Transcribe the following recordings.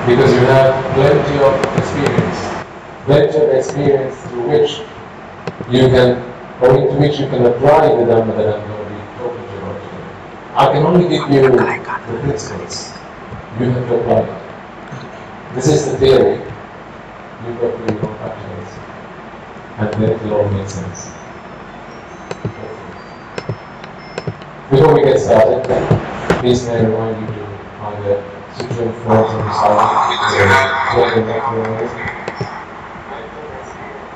Because you have plenty of experience through which you can, or into which you can apply the Dharma that I'm going to be talking to you about today. I can only give you the principles. You have to apply it. This is the theory. You've got to do your practice. And then it will all make sense. Before we get started, please may I remind you to either switch your phones on silent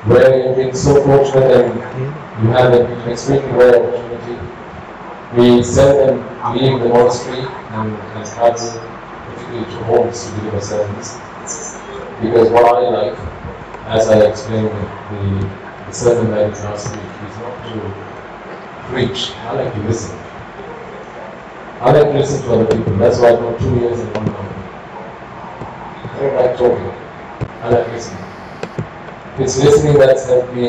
where you've been so fortunate and you have an extremely rare opportunity. We seldom leave the monastery and travel, particularly to homes, to deliver sermons. Because what I like, as I explained the sermon that is last week, is not to preach. I like to listen. I like to listen to other people. That's why I got 2 years in one company. I don't like talking. I like listening. It's listening that's helped me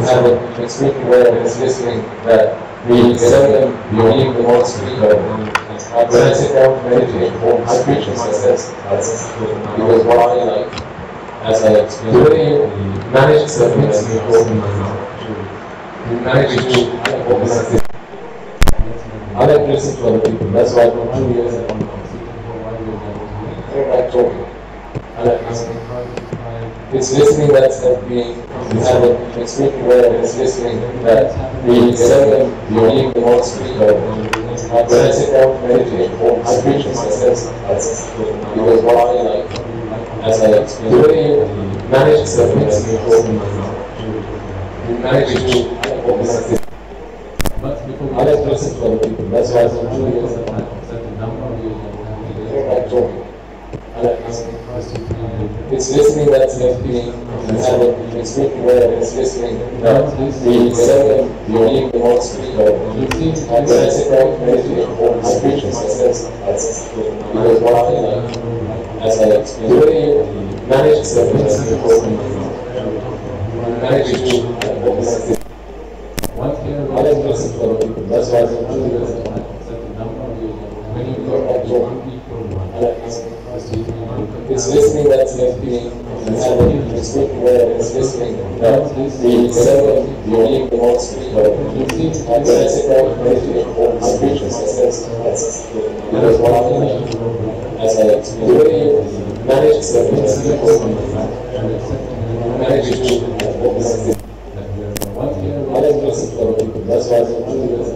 have an extremely rare. It's listening that we seldom leave the monastery. When I sit down to meditate, I preach to myself. Because what I like, as I explained, the way you manage sermons, you manage to organize it. I like to listen to other people. That's why I got 2 years in one company. I don't like talking. I like listening. It's listening that's helped me have an extremely rare. It's listening that we seldom leave the monastery. When I sit down to meditate, I preach to myself. Because what I like, as I explained, the way you manage sermons, you manage to organize it. I like to listen to other people. That's why I got 2 years in one company. I don't like talking. I like listening. It's listening that's helping. You have a speaking word, it's listening. We seldom leave the monastery. And when I sit down to meditate, I preach and success. Because one thing, as I explained, the way you manage yourself is important. You manage your food. I like to listen to other people. That's why I don't do this. When you go back home, I like listening. It's listening that's helping. You have a speaking word, it's listening. We seldom leave the monastery. And when I sit down to meditate, I preach and success. Because one thing, as I explained, the way you manage yourself is important. You manage your food. I like to listen to other people. That's why I don't do this.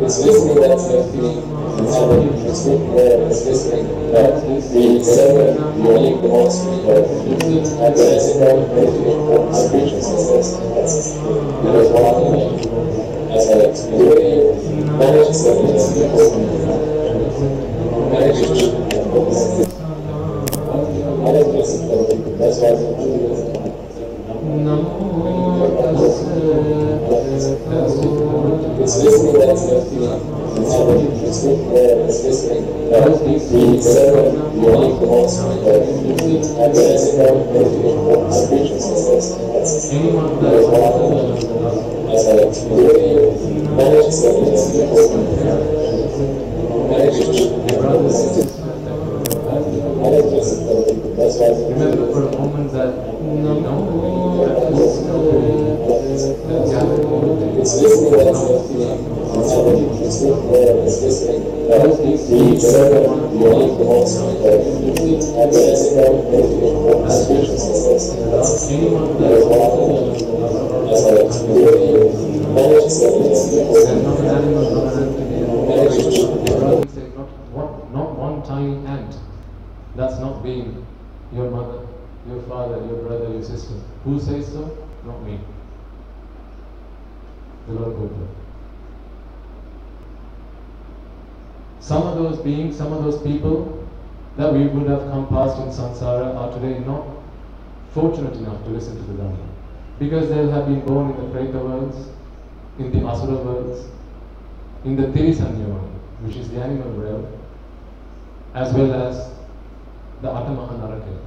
It's listening that's helping. You have a speaking word, it's listening. We seldom leave the monastery. And when I sit down to meditate, I preach and success. Because one thing, as I explained, the way you manage yourself is important. You manage your food. I like to listen to other people. That's why I don't do this. It's listening that's helping. You have a speaking word, it's listening. We seldom leave the monastery. And when I sit down to meditate, I preach and success. Because one thing, as I explained, the way you manage yourself is important. You manage your food. I like to listen to other people. That's why I remember for a moment that it's listening that's helping. You have a speaking word, it's listening. We seldom leave the monastery. And when I sit down to meditate, I preach and success. Because one thing, as I explained, the way you manage yourself is important. Manage your food. not one tiny ant. That's not being your mother, your father, your brother, your sister. Who says so? Not me. The Lord Buddha. Some of those beings, some of those people that we would have come past in samsara are today not fortunate enough to listen to the Dhamma. Because they have been born in the Preta worlds, in the Asura worlds, in the Tirisanya, which is the animal realm, as well as the Atamaha Naraka,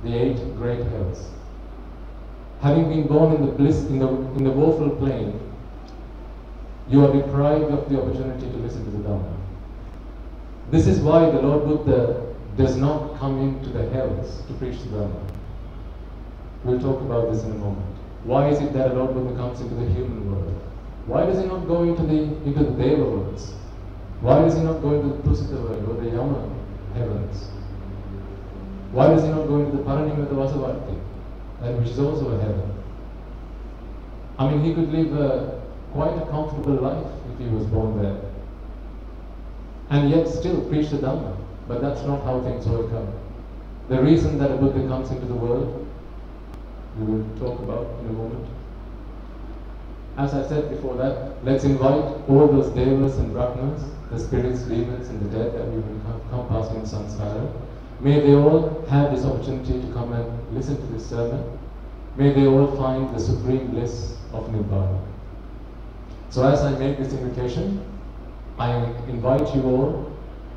the 8 great hells. Having been born in the bliss, in the woeful plane, you are deprived of the opportunity to listen to the Dhamma. This is why the Lord Buddha does not come into the hells to preach the Dhamma. We'll talk about this in a moment. Why is it that the Lord Buddha comes into the human world? Why does he not go into the Deva worlds? Why does he not go into the Pusita world or the Yama heavens? Why does he not go into the Paranimata Vasavarti, which is also a heaven? I mean, he could live quite a comfortable life if he was born there, and yet still preach the Dhamma. But that's not how things work out. The reason that a Buddha comes into the world, we will talk about in a moment. As I said before that, let's invite all those devas and brahmanas, the spirits, demons, and the dead that we will come past in samsara. May they all have this opportunity to come and listen to this sermon. May they all find the supreme bliss of Nibbana. So as I make this invitation, I invite you all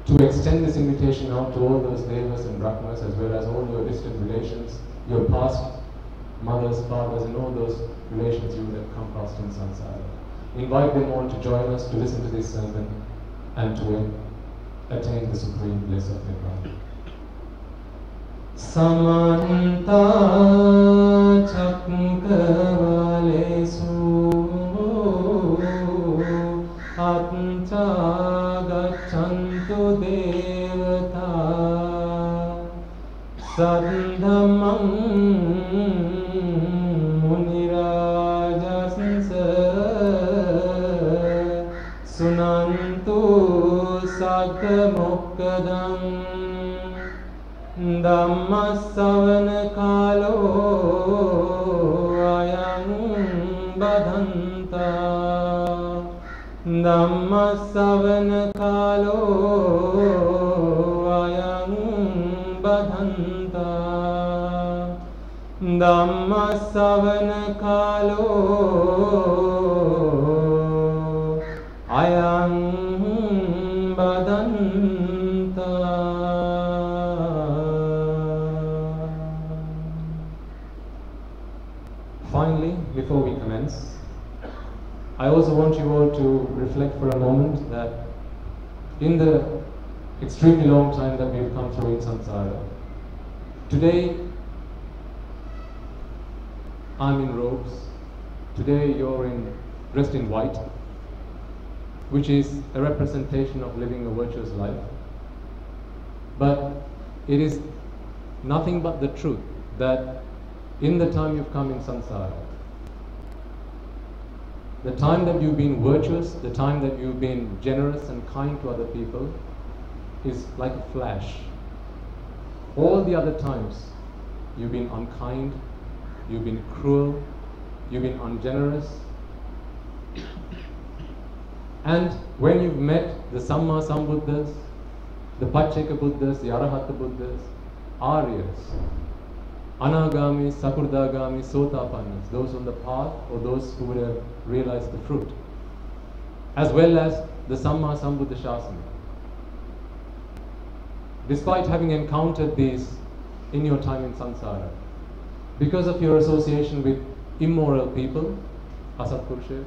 to extend this invitation out to all those devas and brahmanas, as well as all your distant relations, your past mothers, fathers, and all those relations you would have come past in samsara. Invite them all to join us to listen to this sermon and to attain the supreme bliss of Nibbana. Samanta Chakravalesu Atcha Gachantu Devata Sadhamam Munirajasansa Sunantu Sakkamokkadam Dhammasavana Kalo Ayam Badhanta Dhammasavana kalo ayam badhanta. Dhammasavana kalo ayam badhanta. Finally, before we commence, I also want you all to reflect for a moment that in the extremely long time that we've come through in samsara, today I'm in robes, today you're dressed in white, which is a representation of living a virtuous life. But it is nothing but the truth that in the time you've come in samsara, the time that you've been virtuous, the time that you've been generous and kind to other people is like a flash. All the other times you've been unkind, you've been cruel, you've been ungenerous. And when you've met the Samma Sambuddhas, the Pacceka Buddhas, the Arahata Buddhas, Aryas, Anagami, Sakurdagami, Sotapannas, those on the path or those who would have realized the fruit, as well as the Samma Sambuddha Shasana. Despite having encountered these in your time in samsara, because of your association with immoral people, asatpurusha,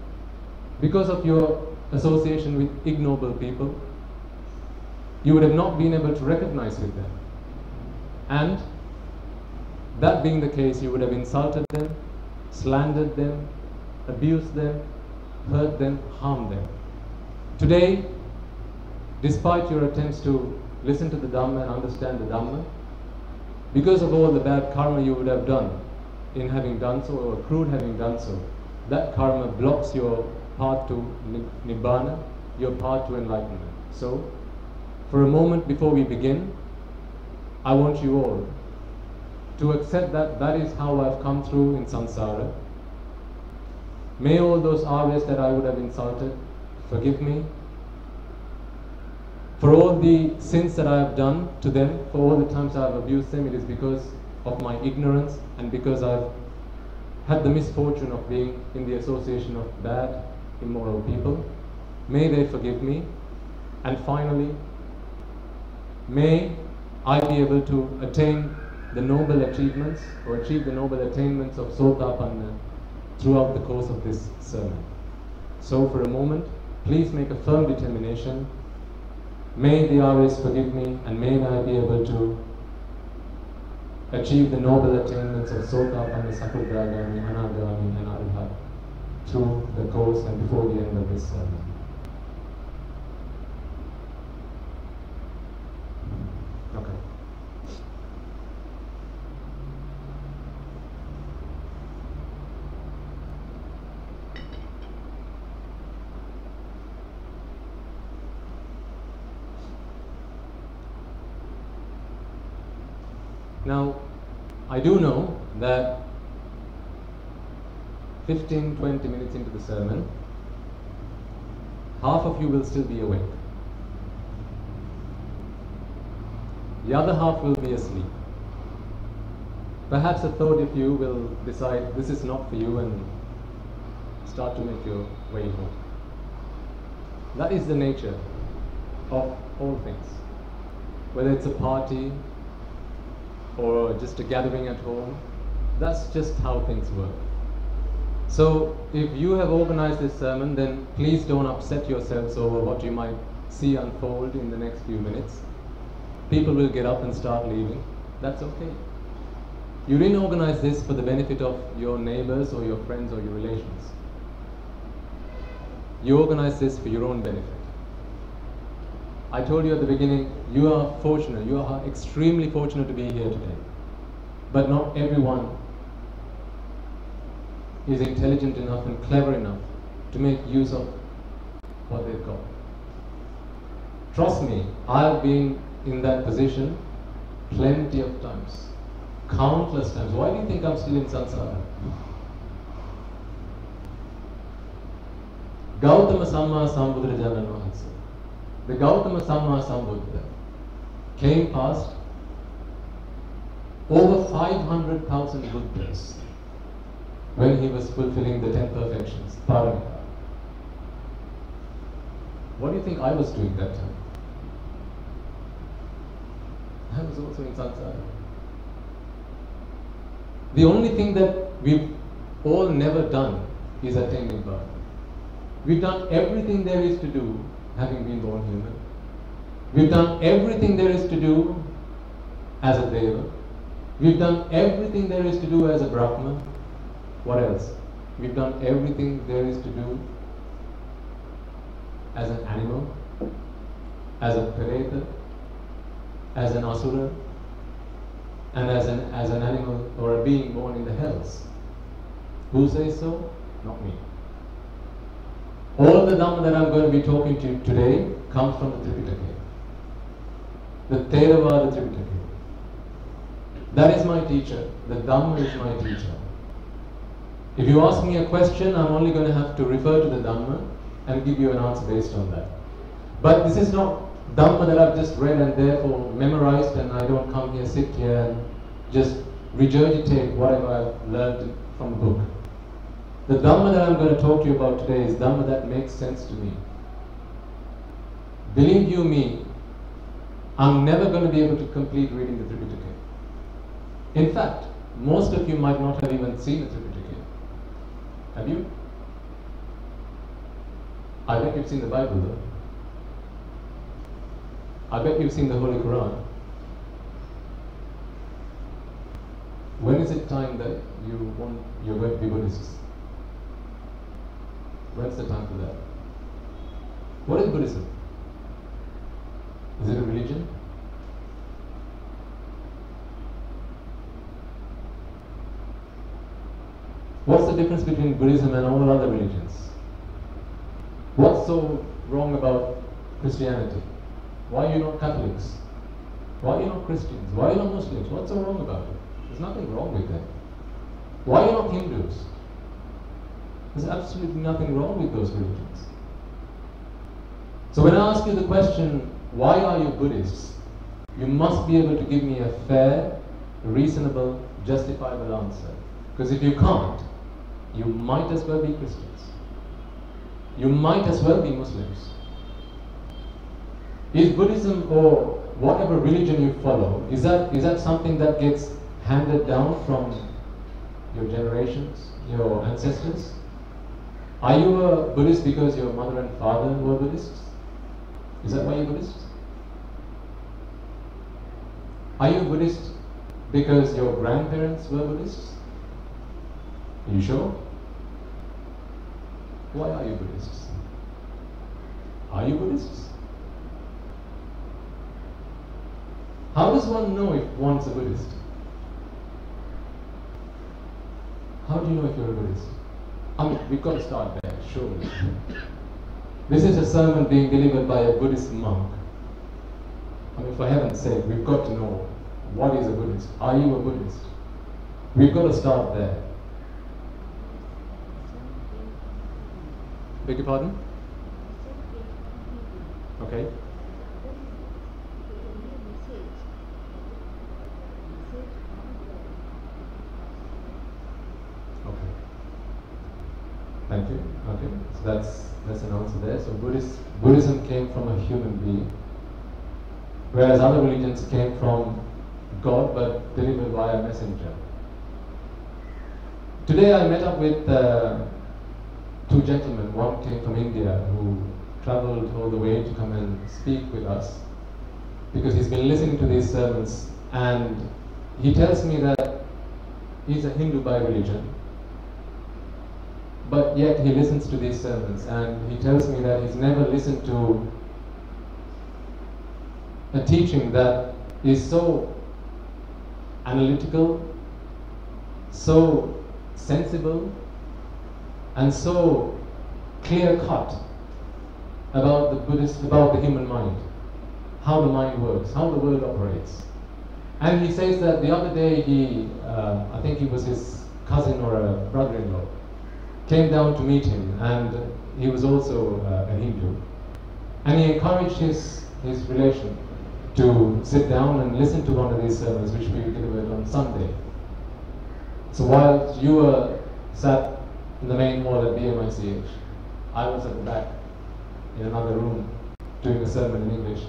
because of your association with ignoble people, you would have not been able to recognize with them. And that being the case, you would have insulted them, slandered them, abused them, hurt them, harmed them. Today, despite your attempts to listen to the Dhamma and understand the Dhamma, because of all the bad karma you would have done in having done so, or accrued having done so, that karma blocks your path to Nibbana, your path to enlightenment. So, for a moment before we begin, I want you all to accept that that is how I've come through in samsara. May all those Aryas that I would have insulted forgive me. For all the sins that I have done to them, for all the times I have abused them, it is because of my ignorance and because I've had the misfortune of being in the association of bad, immoral people. May they forgive me. And finally, may I be able to attain the noble achievements or achieve the noble attainments of Sotapanna throughout the course of this sermon. So for a moment, please make a firm determination. May the Aryas forgive me, and may I be able to achieve the noble attainments of Sotapanna, Sakurdagami, Anagami and Arhat through the course and before the end of this sermon. Okay. Now, I do know that 15-20 minutes into the sermon, half of you will still be awake. The other half will be asleep. Perhaps a third of you will decide this is not for you and start to make your way home. That is the nature of all things. Whether it's a party or just a gathering at home, that's just how things work. So if you have organized this sermon, then please don't upset yourselves over what you might see unfold in the next few minutes. People will get up and start leaving. That's okay. You didn't organize this for the benefit of your neighbors or your friends or your relations. You organize this for your own benefit. I told you at the beginning, you are fortunate, you are extremely fortunate to be here today. But not everyone is intelligent enough and clever enough to make use of what they've got. Trust me, I've been in that position plenty of times, countless times. Why do you think I'm still in samsara? Gautama Samma Sambuddhajana Vahansa. The Gautama Samma Sambuddha came past over 500,000 Buddhas when he was fulfilling the 10 perfections, paramita. What do you think I was doing that time? I was also in samsara. The only thing that we've all never done is attain Nibbana. We've done everything there is to do, having been born human. We've done everything there is to do as a Deva. We've done everything there is to do as a Brahman. What else? We've done everything there is to do as an animal, as a Pereta, as an Asura, and as an animal or a being born in the hells. Who says so? Not me. All the Dhamma that I'm going to be talking to you today comes from the Tripitaka, the Theravada Tripitaka. That is my teacher. The Dhamma is my teacher. If you ask me a question, I'm only going to have to refer to the Dhamma and give you an answer based on that. But this is not Dhamma that I've just read and therefore memorized, and I don't come here, sit here and just regurgitate whatever I've learned from the book. The Dhamma that I'm going to talk to you about today is Dhamma that makes sense to me. Believe you me, I'm never going to be able to complete reading the Tripitaka. In fact, most of you might not have even seen the Tripitaka. Have you? I bet you've seen the Bible though. I bet you've seen the Holy Quran. When is it time that you're going to be Buddhists? When's the time for that? What is Buddhism? Is it a religion? What's the difference between Buddhism and all other religions? What's so wrong about Christianity? Why are you not Catholics? Why are you not Christians? Why are you not Muslims? What's so wrong about it? There's nothing wrong with that. Why are you not Hindus? There's absolutely nothing wrong with those religions. So when I ask you the question, why are you Buddhists? You must be able to give me a fair, reasonable, justifiable answer. Because if you can't, you might as well be Christians. You might as well be Muslims. Is Buddhism or whatever religion you follow, is that something that gets handed down from your generations, your ancestors? Are you a Buddhist because your mother and father were Buddhists? Is that why you're Buddhist? Are you Buddhist because your grandparents were Buddhists? Are you sure? Why are you Buddhists? Are you Buddhists? How does one know if one's a Buddhist? How do you know if you're a Buddhist? I mean, we've got to start there, surely. This is a sermon being delivered by a Buddhist monk. I mean, for heaven's sake, we've got to know, what is a Buddhist? Are you a Buddhist? We've got to start there. Beg your pardon? Okay. Okay. Thank you. Okay. So that's an answer there. So Buddhism came from a human being, whereas other religions came from God but delivered by a messenger. Today I met up with two gentlemen. One came from India who traveled all the way to come and speak with us because he's been listening to these sermons, and he tells me that he's a Hindu by religion, but yet he listens to these sermons, and he tells me that he's never listened to a teaching that is so analytical, so sensible, and so clear-cut about the human mind, how the mind works, how the world operates. And he says that the other day I think he was his cousin or a brother-in-law, came down to meet him, and he was also a Hindu. And he encouraged his relation to sit down and listen to one of these sermons which we delivered on Sunday. So while you were sat in the main hall at BMICH, I was at the back in another room doing a sermon in English,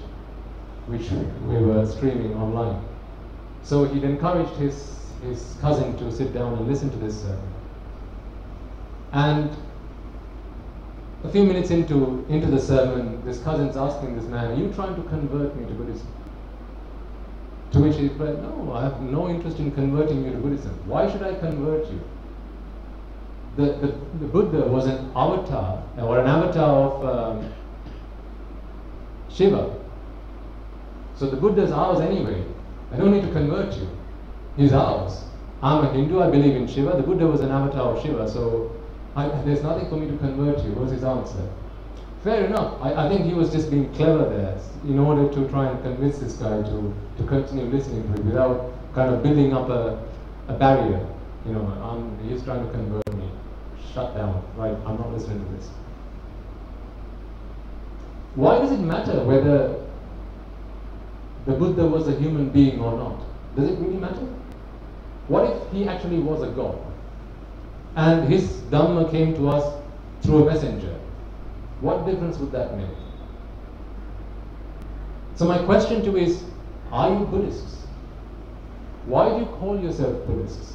which we were streaming online. So he'd encouraged his cousin to sit down and listen to this sermon. And a few minutes into the sermon, this cousin's asking this man, "Are you trying to convert me to Buddhism?" To which he replied, "No, I have no interest in converting you to Buddhism. Why should I convert you? The Buddha was an avatar, or an avatar of Shiva. So the Buddha is ours anyway. I don't need to convert you. He's ours. I'm a Hindu, I believe in Shiva. The Buddha was an avatar of Shiva, so there's nothing for me to convert you." Was his answer. Fair enough. I think he was just being clever there in order to try and convince this guy to continue listening to him without kind of building up a barrier. You know, he's trying to convert me. Shut down. Right, I'm not listening to this. Why does it matter whether the Buddha was a human being or not? Does it really matter? What if he actually was a god? And his Dhamma came to us through a messenger. What difference would that make? So my question to you is, are you Buddhists? Why do you call yourself Buddhists?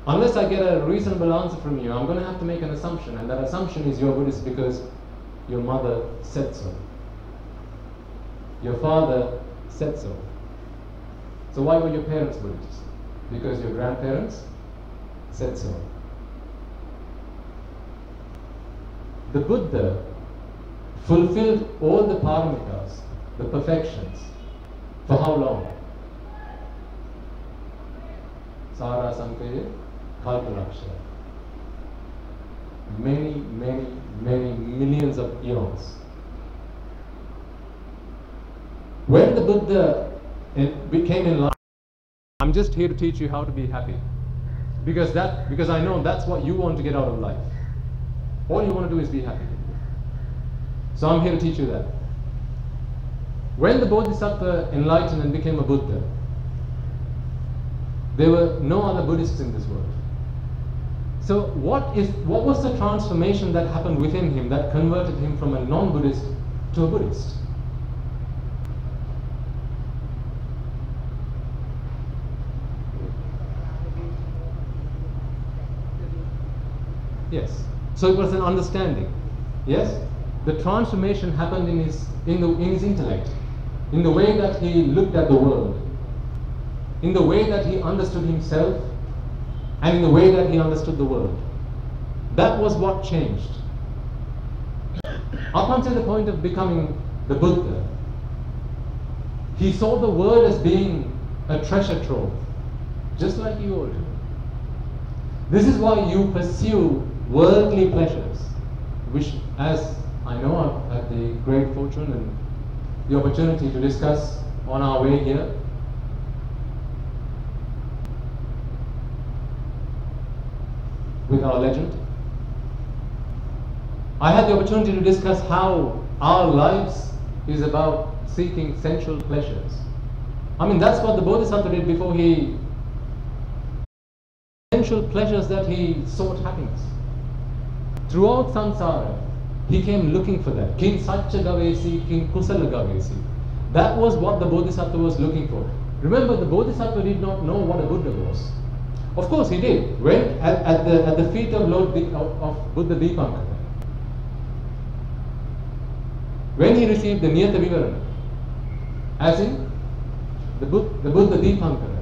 Unless I get a reasonable answer from you, I'm going to have to make an assumption, and that assumption is you're Buddhist because your mother said so. Your father said so. So why were your parents Buddhists? Because your grandparents said so. The Buddha fulfilled all the paramitas, the perfections, for how long? Sara Sankaya Kalpalaksha. Many, many, many millions of eons. When the Buddha became enlightened, I'm just here to teach you how to be happy. Because I know that's what you want to get out of life. All you want to do is be happy. So I'm here to teach you that. When the Bodhisattva enlightened and became a Buddha, there were no other Buddhists in this world. So what was the transformation that happened within him that converted him from a non-Buddhist to a Buddhist? Yes. So it was an understanding. Yes? The transformation happened in his intellect, in the way that he looked at the world, in the way that he understood himself, and in the way that he understood the world. That was what changed. Up until the point of becoming the Buddha, he saw the world as being a treasure trove, just like you all do. This is why you pursue worldly pleasures, which, as I know, I've had the great fortune and the opportunity to discuss on our way here. With our legend. I had the opportunity to discuss how our lives is about seeking sensual pleasures. I mean, that's what the Bodhisattva did before he sensual pleasures that he sought happiness. Throughout samsara, he came looking for that. Kin satcha gavesi, kin kusala gavesi. That was what the Bodhisattva was looking for. Remember, the Bodhisattva did not know what a Buddha was. Of course he did. When at the feet of Buddha Deepankara, when he received the Niyata Vivarana, as in the Buddha Deepankara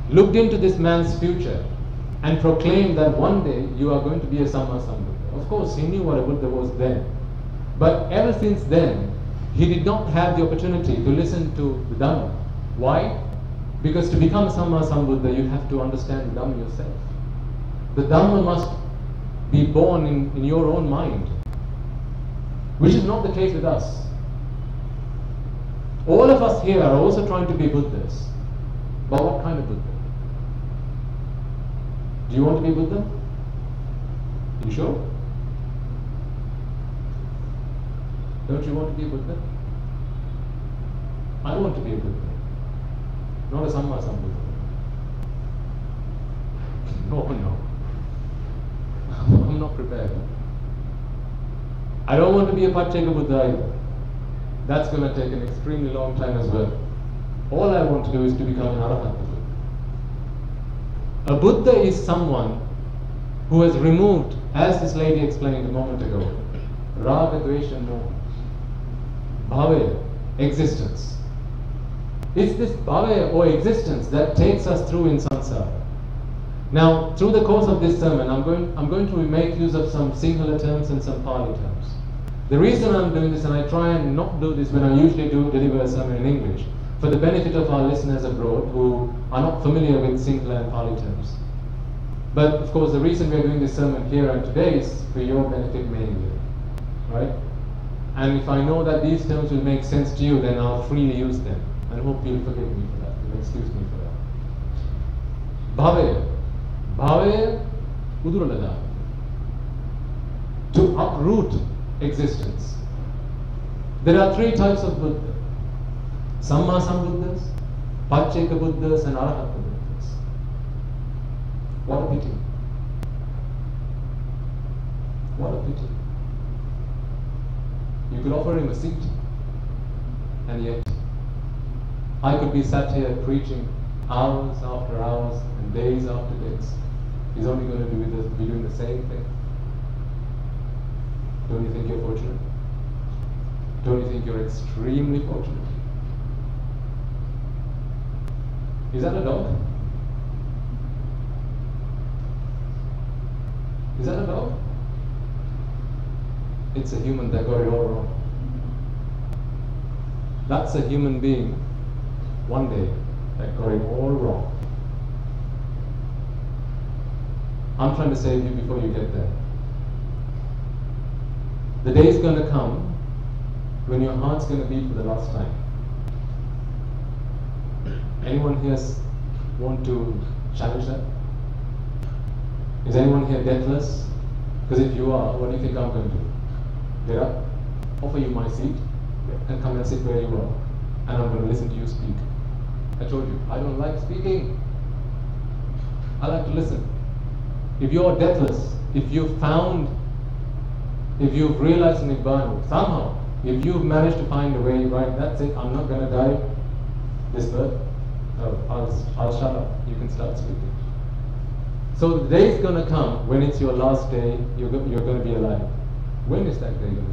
looked into this man's future and proclaimed that one day you are going to be a Samma Sambuddha. Of course he knew what a Buddha was then. But ever since then, he did not have the opportunity to listen to the Dhamma. Why? Because to become a Samma Sambuddha, you have to understand the Dhamma yourself. The Dhamma must be born in your own mind, which is not the case with us. All of us here are also trying to be Buddhas. But what kind of Buddha? Do you want to be Buddha? You sure? Don't you want to be a Buddha? I want to be a Buddha. Not a Samma Sambuddha. No. I'm not prepared. I don't want to be a Pacceka Buddha either. That's going to take an extremely long time as well. All I want to do is to become an Arahant Buddha. A Buddha is someone who has removed, as this lady explained a moment ago, Raga, Dvesha, Moha, Bhavaya, existence. It's this Bhavaya or existence that takes us through in samsara. Now, through the course of this sermon, I'm going to make use of some Sinhala terms and some Pali terms. The reason I'm doing this, and I try and not do this when I usually deliver a sermon in English, for the benefit of our listeners abroad who are not familiar with Sinhala and Pali terms. But of course, the reason we're doing this sermon here and today is for your benefit mainly, right? And if I know that these terms will make sense to you, then I'll freely use them, and hope you'll forgive me for that, you'll excuse me for that. Bhavaya. Bhavaya Uduralada. To uproot existence. There are three types of Buddha. Samma Sambuddhas, Pacceka Buddhas and Arahanta Buddhas. What a pity. What a pity. You could offer him a seat, and yet I could be sat here preaching hours after hours and days after days. He's only going to be doing the same thing. Don't you think you're fortunate? Don't you think you're extremely fortunate? Is that a dog? Is that a dog? It's a human that got it all wrong. That's a human being, one day, that got it all wrong. I'm trying to save you before you get there. The day is going to come when your heart's going to beat for the last time. Anyone here want to challenge that? Is anyone here deathless? Because if you are, what do you think I'm going to do? Get up, offer you my seat, and come and sit where you are, and I'm going to listen to you speak. I told you, I don't like speaking. I like to listen. If you're deathless, if you've realized Nibbana, somehow, if you've managed to find a way, right, that's it, I'm not going to die this birth, I'll shut up, you can start speaking. So the day is going to come when it's your last day, you're going to be alive. When is that day going to be?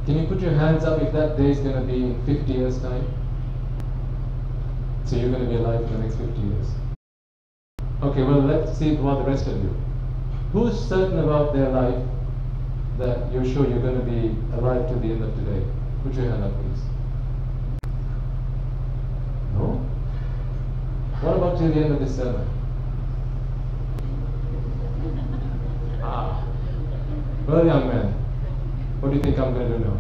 Can you put your hands up if that day is going to be in 50 years' time? So you're going to be alive for the next 50 years. Okay, well, let's see about the rest of you. Who's certain about their life that you're sure you're going to be alive till the end of today? Put your hand up, please. No? What about till the end of this sermon? Ah. Well, young man, what do you think I'm going to do now?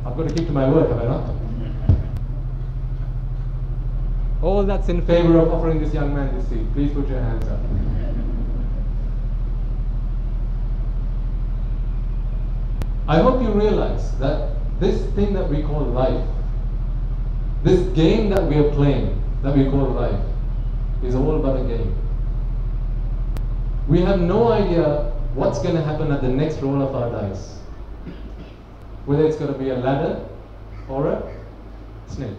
I've got to keep to my word, have I not? All that's in favor of offering this young man this seat, please put your hands up. I hope you realize that this thing that we call life, this game that we are playing, that we call life, is all but a game. We have no idea what's going to happen at the next roll of our dice. Whether it's going to be a ladder or a snake.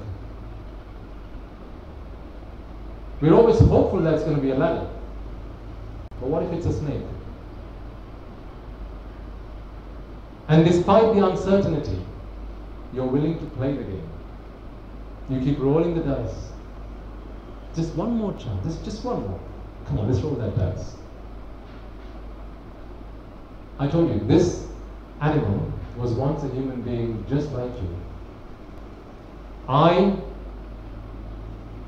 We're always hopeful that it's going to be a ladder. But what if it's a snake? And despite the uncertainty, you're willing to play the game. You keep rolling the dice. Just one more chance, just one more. Come on, let's roll that dice. I told you, this animal was once a human being just like you. I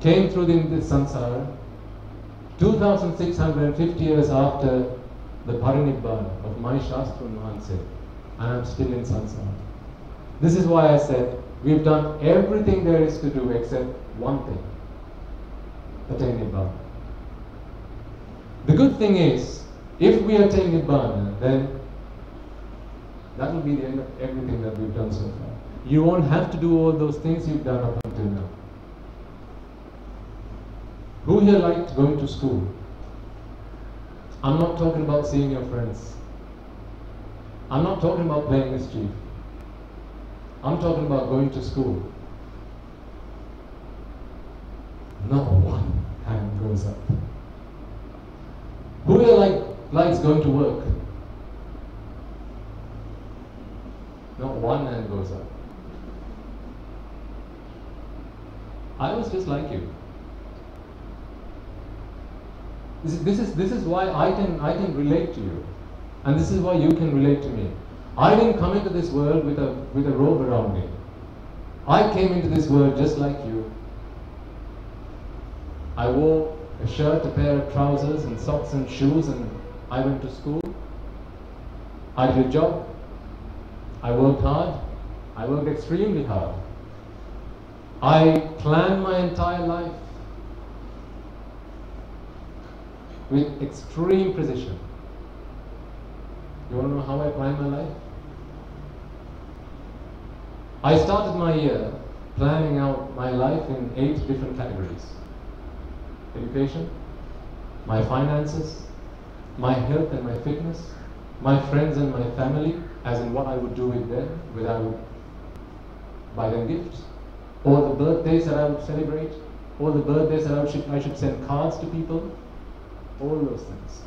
came through the samsara 2,650 years after the parinibbana of my Shastra Mahanse, and I'm still in samsara. This is why I said we've done everything there is to do except one thing. attain Nibbana. The good thing is, if we attain Nibbana, then that will be the end of everything that we've done so far. You won't have to do all those things you've done up until now. Who here liked going to school? I'm not talking about seeing your friends. I'm not talking about playing mischief. I'm talking about going to school. Not one hand goes up. Who here likes going to work? Not one hand goes up. I was just like you. This is why I can relate to you, and this is why you can relate to me. I didn't come into this world with a robe around me. I came into this world just like you. I wore a shirt, a pair of trousers, and socks and shoes, and I went to school. I did a job. I worked hard. I worked extremely hard. I planned my entire life with extreme precision. You want to know how I planned my life? I started my year planning out my life in 8 different categories. Education, my finances, my health and my fitness, my friends and my family, as in what I would do with them, whether I would buy them gifts, or the birthdays that I would celebrate, or the birthdays that I should send cards to people, all those things.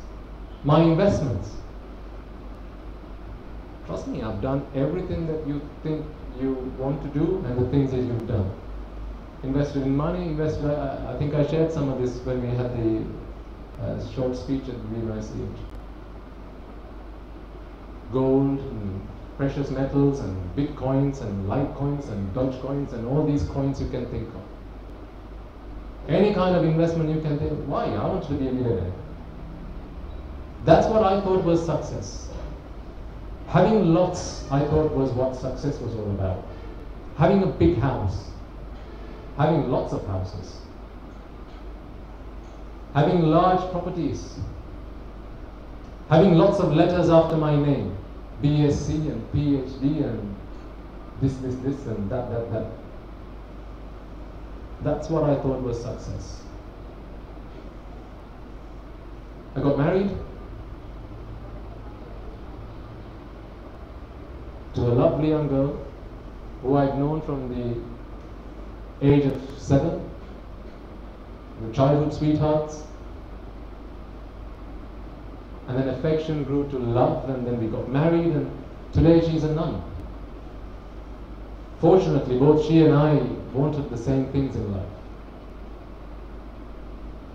My investments. Trust me, I've done everything that you think you want to do and the things that you've done. Invested in money, I think I shared some of this when we had the short speech at the BBE. Gold, and precious metals, and bitcoins, and litecoins, and dogecoins, and all these coins you can think of. Any kind of investment you can think, why? I want to be a millionaire. That's what I thought was success. Having lots, I thought, was what success was all about. Having a big house. Having lots of houses. Having large properties. Having lots of letters after my name. BSc and PhD and this and that. That's what I thought was success. I got married to a lovely young girl who I'd known from the age of 7. We were childhood sweethearts. And then affection grew to love, and then we got married, and today she's a nun. Fortunately, both she and I wanted the same things in life.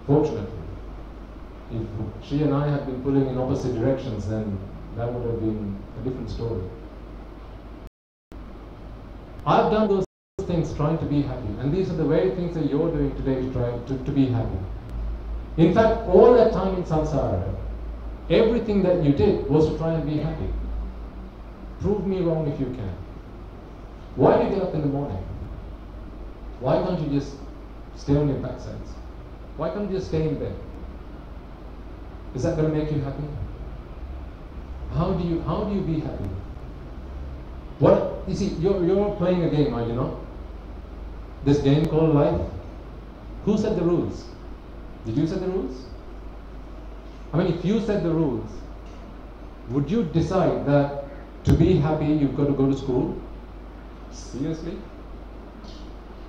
Fortunately. If she and I had been pulling in opposite directions, then that would have been a different story. I've done those things trying to be happy, and these are the very things that you're doing today to try to be happy. In fact, all that time in samsara, everything that you did was to try and be happy. Prove me wrong if you can. Why do you get up in the morning? Why can't you just stay on your backsides? Why can't you just stay in bed? Is that going to make you happy? How do you be happy? What you see, you're playing a game, are you not? This game called life. Who set the rules? Did you set the rules? I mean, if you set the rules, would you decide that to be happy you've got to go to school? Seriously?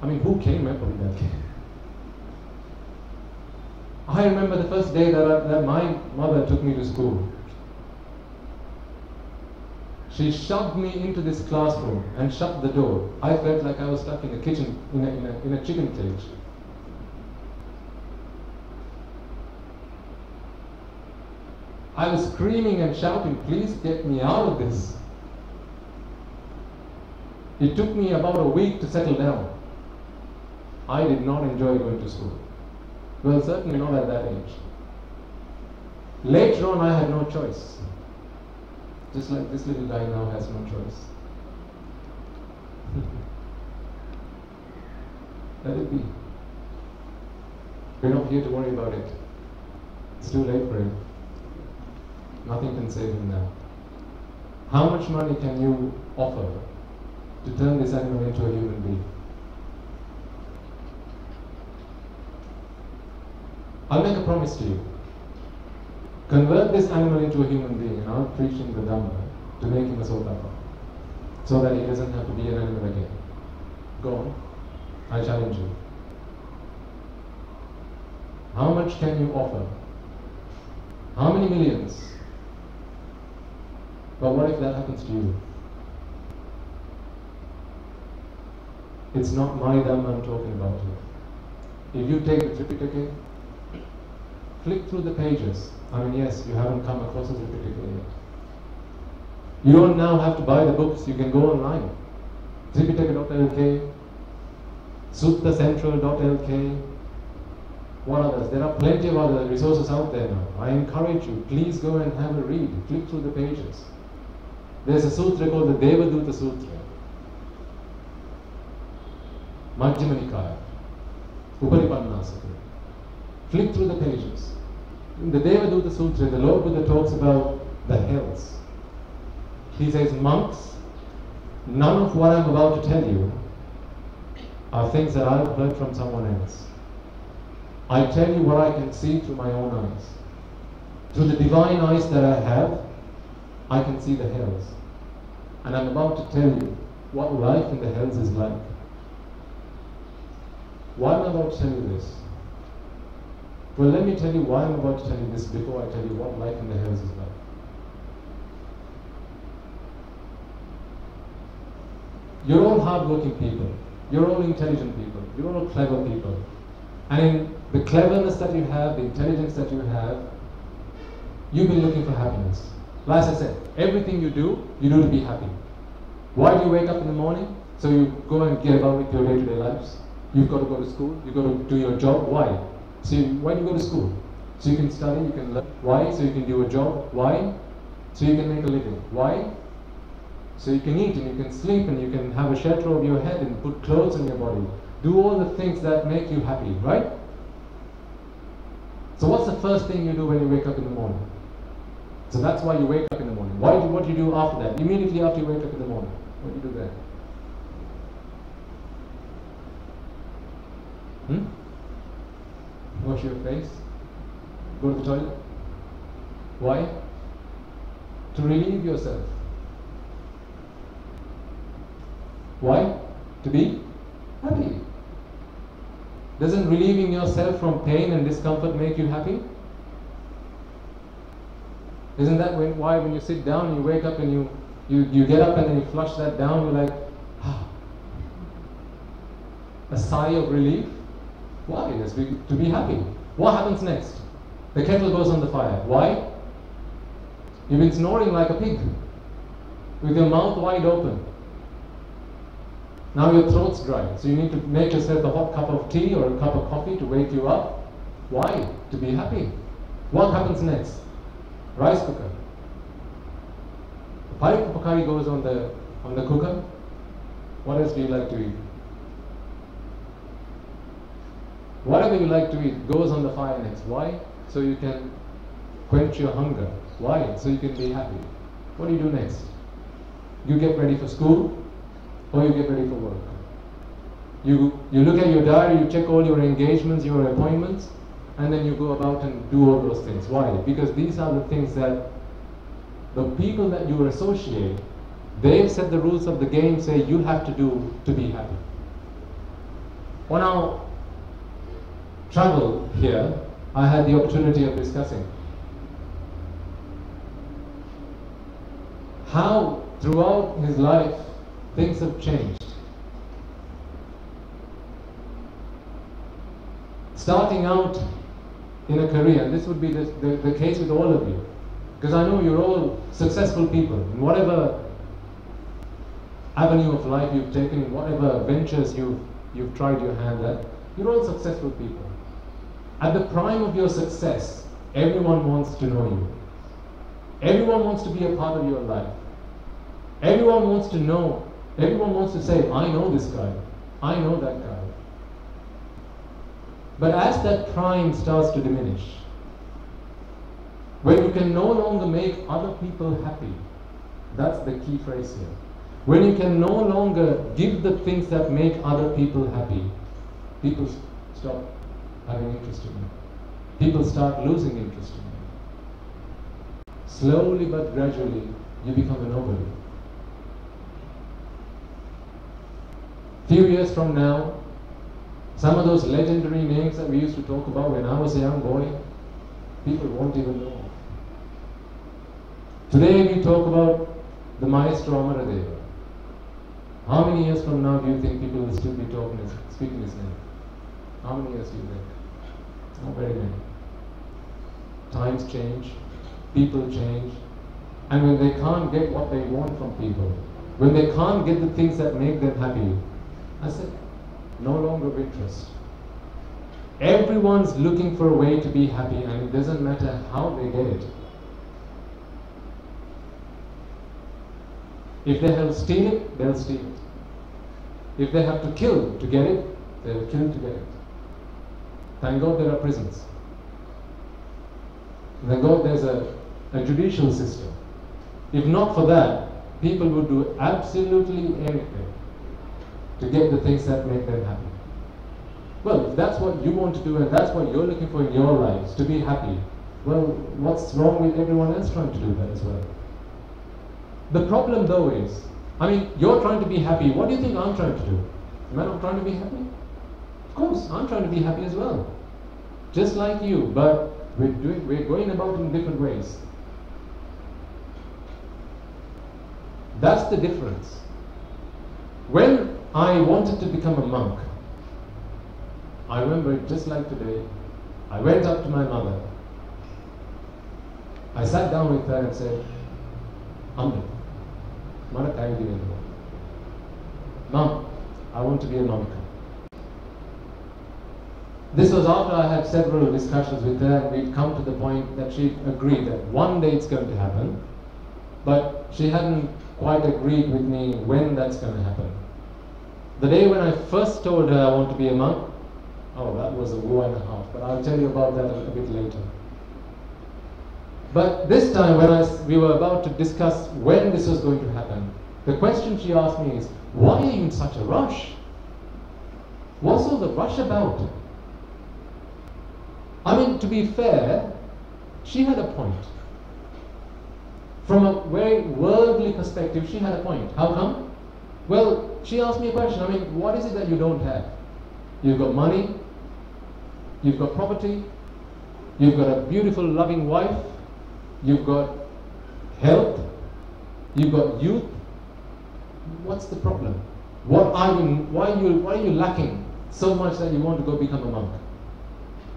I mean, who came up with that game? I remember the first day that my mother took me to school. She shoved me into this classroom and shut the door. I felt like I was stuck in a kitchen, in a chicken cage. I was screaming and shouting, please get me out of this. It took me about a week to settle down. I did not enjoy going to school. Well, certainly not at that age. Later on, I had no choice. Just like this little guy now has no choice. Let it be. We're not here to worry about it. It's too late for him. Nothing can save him now. How much money can you offer to turn this animal into a human being? I'll make a promise to you. Convert this animal into a human being, and I'll preach him the Dhamma to make him a Sotapa, so that he doesn't have to be an animal again. Go on. I challenge you. How much can you offer? How many millions? But what if that happens to you? It's not my Dhamma I'm talking about here. If you take the Tripitaka, flick through the pages. I mean, yes, you haven't come across the Tripitaka yet. You don't now have to buy the books, you can go online. Tripitaka.lk, suttacentral.lk, what others? There are plenty of other resources out there now. I encourage you, please go and have a read, flick through the pages. There's a sutra called the Devaduta Sutra, Majjhima Nikaya, Uparipanasaka. Flick through the pages. In the Devaduta Sutra, the Lord Buddha talks about the hells. He says, monks, none of what I'm about to tell you are things that I've heard from someone else. I tell you what I can see through my own eyes. Through the divine eyes that I have, I can see the hells. And I'm about to tell you what life in the hells is like. Why am I about to tell you this? Well, let me tell you why I'm about to tell you this before I tell you what life in the hells is like. You're all hard-working people. You're all intelligent people. You're all clever people. And in the cleverness that you have, the intelligence that you have, you've been looking for happiness. Like I said, everything you do to be happy. Why do you wake up in the morning? So you go and get about with your day-to-day lives. You've got to go to school. You've got to do your job. Why? So why do you go to school? So you can study, you can learn. Why? So you can do a job. Why? So you can make a living. Why? So you can eat and you can sleep and you can have a shelter over your head and put clothes on your body. Do all the things that make you happy, right? So what's the first thing you do when you wake up in the morning? So that's why you wake up in the morning. What do you do after that? Immediately after you wake up in the morning. What do you do then? Wash your face? Go to the toilet? Why? To relieve yourself. Why? To be happy. Doesn't relieving yourself from pain and discomfort make you happy? Isn't that why when you sit down and you wake up and you get up and then you flush that down, you're like, ah, a sigh of relief? Why? It's to be happy. What happens next? The kettle goes on the fire. Why? You've been snoring like a pig with your mouth wide open. Now your throat's dry, so you need to make yourself a hot cup of tea or a cup of coffee to wake you up. Why? To be happy. What happens next? Rice cooker. The Paripapakari goes on the cooker. What else do you like to eat? Whatever you like to eat goes on the fire next. Why? So you can quench your hunger. Why? So you can be happy. What do you do next? You get ready for school, or you get ready for work. You look at your diary, you check all your engagements, your appointments, and then you go about and do all those things. Why? Because these are the things that the people that you associate, they've set the rules of the game, say you have to do to be happy. On our travel here, I had the opportunity of discussing how throughout his life things have changed. Starting out in a career, and this would be the case with all of you, because I know you're all successful people in whatever avenue of life you've taken, in whatever ventures you've tried your hand at, you're all successful people. At the prime of your success, everyone wants to know you. Everyone wants to be a part of your life. Everyone wants to know, everyone wants to say, I know this guy, I know that guy. But as that prime starts to diminish, when you can no longer make other people happy, that's the key phrase here. When you can no longer give the things that make other people happy, people stop having interest in you. People start losing interest in you. Slowly but gradually, you become a nobody. Few years from now, some of those legendary names that we used to talk about when I was a young boy, people won't even know. Today we talk about the maestro Amaradeva. How many years from now do you think people will still be speaking his name? How many years do you think? Not very many. Times change, people change, and when they can't get what they want from people, when they can't get the things that make them happy, I said, no longer of interest. Everyone's looking for a way to be happy, and it doesn't matter how they get it. If they have to steal it, they'll steal it. If they have to kill to get it, they'll kill to get it. Thank God there are prisons. Thank God there's a judicial system. If not for that, people would do absolutely anything to get the things that make them happy. Well, if that's what you want to do and that's what you're looking for in your lives, to be happy, well, what's wrong with everyone else trying to do that as well? The problem though is, I mean, you're trying to be happy. What do you think I'm trying to do? Am I not trying to be happy? Of course, I'm trying to be happy as well. Just like you, but we're going about in different ways. That's the difference. When I wanted to become a monk, I remember just like today, I went up to my mother. I sat down with her and said, Amma, Mom, I want to be a monk. This was after I had several discussions with her, and we'd come to the point that she agreed that one day it's going to happen, but she hadn't quite agreed with me when that's going to happen. The day when I first told her I want to be a monk, oh, that was a war and a half, but I'll tell you about that a bit later. But this time when we were about to discuss when this was going to happen, the question she asked me is, why are you in such a rush? What's all the rush about? I mean, to be fair, she had a point. From a very worldly perspective, she had a point. How come? Well, she asked me a question. I mean, what is it that you don't have? You've got money, you've got property, you've got a beautiful, loving wife, you've got health, you've got youth. What's the problem? Why are you lacking so much that you want to go become a monk?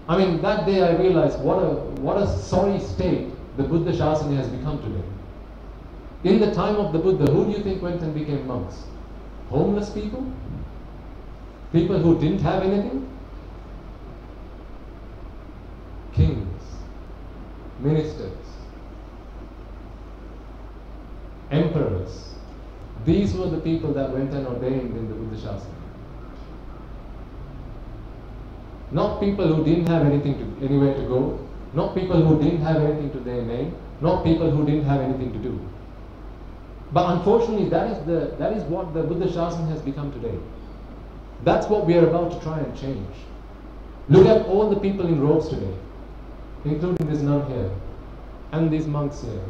I mean, that day I realized what a sorry state the Buddha Shasana has become today. In the time of the Buddha, who do you think went and became monks? Homeless people? People who didn't have anything? Kings, ministers, emperors. These were the people that went and ordained in the Buddha Shasana. Not people who didn't have anywhere to go, not people who didn't have anything to their name, not people who didn't have anything to do. But unfortunately, that is what the Buddha Shasana has become today. That's what we are about to try and change. Look at all the people in robes today, including this nun here, and these monks here.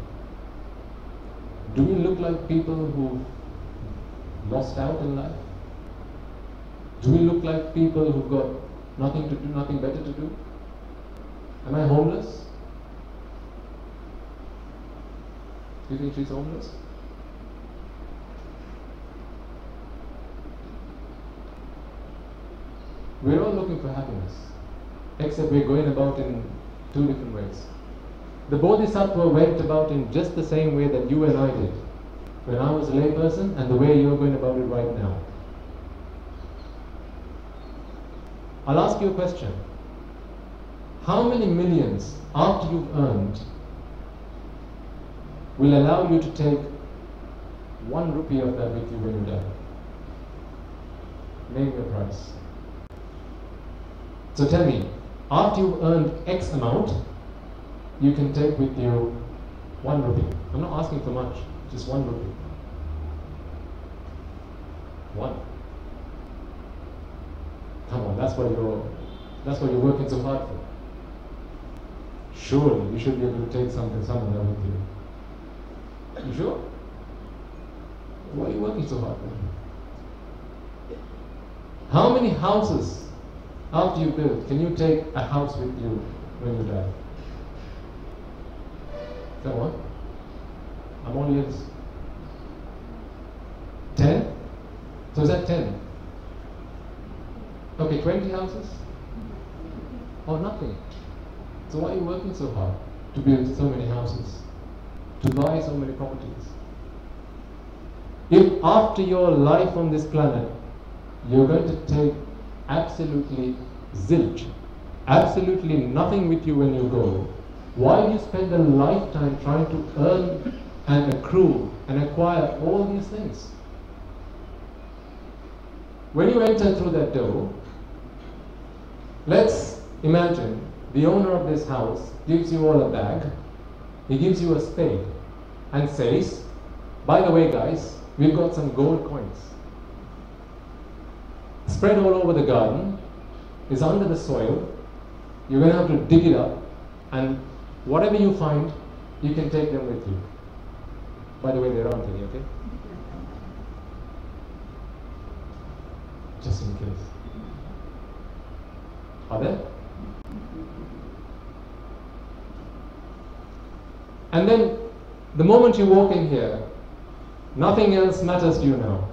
Do we look like people who lost out in life? Do we look like people who've got nothing to do, nothing better to do? Am I homeless? Do you think she's homeless? We're all looking for happiness, except we're going about in two different ways. The Bodhisattva went about in just the same way that you and I did when I was a layperson, and the way you're going about it right now. I'll ask you a question. How many millions after you've earned will allow you to take 1 rupee of that with you when you die? Name your price. So tell me, after you've earned X amount, you can take with you 1 rupee. I'm not asking for much, just 1 rupee. 1. Come on, that's what you're working so hard for. Surely you should be able to take something somewhere with you. You sure? Why are you working so hard for? How many houses after you build can you take a house with you when you die? Is that one? I'm all ears. 10? So is that 10? Okay, 20 houses? Or nothing? So why are you working so hard to build so many houses? To buy so many properties? If after your life on this planet, you're going to take absolutely zilch, absolutely nothing with you when you go, why do you spend a lifetime trying to earn and accrue and acquire all these things? When you enter through that door, let's imagine the owner of this house gives you all a bag, he gives you a spade and says, by the way guys, we've got some gold coins. Spread all over the garden, is under the soil, you're going to have to dig it up, and whatever you find, you can take them with you. By the way, there aren't any, okay? Just in case. Are there? And then, the moment you walk in here, nothing else matters to you now.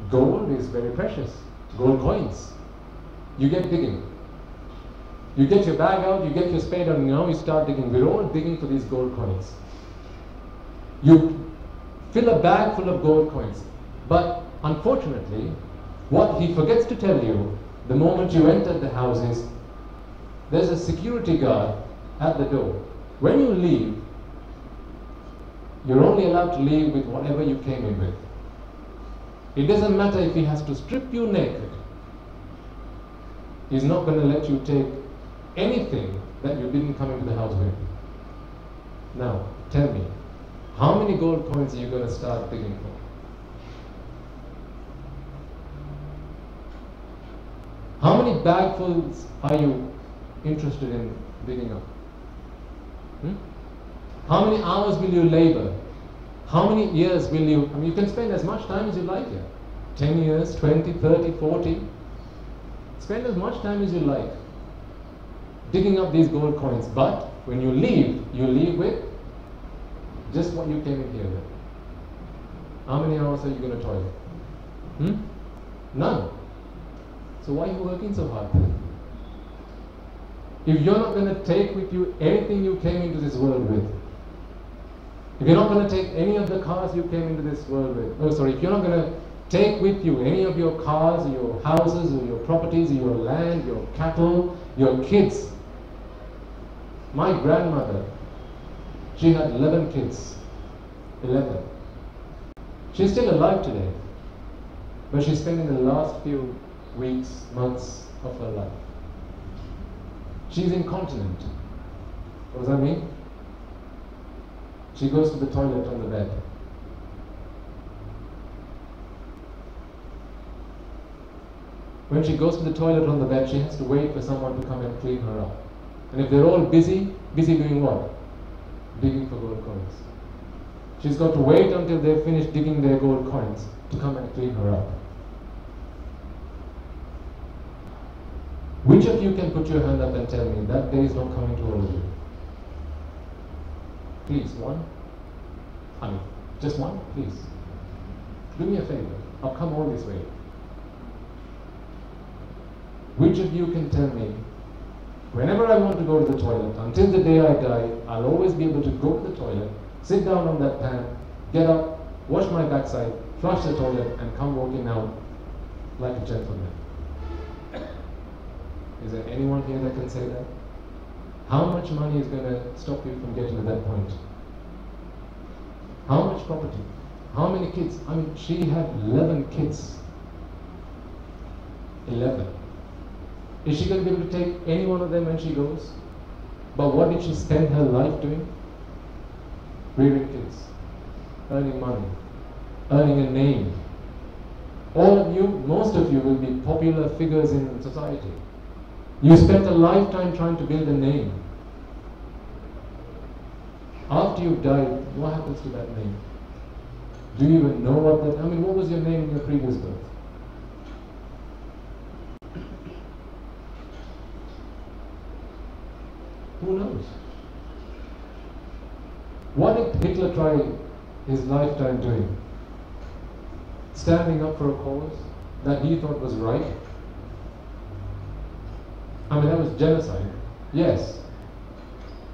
Gold is very precious. Gold coins. You get digging. You get your bag out, you get your spade out, and now you start digging. We're all digging for these gold coins. You fill a bag full of gold coins. But unfortunately, what he forgets to tell you, the moment you enter the house is, there's a security guard at the door. When you leave, you're only allowed to leave with whatever you came in with. It doesn't matter if he has to strip you naked. He's not going to let you take anything that you didn't come into the house with. Now, tell me, how many gold coins are you going to start digging for? How many bagfuls are you interested in digging up? How many hours will you labor? How many years will you, you can spend as much time as you like here. 10 years, 20, 30, 40. Spend as much time as you like digging up these gold coins. But when you leave with just what you came in here with. How many hours are you going to toil? None. So why are you working so hard? If you're not going to take with you anything you came into this world with, if you're not going to take any of the cars you came into this world with, if you're not going to take with you any of your cars, or your houses, or your properties, or your land, your cattle, your kids. My grandmother, she had 11 kids. 11. She's still alive today, but she's spending the last few weeks, months of her life. She's incontinent. What does that mean? She goes to the toilet on the bed. When she goes to the toilet on the bed, she has to wait for someone to come and clean her up. And if they're all busy doing what? Digging for gold coins. She's got to wait until they've finished digging their gold coins to come and clean her up. Which of you can put your hand up and tell me that day is not coming to all of you? Please, one? Just one, please. Do me a favor. I'll come all this way. Which of you can tell me, whenever I want to go to the toilet, until the day I die, I'll always be able to go to the toilet, sit down on that pan, get up, wash my backside, flush the toilet, and come walking out like a gentleman? Is there anyone here that can say that? How much money is going to stop you from getting to that point? How much property? How many kids? She had 11 kids. 11. Is she going to be able to take any one of them when she goes? But what did she spend her life doing? Rearing kids, earning money, earning a name. All of you, most of you will be popular figures in society. You spent a lifetime trying to build a name. After you've died, what happens to that name? Do you even know what that, what was your name in your previous birth? Who knows? What did Hitler try his lifetime doing? Standing up for a cause that he thought was right? That was genocide, yes.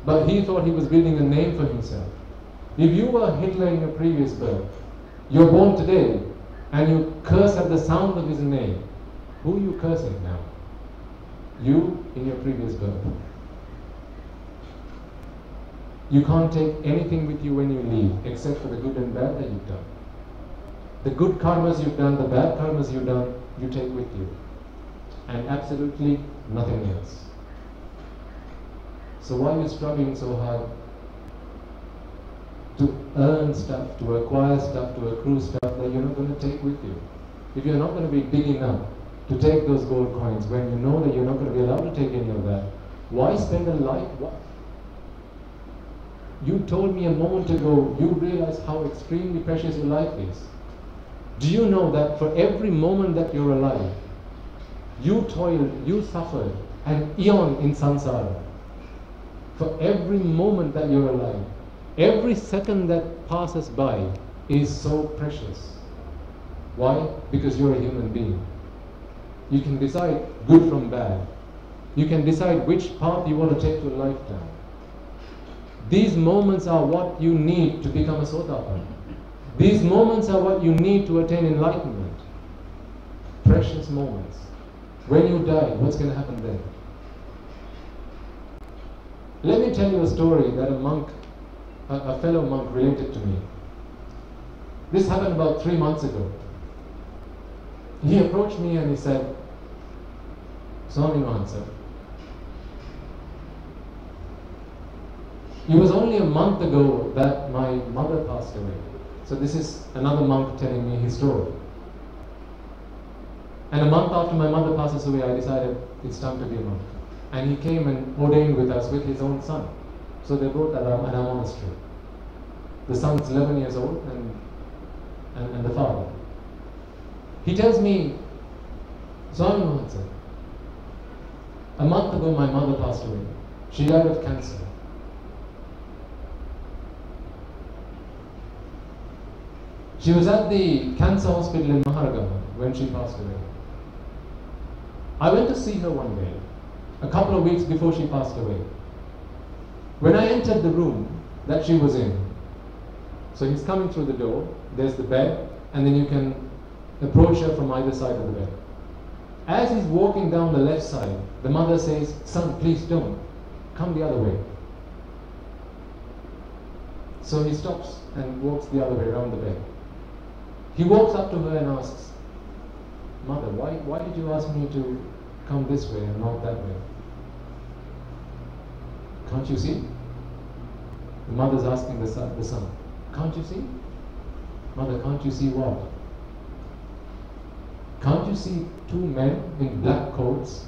But he thought he was building a name for himself. If you were Hitler in your previous birth, you're born today, and you curse at the sound of his name, who are you cursing now? You in your previous birth. You can't take anything with you when you leave, except for the good and bad that you've done. The good karmas you've done, the bad karmas you've done, you take with you. And absolutely nothing else. So why are you struggling so hard to earn stuff, to acquire stuff, to accrue stuff that you're not going to take with you? If you're not going to be big enough to take those gold coins, when you know that you're not going to be allowed to take any of that, why spend a life? You told me a moment ago, you realize how extremely precious your life is. Do you know that for every moment that you're alive, you toiled, you suffered an eon in samsara? For every moment that you're alive, every second that passes by is so precious. Why? Because you're a human being. You can decide good from bad. You can decide which path you want to take your lifetime. These moments are what you need to become a Sotapan. These moments are what you need to attain enlightenment. Precious moments. When you die, what's going to happen then? Let me tell you a story that a fellow monk related to me. This happened about 3 months ago. He approached me and he said, Swami Mahansa, it was only a month ago that my mother passed away. So this is another monk telling me his story. And a month after my mother passes away, I decided it's time to be a monk. And he came and ordained with us with his own son. So they brought that up at our monastery. The son's 11 years old and the father. He tells me, Swami Mahansa, a month ago my mother passed away. She died of cancer. She was at the cancer hospital in Maharagama when she passed away. I went to see her one day, a couple of weeks before she passed away. When I entered the room that she was in, so he's coming through the door, there's the bed, and then you can approach her from either side of the bed. As he's walking down the left side, the mother says, son, please don't, come the other way. So he stops and walks the other way around the bed. He walks up to her and asks, Mother, why did you ask me to come this way and not that way? Can't you see? The mother's asking the son, can't you see? Mother, can't you see what? Can't you see two men in black coats?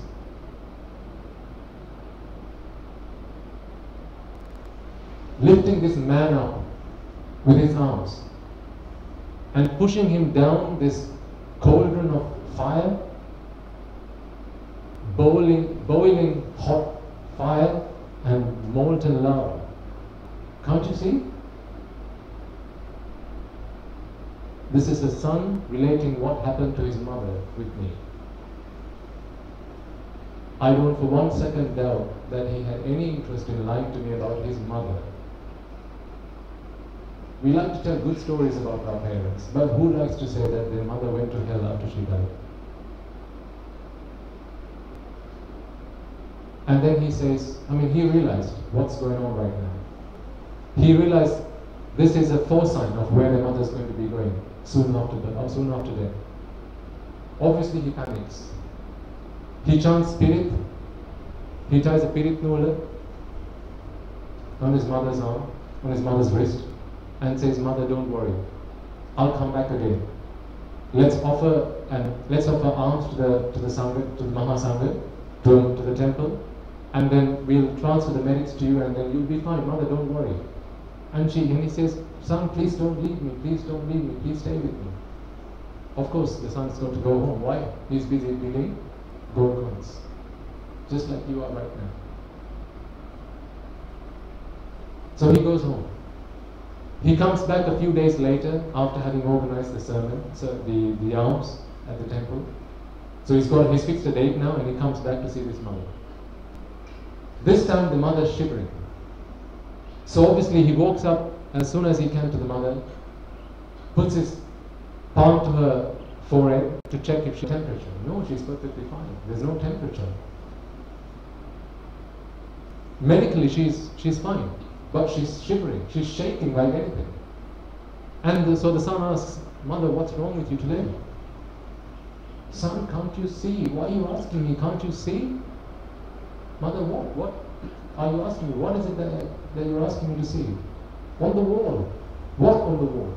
Lifting this man up with his arms and pushing him down this cauldron of fire, boiling hot fire and molten lava. Can't you see? This is the son relating what happened to his mother with me. I don't for 1 second doubt that he had any interest in lying to me about his mother. We like to tell good stories about our parents, but who likes to say that their mother went to hell after she died? And then he says, he realized what's going on right now. He realized this is a foresign of where their mother is going to be going soon after death. Obviously he panics. He chants spirit. He ties a pirit nula on his mother's arm, on his mother's wrist, and says, "Mother, don't worry. I'll come back again. Let's offer alms to the Sangha, to the Mahasangha, to the temple, and then we'll transfer the merits to you, and then you'll be fine. Mother, don't worry." And he says, "Son, please don't leave me. Please don't leave me. Please stay with me." Of course, the son's going to go home. Why? He's busy digging gold coins, just like you are right now. So he goes home. He comes back a few days later after having organized the sermon, so the alms at the temple. So he's fixed a date now, and he comes back to see this mother. This time the mother's shivering. So obviously he walks up as soon as he can to the mother, puts his palm to her forehead to check if she's temperature. No, she's perfectly fine. There's no temperature. Medically she's fine, but she's shivering. She's shaking like anything. And so the son asks, "Mother, what's wrong with you today?" "Son, can't you see? Why are you asking me? Can't you see?" "Mother, what are you asking me? What is it that you're asking me to see?" "On the wall." "What on the wall?"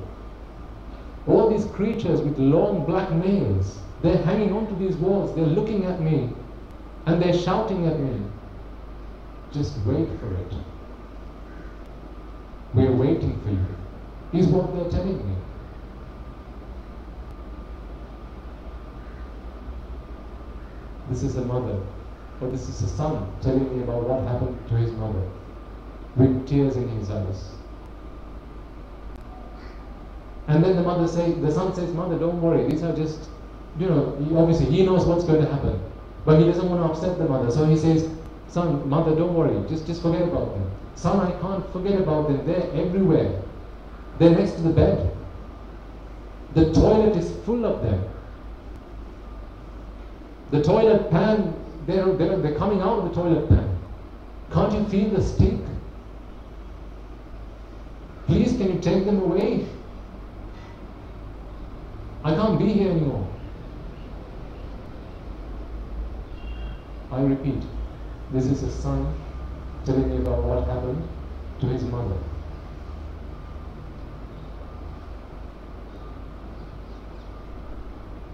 "All these creatures with long black nails, they're hanging onto these walls, they're looking at me, and they're shouting at me." "Just wait for it. We're waiting for you," is what they're telling me. This is a mother, or this is a son telling me about what happened to his mother, with tears in his eyes. And then the son says, "Mother, don't worry, these are just, obviously he knows what's going to happen, but he doesn't want to upset the mother. So he says, "Son, mother, don't worry, just forget about them." "Son, I can't forget about them, they're everywhere. They're next to the bed. The toilet is full of them. The toilet pan, they're coming out of the toilet pan. Can't you feel the stink? Please, can you take them away? I can't be here anymore." I repeat, this is a son telling me about what happened to his mother.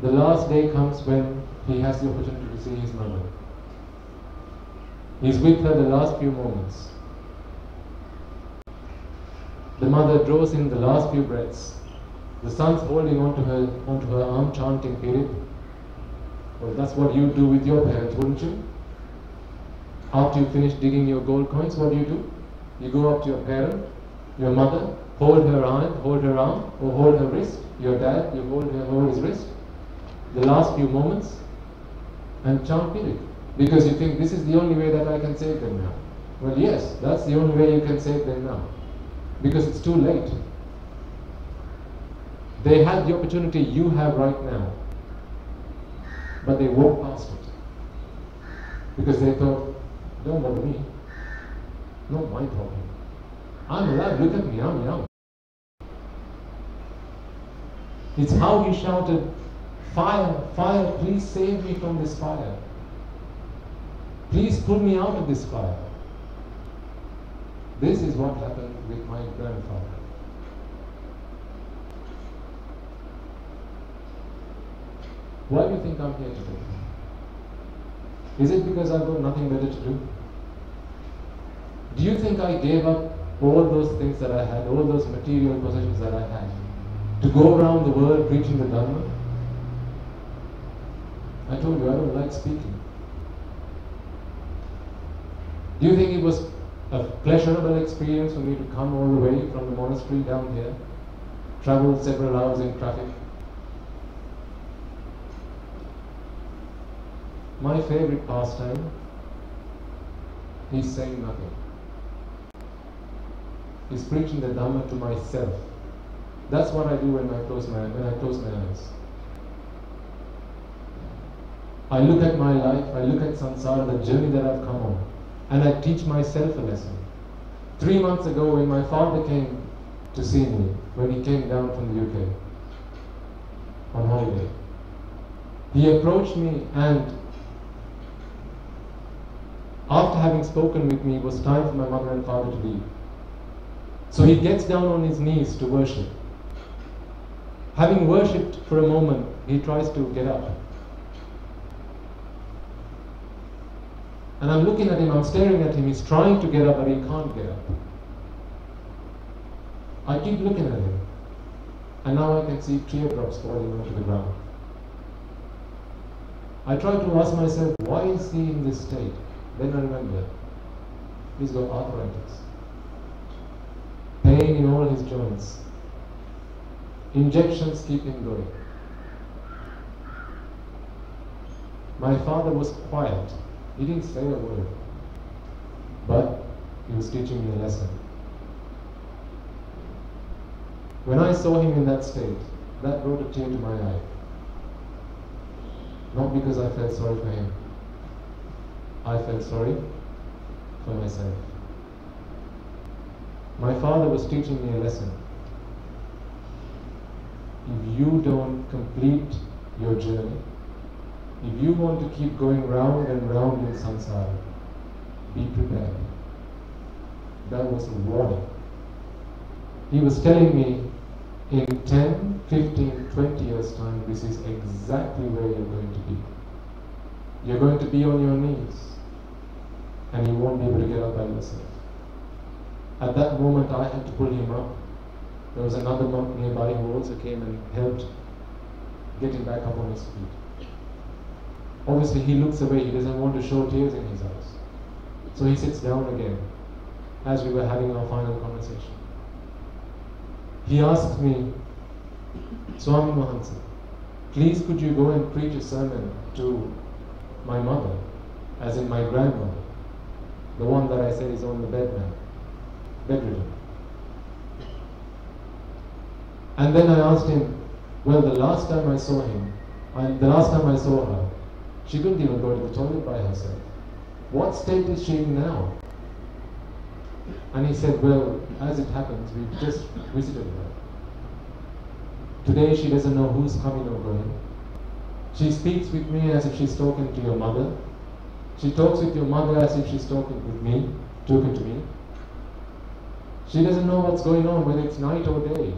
The last day comes when he has the opportunity to see his mother. He's with her the last few moments. The mother draws in the last few breaths. The son's holding onto her arm, chanting Pirit. Well, that's what you do with your parents, wouldn't you? After you finish digging your gold coins, what do? You go up to your parent, your mother, hold her arm, or hold her wrist. Your dad, you hold his wrist. The last few moments, and chant Pirit. Because you think this is the only way that I can save them now. Well, yes, that's the only way you can save them now. Because it's too late. They had the opportunity you have right now, but they walked past it. Because they thought, don't bother me, not my problem. I'm alive, look at me, I'm young. It's how he shouted, "Fire, fire, please save me from this fire. Please pull me out of this fire." This is what happened with my grandfather. Why do you think I'm here today? Is it because I've got nothing better to do? Do you think I gave up all those things that I had, all those material possessions that I had, to go around the world preaching the Dharma? I told you I don't like speaking. Do you think it was a pleasurable experience for me to come all the way from the monastery down here, travel several hours in traffic? My favorite pastime is saying nothing. Is preaching the Dhamma to myself. That's what I do when I close my eyes. I look at my life, I look at samsara, the journey that I've come on, and I teach myself a lesson. 3 months ago, when my father came to see me, when he came down from the UK on holiday, he approached me and after having spoken with me, it was time for my mother and father to leave. So he gets down on his knees to worship. Having worshipped for a moment, he tries to get up. And I'm looking at him, I'm staring at him, he's trying to get up, but he can't get up. I keep looking at him, and now I can see teardrops falling onto the ground. I try to ask myself, why is he in this state? Then I remember, he's got arthritis, pain in all his joints, injections keep him going. My father was quiet, he didn't say a word, but he was teaching me a lesson. When I saw him in that state, that brought a tear to my eye. Not because I felt sorry for him. I felt sorry for myself. My father was teaching me a lesson. If you don't complete your journey, if you want to keep going round and round in samsara, be prepared. That was a warning. He was telling me, in 10, 15, 20 years' time, this is exactly where you're going to be. You're going to be on your knees, and you won't be able to get up by yourself. At that moment, I had to pull him up. There was another monk nearby who also came and helped get him back up on his feet. Obviously, he looks away. He doesn't want to show tears in his eyes. So he sits down again as we were having our final conversation. He asked me, Swami Mahansa, please could you go and preach a sermon to my mother, as in my grandmother, the one that I said is on the bed now, bedridden. And then I asked him, well, the last time I saw her, she couldn't even go to the toilet by herself. What state is she in now? And he said, well, as it happens, we've just visited her. Today she doesn't know who's coming or going. She speaks with me as if she's talking to your mother. She talks with your mother as if she's talking to me. She doesn't know what's going on, whether it's night or day.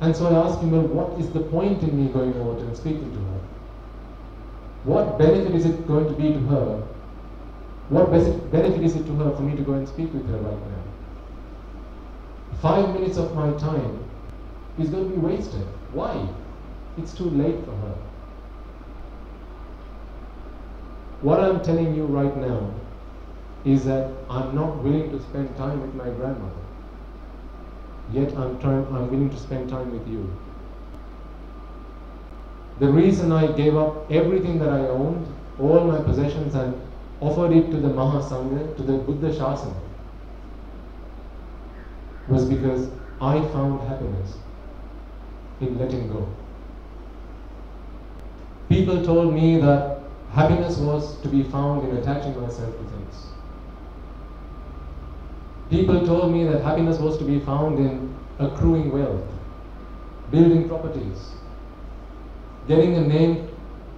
And so I asked him, well, what is the point in me going over and speaking to her? What benefit is it going to be to her? What benefit is it to her for me to go and speak with her right now? 5 minutes of my time is going to be wasted. Why? It's too late for her. What I'm telling you right now is that I'm not willing to spend time with my grandmother. Yet I'm willing to spend time with you. The reason I gave up everything that I owned, all my possessions, and offered it to the Mahasangha, to the Buddha Shasana, was because I found happiness in letting go. People told me that happiness was to be found in attaching myself to things. People told me that happiness was to be found in accruing wealth, building properties, getting a name,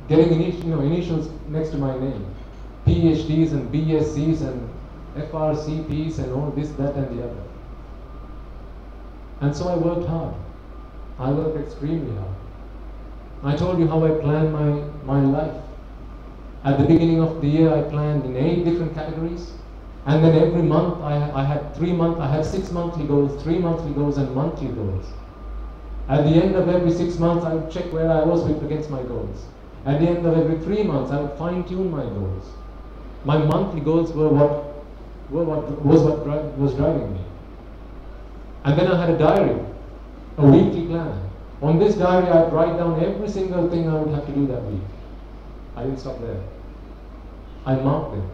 getting initials next to my name, PhDs and BScs and FRCPs and all this, that and the other. And so I worked hard. I worked extremely hard. I told you how I planned my life. At the beginning of the year, I planned in 8 different categories. And then every month I had 6 monthly goals, 3 monthly goals, and monthly goals. At the end of every 6 months, I would check where I was against my goals. At the end of every 3 months, I would fine-tune my goals. My monthly goals were what was driving me. And then I had a diary, a weekly plan. On this diary, I'd write down every single thing I would have to do that week. I didn't stop there. I marked them.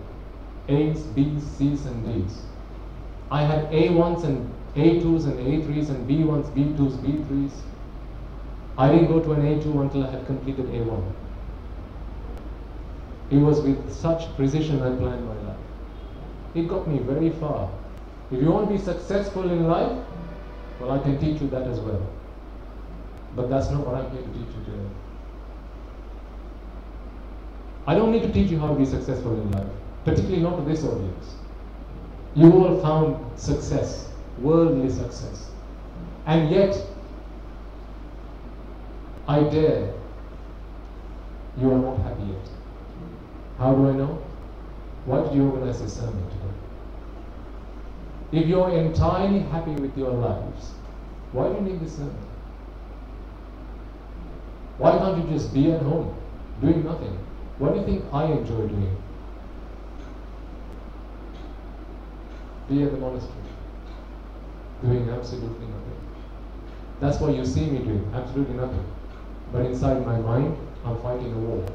A's, B's, C's, and D's. I had A1s and A2s and A3s and B1s, B2s, B3s. I didn't go to an A2 until I had completed A1. It was with such precision I planned my life. It got me very far. If you want to be successful in life, well, I can teach you that as well. But that's not what I'm here to teach you today. I don't need to teach you how to be successful in life. particularly not to this audience. You all found success, worldly success. And yet, I dare, you are not happy yet. How do I know? Why did you organize this sermon today? If you're entirely happy with your lives, why do you need this sermon? Why can't you just be at home, doing nothing? What do you think I enjoy doing? Be at the monastery, doing absolutely nothing. That's what you see me doing, absolutely nothing. But inside my mind, I'm fighting a war.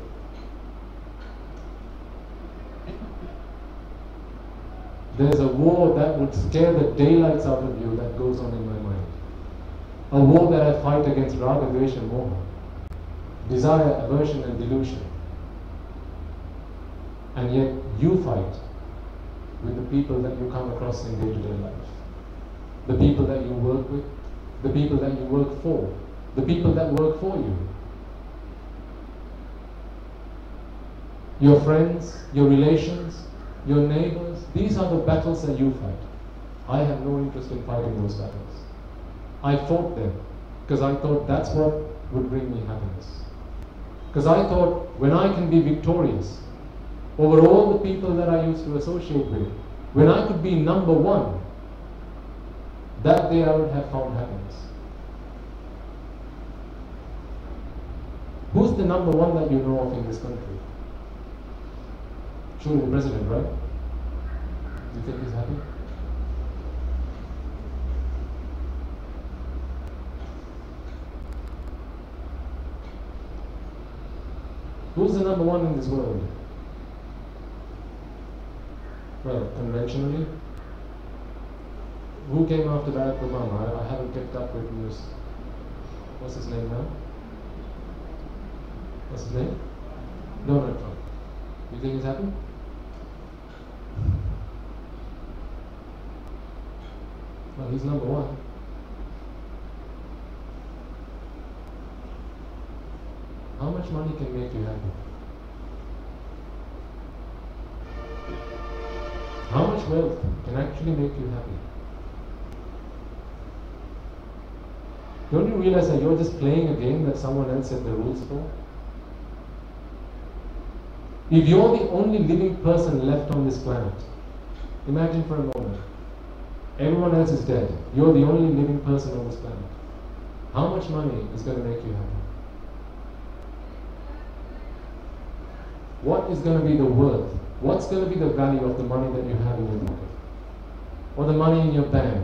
There's a war that would scare the daylights out of you that goes on in my mind. A war that I fight against raga, dvesha, moha, desire, aversion and delusion. And yet you fight with the people that you come across in day-to-day life. The people that you work with, the people that you work for, the people that work for you. Your friends, your relations, your neighbors, these are the battles that you fight. I have no interest in fighting those battles. I fought them because I thought that's what would bring me happiness. Because I thought when I can be victorious over all the people that I used to associate with, when I could be number one, that day I would have found happiness. Who's the number one that you know of in this country? Surely the president, right? Do you think he's happy? Who's the number one in this world? Well, conventionally, who came after Barack Obama? I haven't kept up with news. What's his name now? What's his name? Donald Trump. You think he's happy? Well, he's number one. How much money can make you happy? How much wealth can actually make you happy? Don't you realize that you're just playing a game that someone else set the rules for? If you're the only living person left on this planet, imagine for a moment, everyone else is dead, you're the only living person on this planet. How much money is going to make you happy? What is going to be the worth? What's going to be the value of the money that you have in your pocket? Or the money in your bank?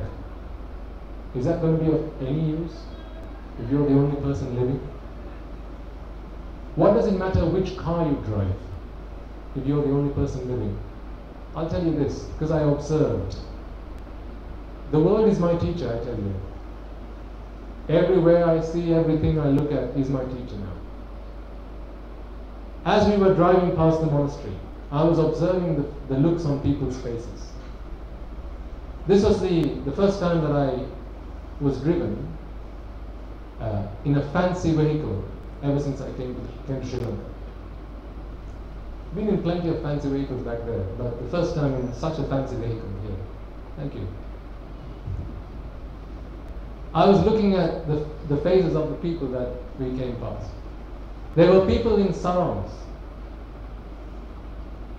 Is that going to be of any use if you're the only person living? What does it matter which car you drive if you're the only person living? I'll tell you this, because I observed. The world is my teacher, I tell you. Everywhere I see, everything I look at is my teacher now. As we were driving past the monastery, I was observing the looks on people's faces. This was the first time that I was driven in a fancy vehicle ever since I came to Sri Lanka. Been in plenty of fancy vehicles back there, but the first time in such a fancy vehicle here. Thank you. I was looking at the faces of the people that we came past. There were people in sarongs,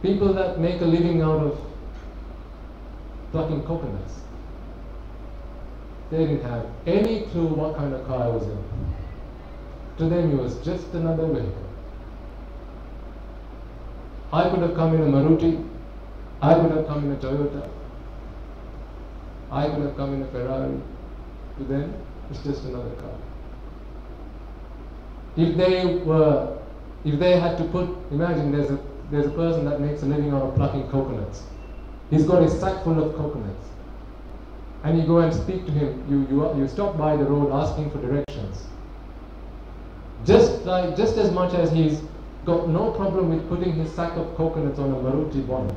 people that make a living out of plucking coconuts. They didn't have any clue what kind of car I was in. To them it was just another vehicle. I could have come in a Maruti, I could have come in a Toyota, I could have come in a Ferrari. To them, it's just another car. If they had to put, imagine there's a person that makes a living out of plucking coconuts. He's got a sack full of coconuts. And you go and speak to him, you stop by the road asking for directions. Just as much as he's got no problem with putting his sack of coconuts on a Maruti bonnet,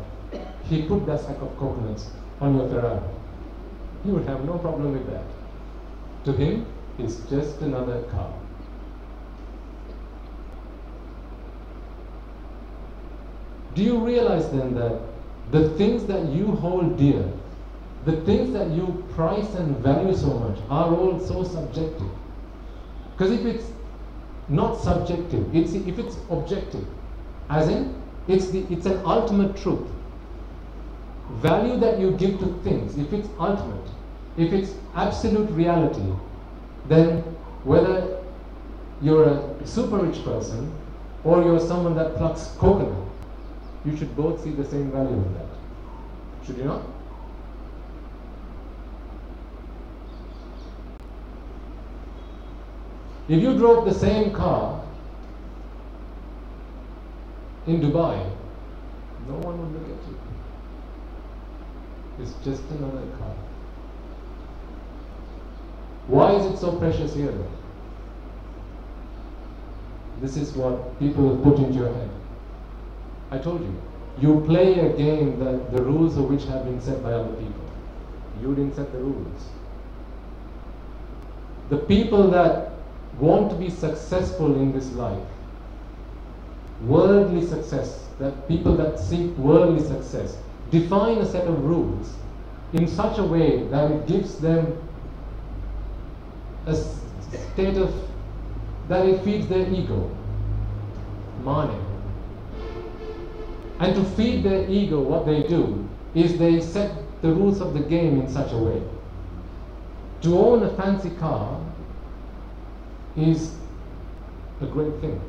he put that sack of coconuts on your Ferrari. He would have no problem with that. To him, it's just another car. Do you realize then that The things that you hold dear, the things that you price and value so much are all so subjective. Because if it's not subjective, if it's objective, as in it's an ultimate truth. Value that you give to things, if it's ultimate, if it's absolute reality, then whether you're a super rich person or you're someone that plucks coconut, you should both see the same value in that. Should you not? If you drove the same car in Dubai, no one would look at you. It's just another car. Why is it so precious here then? This is what people put into your head. I told you, you play a game that the rules of which have been set by other people. You didn't set the rules. The people that want to be successful in this life, worldly success, that people that seek worldly success, define a set of rules in such a way that it gives them a state of, that it feeds their ego, mane. And to feed their ego, what they do is they set the rules of the game in such a way. To own a fancy car is a great thing.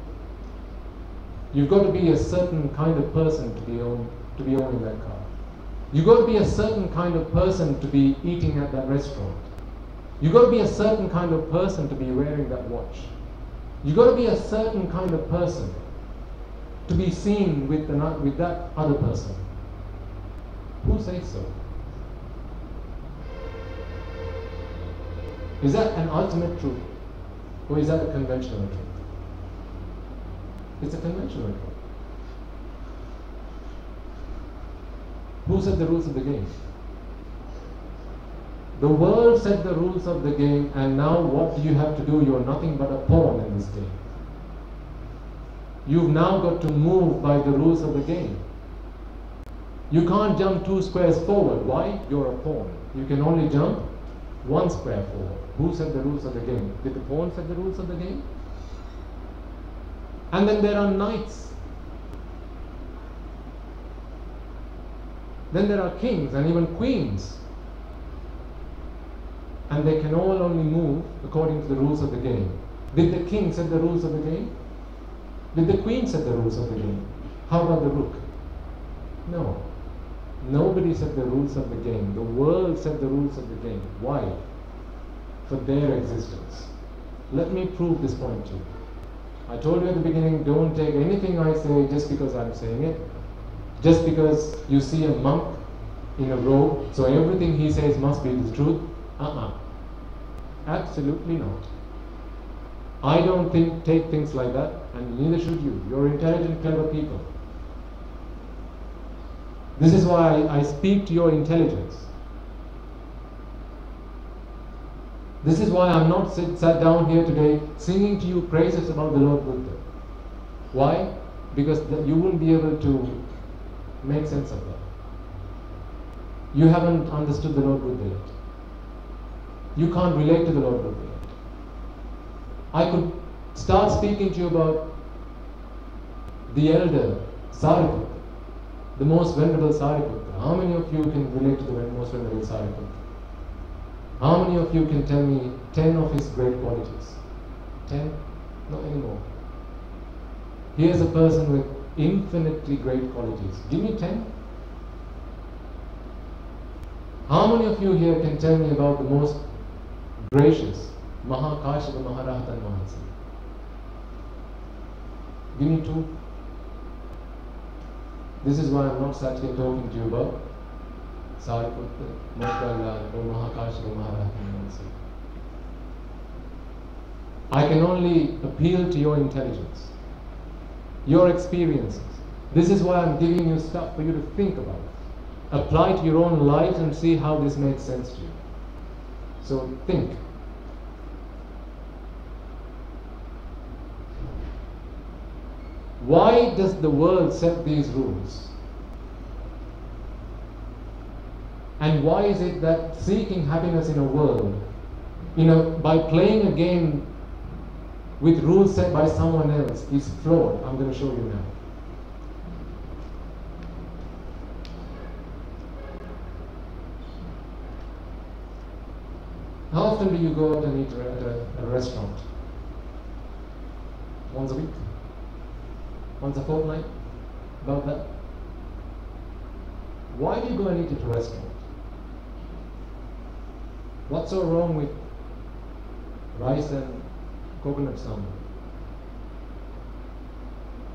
You've got to be a certain kind of person to be owning that car. You've got to be a certain kind of person to be eating at that restaurant. You've got to be a certain kind of person to be wearing that watch. You've got to be a certain kind of person to be seen with that other person. Who says so? Is that an ultimate truth? Or is that a conventional truth? It's a conventional truth. Who set the rules of the game? The world set the rules of the game, and now what do you have to do? You're nothing but a pawn in this game. You've now got to move by the rules of the game. You can't jump 2 squares forward. Why? You're a pawn. You can only jump 1 square forward. Who set the rules of the game? Did the pawn set the rules of the game? And then there are knights. Then there are kings and even queens. And they can all only move according to the rules of the game. Did the king set the rules of the game? Did the queen set the rules of the game? How about the rook? No. Nobody set the rules of the game. The world set the rules of the game. Why? For their existence. Let me prove this point to you. I told you at the beginning, don't take anything I say just because I'm saying it. Just because you see a monk in a robe, so everything he says must be the truth. Absolutely not. I don't take things like that, and neither should you. You're intelligent, clever people. This is why I speak to your intelligence. This is why I'm not sat down here today singing to you praises about the Lord Buddha. Why? Because you wouldn't be able to make sense of that. You haven't understood the Lord Buddha yet. You can't relate to the Lord Buddha yet. I could start speaking to you about the elder Sariputta, the most venerable Sariputta. How many of you can relate to the most venerable Sariputta? How many of you can tell me 10 of his great qualities? 10? Not anymore. Here's a person with infinitely great qualities. Give me 10. How many of you here can tell me about the most gracious Mahakashapa Maharahatan Mahansa? Give me 2. This is why I'm not sat here talking to you about Sariputta, Mokkala, or Mahakashapa Maharahatan Mahansa. I can only appeal to your intelligence, your experiences. This is why I'm giving you stuff for you to think about. Apply to your own life and see how this makes sense to you. So think. Why does the world set these rules? And why is it that seeking happiness in a world, by playing a game with rules set by someone else is flawed? I'm going to show you now. How often do you go out and eat at a restaurant? Once a week? Once a fortnight? About that? Why do you go and eat at a restaurant? What's so wrong with rice and coconut sambar?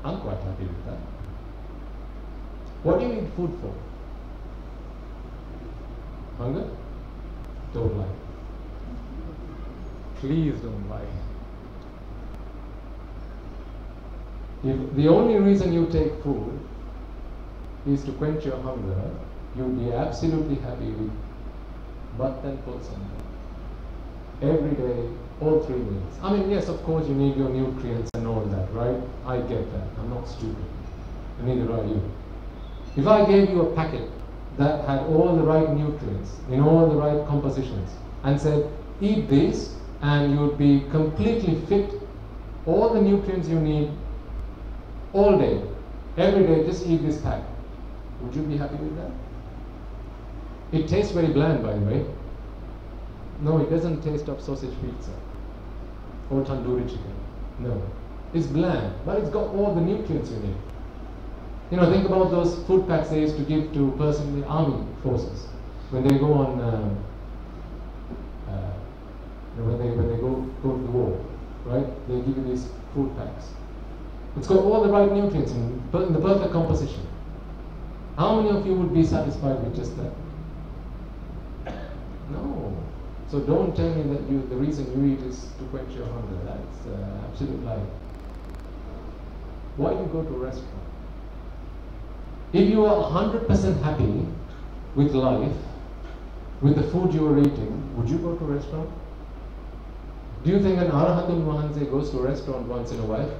I'm quite happy with that. What do you need food for? Hunger? Don't lie. Please don't lie. If the only reason you take food is to quench your hunger, you'll be absolutely happy with but then put something. Every day, all 3 meals. I mean, yes, of course you need your nutrients and all that, right? I get that. I'm not stupid. And neither are you. If I gave you a packet that had all the right nutrients, in all the right compositions, and said, eat this, and you'd be completely fit, all the nutrients you need, all day, every day, just eat this pack. Would you be happy with that? It tastes very bland, by the way. No, it doesn't taste of sausage pizza or tandoori chicken. No. It's bland, but it's got all the nutrients you need. Think about those food packs they used to give to persons in the army forces when they go on, when they go to the war, right? They give you these food packs. It's got all the right nutrients in the perfect composition. How many of you would be satisfied with just that? No. So don't tell me that the reason you eat is to quench your hunger. That's absolute lie. Why do you go to a restaurant? If you are 100% happy with life, with the food you are eating, would you go to a restaurant? Do you think an Arahatul Mahanse goes to a restaurant once in a while?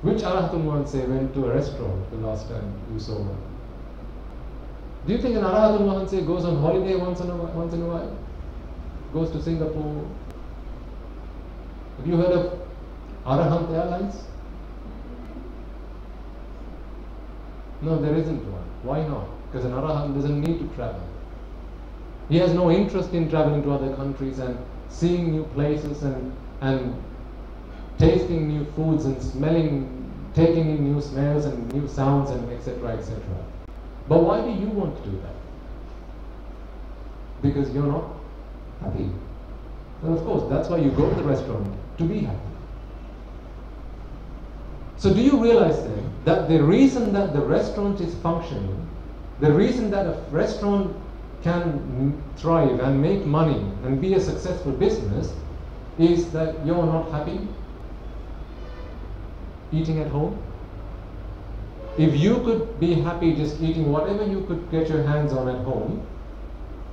Which Arahatul Mahanse went to a restaurant the last time you saw one? Do you think an Arahatul Mahanse goes on holiday once in a while? Goes to Singapore? Have you heard of Arahant Airlines? No, there isn't one. Why not? Because an Arahant doesn't need to travel. He has no interest in traveling to other countries and seeing new places and tasting new foods and taking in new smells and new sounds and etc. etc. But why do you want to do that? Because you're not happy. And of course, that's why you go to the restaurant, to be happy. So do you realize then that the reason that the restaurant is functioning, the reason that a restaurant can thrive and make money and be a successful business is that you're not happy eating at home? If you could be happy just eating whatever you could get your hands on at home,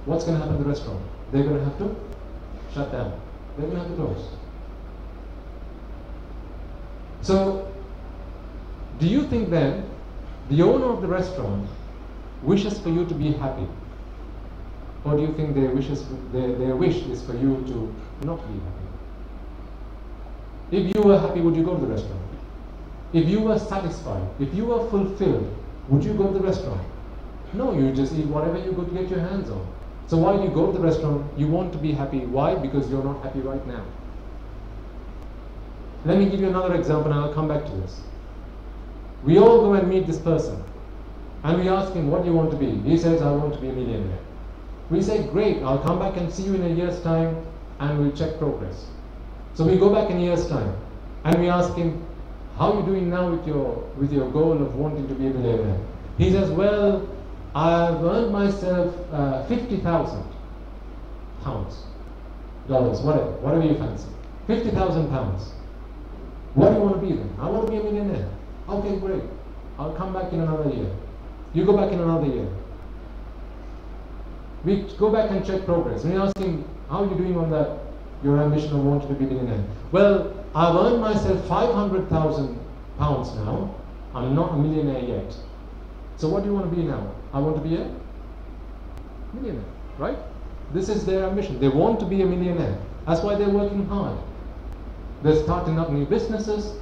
what's going to happen to the restaurant? They're going to have to shut down. They're going to have to close. So, do you think then the owner of the restaurant wishes for you to be happy? Or do you think their wish is for you to not be happy? If you were happy, would you go to the restaurant? If you were satisfied, if you were fulfilled, would you go to the restaurant? No, you just eat whatever you could get your hands on. So why do you go to the restaurant? You want to be happy. Why? Because you're not happy right now. Let me give you another example and I'll come back to this. We all go and meet this person and we ask him, what do you want to be? He says, I want to be a millionaire. We say, great, I'll come back and see you in a year's time and we'll check progress. So we go back in a year's time and we ask him, how are you doing now with your goal of wanting to be a millionaire? He says, well, I've earned myself 50,000 pounds, dollars, whatever you fancy. 50,000 pounds. What do you want to be then? I want to be a millionaire. Okay, great. I'll come back in another year. You go back in another year. We go back and check progress. And we ask him, how are you doing on that, your ambition of wanting to be a millionaire? Well, I've earned myself 500,000 pounds now, I'm not a millionaire yet. So what do you want to be now? I want to be a millionaire, right? This is their ambition. They want to be a millionaire. That's why they're working hard. They're starting up new businesses.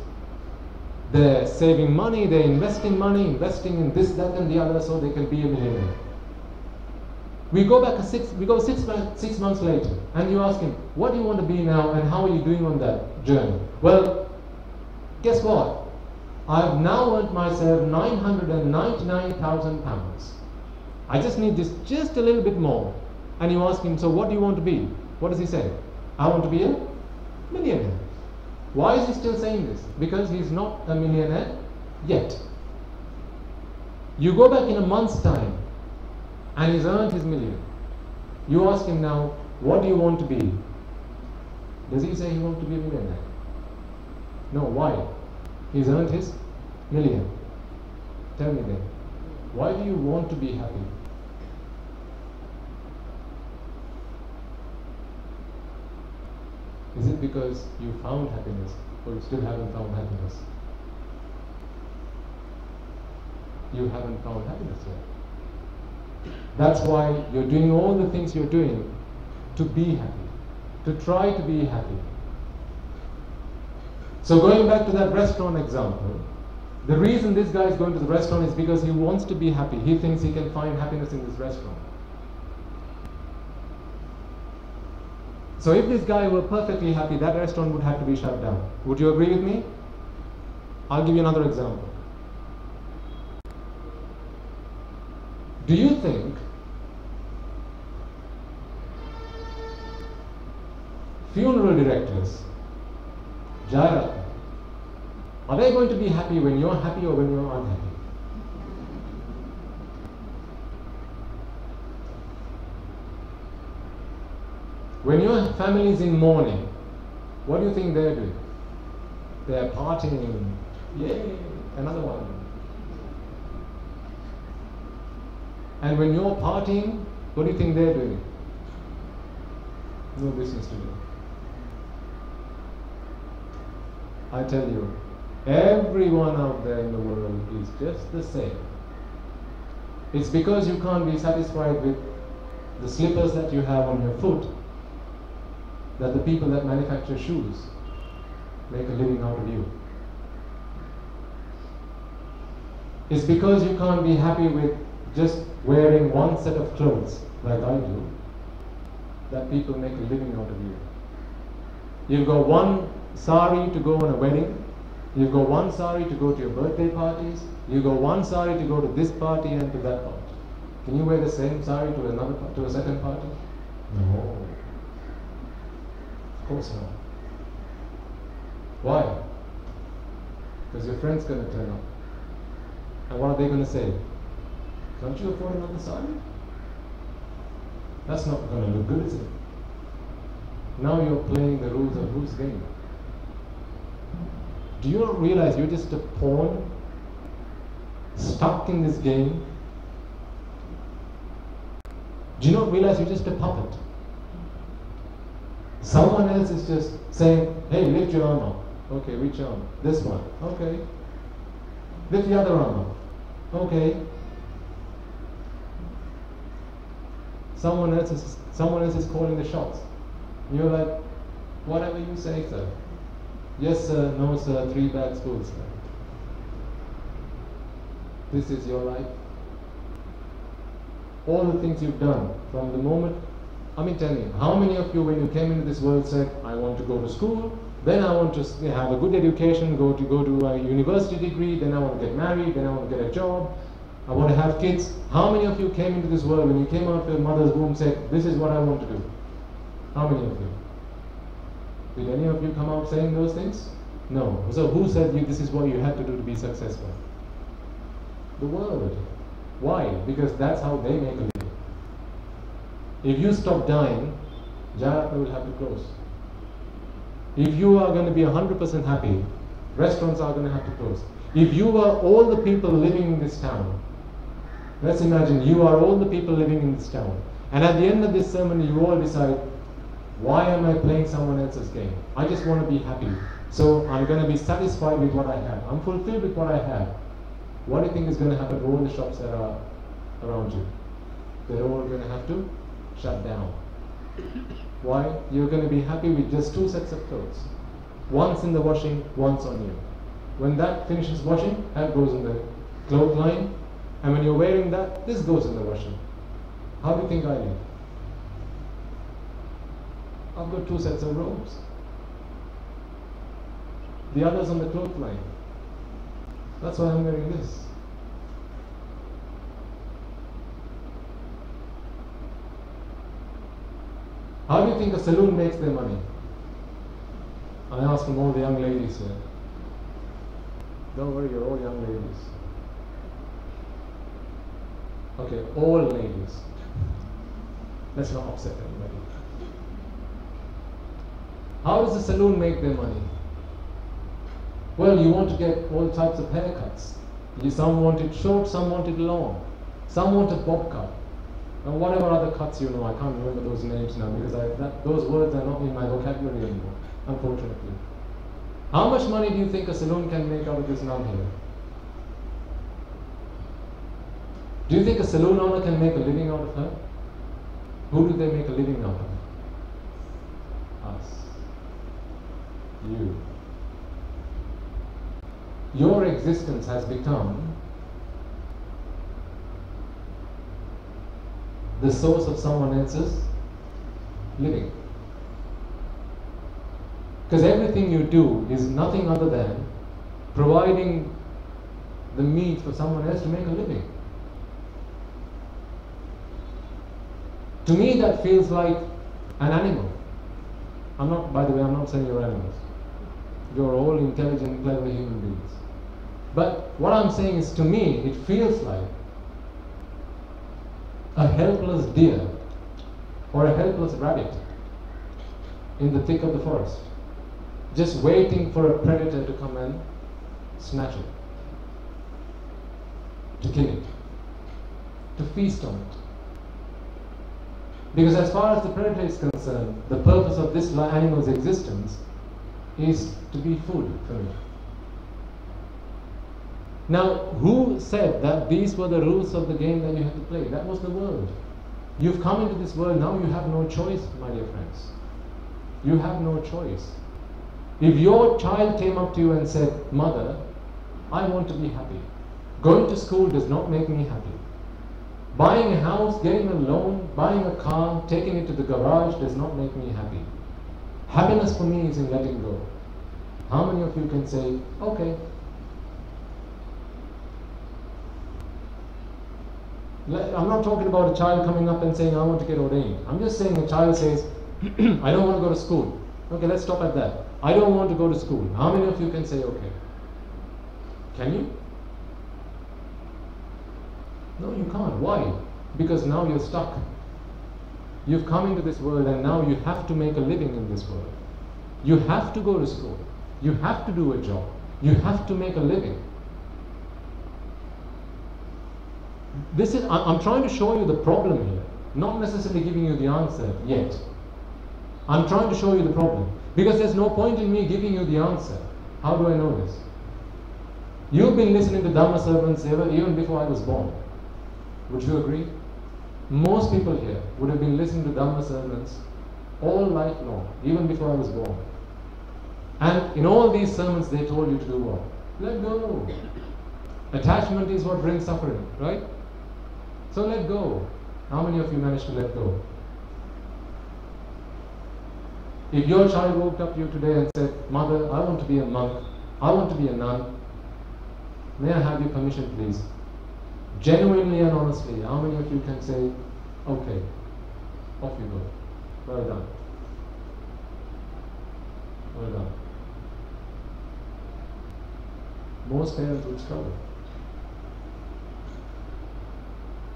They're saving money. They're investing money, investing in this, that, and the other, so they can be a millionaire. We go 6 months later, and you ask him, what do you want to be now, and how are you doing on that journey? Well, guess what? I've now earned myself £999,000. I just need this just a little bit more. And you ask him, so what do you want to be? What does he say? I want to be a millionaire. Why is he still saying this? Because he's not a millionaire yet. You go back in a month's time, and he's earned his million. You ask him now, what do you want to be? Does he say he wants to be a millionaire? No, why? He's earned his million. Tell me then, why do you want to be happy? Is it because you found happiness, or you still haven't found happiness? You haven't found happiness yet. That's why you're doing all the things you're doing to be happy, to try to be happy. So going back to that restaurant example, the reason this guy is going to the restaurant is because he wants to be happy. He thinks he can find happiness in this restaurant. So if this guy were perfectly happy, that restaurant would have to be shut down. Would you agree with me? I'll give you another example. Do you think funeral directors, Jairat, are they going to be happy when you're happy or when you're unhappy? When your family is in mourning, what do you think they're doing? They're partying. Yay, another one. And when you're partying, what do you think they're doing? No business to do. I tell you, everyone out there in the world is just the same. It's because you can't be satisfied with the slippers that you have on your foot that the people that manufacture shoes make a living out of you. It's because you can't be happy with just wearing one set of clothes like I do that people make a living out of you. You've got one sari to go on a wedding, you've got one sari to go to your birthday parties, you've got one sari to go to this party and to that party. Can you wear the same sari to a second party? No. Of course not. Why? Because your friend's going to turn up. And what are they going to say? Can't you afford another sari? That's not going to look good, is it? Now you're playing the rules of whose game? Do you not realize you're just a pawn stuck in this game? Do you not realize you're just a puppet? Someone else is just saying, hey, lift your arm up. Okay, which arm? This one. Okay. Lift the other arm up. Okay. Someone else is calling the shots. You're like, whatever you say, sir. Yes, sir. No, sir. 3 bags full, sir. This is your life. All the things you've done from the moment. I mean, tell me, how many of you, when you came into this world, said, I want to go to school, then I want to have a good education, go to a university degree, then I want to get married, then I want to get a job, I want to have kids. How many of you came into this world, when you came out of your mother's womb, said, this is what I want to do? How many of you? Did any of you come out saying those things? No. So who said this is what you have to do to be successful? The world. Why? Because that's how they make a living. If you stop dying, Jakarta will have to close. If you are going to be 100% happy, restaurants are going to have to close. If you are all the people living in this town, let's imagine you are all the people living in this town, and at the end of this sermon you all decide, why am I playing someone else's game? I just want to be happy. So I'm going to be satisfied with what I have. I'm fulfilled with what I have. what do you think is going to happen to all the shops that are around you? They're all going to have to shut down. Why? You're going to be happy with just 2 sets of clothes. One's in the washing, one's on you. When that finishes washing, that goes in the cloth line. And when you're wearing that, this goes in the washing. How do you think I live? I've got 2 sets of robes. The other's on the cloth line. That's why I'm wearing this. How do you think a saloon makes their money? I ask from all the young ladies here. Don't worry, you're all young ladies. Okay, all ladies. Let's not upset anybody. How does a saloon make their money? Well, you want to get all types of haircuts. Some want it short, some want it long. Some want a bob cut. And whatever other cuts you know, I can't remember those names now because those words are not in my vocabulary anymore, unfortunately. How much money do you think a saloon can make out of this nun here? Do you think a saloon owner can make a living out of her? Who do they make a living out of? Us. You. Your existence has become the source of someone else's living. Because everything you do is nothing other than providing the means for someone else to make a living. To me, that feels like an animal. By the way, I'm not saying you're animals. You're all intelligent, clever human beings. But what I'm saying is, to me, it feels like a helpless deer or a helpless rabbit in the thick of the forest, just waiting for a predator to come and snatch it, to kill it, to feast on it. Because as far as the predator is concerned, the purpose of this animal's existence is to be food for me. Now, who said that these were the rules of the game that you had to play? That was the world. You've come into this world, now you have no choice, my dear friends. You have no choice. If your child came up to you and said, "Mother, I want to be happy. Going to school does not make me happy. Buying a house, getting a loan, buying a car, taking it to the garage does not make me happy. Happiness for me is in letting go." How many of you can say, "Okay"? I'm not talking about a child coming up and saying, "I want to get ordained." I'm just saying a child says, "I don't want to go to school." Okay, let's stop at that. I don't want to go to school. How many of you can say, "Okay"? Can you? No, you can't. Why? Because now you're stuck. You've come into this world and now you have to make a living in this world. You have to go to school. You have to do a job. You have to make a living. I'm trying to show you the problem here, not necessarily giving you the answer yet. I'm trying to show you the problem because there's no point in me giving you the answer. How do I know this? You've been listening to Dharma sermons even before I was born. Would you agree? Most people here would have been listening to Dharma sermons all life long, even before I was born. And in all these sermons they told you to do what? Let go. Attachment is what brings suffering, right? So let go. How many of you managed to let go? If your child woke up to you today and said, "Mother, I want to be a monk, I want to be a nun, may I have your permission please?" Genuinely and honestly, how many of you can say, "Okay, off you go. Well done. Well done." Most parents would struggle.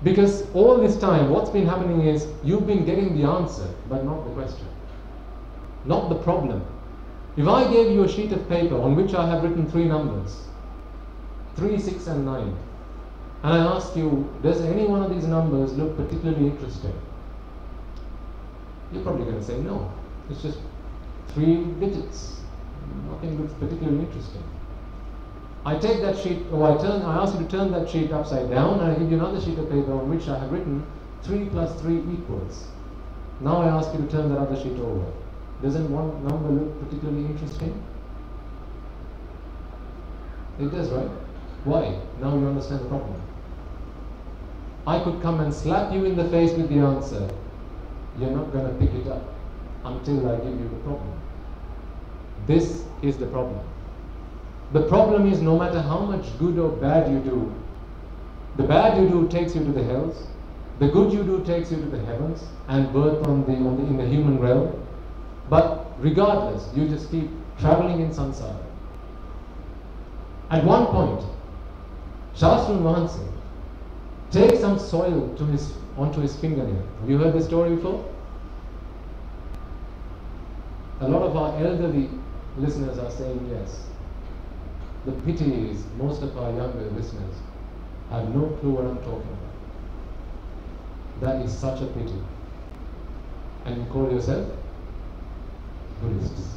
Because all this time, what's been happening is, you've been getting the answer, but not the question. Not the problem. If I gave you a sheet of paper on which I have written 3 numbers, 3, 6 and 9, and I ask you, does any one of these numbers look particularly interesting? You're probably going to say no. It's just 3 digits. Nothing looks particularly interesting. I take that sheet, or I ask you to turn that sheet upside down, and I give you another sheet of paper on which I have written 3 plus 3 equals. Now I ask you to turn that other sheet over. Doesn't one number look particularly interesting? It does, right? Why? Now you understand the problem. I could come and slap you in the face with the answer. You're not going to pick it up until I give you the problem. This is the problem. The problem is, no matter how much good or bad you do, the bad you do takes you to the hells, the good you do takes you to the heavens and birth in the human realm. But regardless, you just keep traveling in samsara. At one point, Shastra Mahansa takes some soil onto his fingernail. Have you heard this story before? A lot of our elderly listeners are saying yes. The pity is, most of our younger listeners have no clue what I'm talking about. That is such a pity. And you call yourself Buddhists.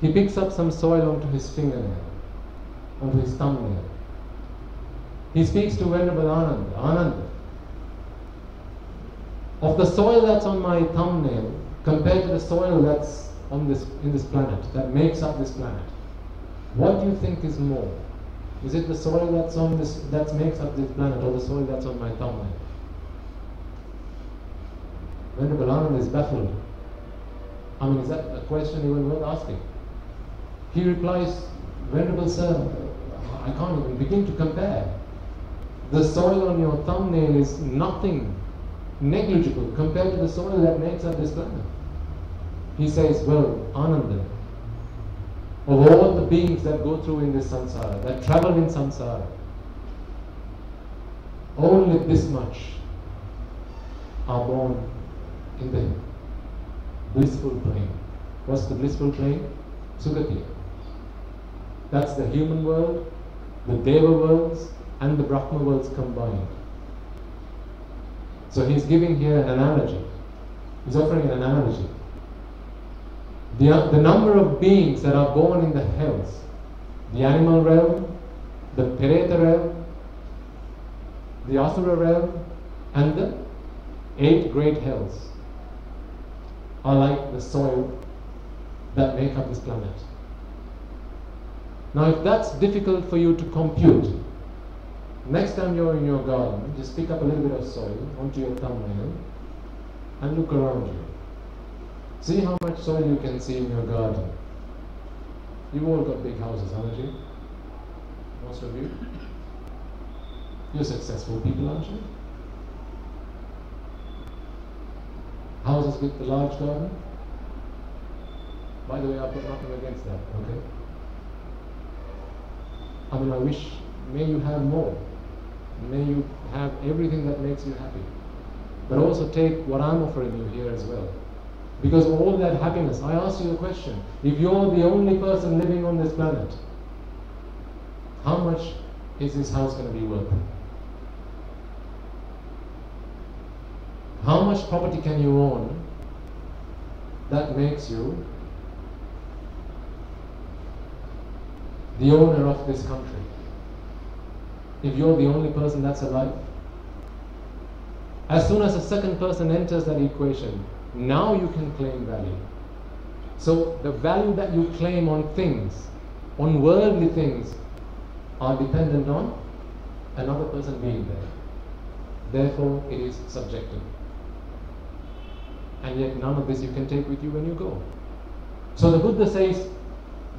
He picks up some soil onto his fingernail, onto his thumbnail. He speaks to Venerable Ananda. Ananda, of the soil that's on my thumbnail compared to the soil that's in this planet, that makes up this planet, what do you think is more? Is it the soil that makes up this planet, or the soil that's on my thumbnail? Venerable Ananda is baffled. I mean, is that a question even worth asking? He replies, Venerable Sir, I can't even begin to compare. The soil on your thumbnail is nothing, negligible, compared to the soil that makes up this planet. He says, well, Ananda, of all the beings that go through in this samsara, that travel in samsara, only this much are born in the blissful plane. What's the blissful plane? Sugatiya. That's the human world, the Deva worlds, and the Brahma worlds combined. So he's giving here an analogy. He's offering an analogy. The number of beings that are born in the hells, the animal realm, the Pereta realm, the Asura realm, and the 8 great hells are like the soil that make up this planet. Now, if that's difficult for you to compute, next time you're in your garden, just pick up a little bit of soil onto your thumbnail and look around you. See how much soil you can see in your garden. You've all got big houses, haven't you? Most of you. You're successful people, aren't you? Houses with the large garden? By the way, I've got nothing against that, okay? I mean, I wish, may you have more. May you have everything that makes you happy. But also take what I'm offering you here as well. Because all that happiness, I ask you a question. If you're the only person living on this planet, how much is this house going to be worth? How much property can you own that makes you the owner of this country? If you're the only person that's alive. As soon as a second person enters that equation, now you can claim value. So the value that you claim on things, on worldly things, are dependent on another person being there. Therefore, it is subjective. And yet none of this you can take with you when you go. So the Buddha says,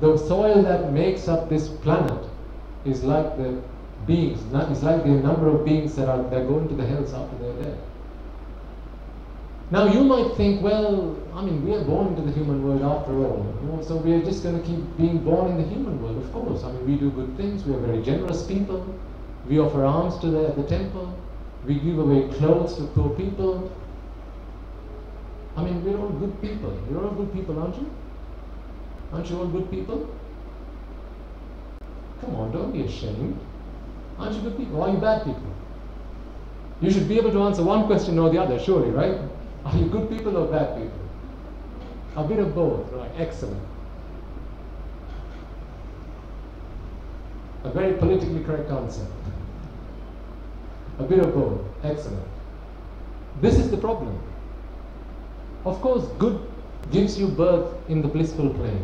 the soil that makes up this planet is like the beings, is like the number of beings that go into the hells after they're dead. Now you might think, well, I mean, we are born into the human world after all, so we are just going to keep being born in the human world. Of course, I mean, we do good things, we are very generous people, we offer alms to the temple, we give away clothes to poor people. I mean, we're all good people. You're all good people, aren't you? Aren't you all good people? Come on, don't be ashamed. Aren't you good people? Or are you bad people? You should be able to answer one question or the other, surely, right? Are you good people or bad people? A bit of both, right? Excellent. A very politically correct answer. A bit of both. Excellent. This is the problem. Of course, good gives you birth in the blissful plane,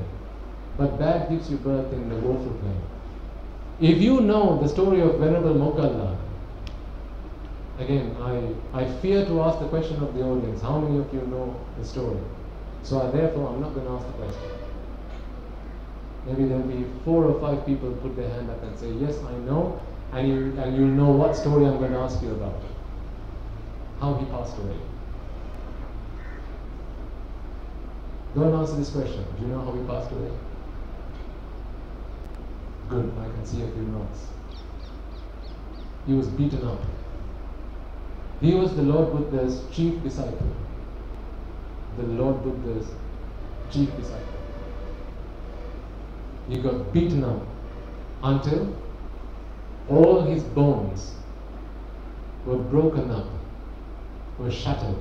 but bad gives you birth in the woeful plane. If you know the story of Venerable Moggalla, again, I fear to ask the question of the audience, how many of you know the story? So therefore, I'm not going to ask the question. Maybe there will be 4 or 5 people put their hand up and say, yes, I know, and you'll know what story I'm going to ask you about. How he passed away. Go and answer this question. Do you know how he passed away? Good, I can see a few nods. He was beaten up. He was the Lord Buddha's chief disciple. The Lord Buddha's chief disciple. He got beaten up until all his bones were broken up, were shattered.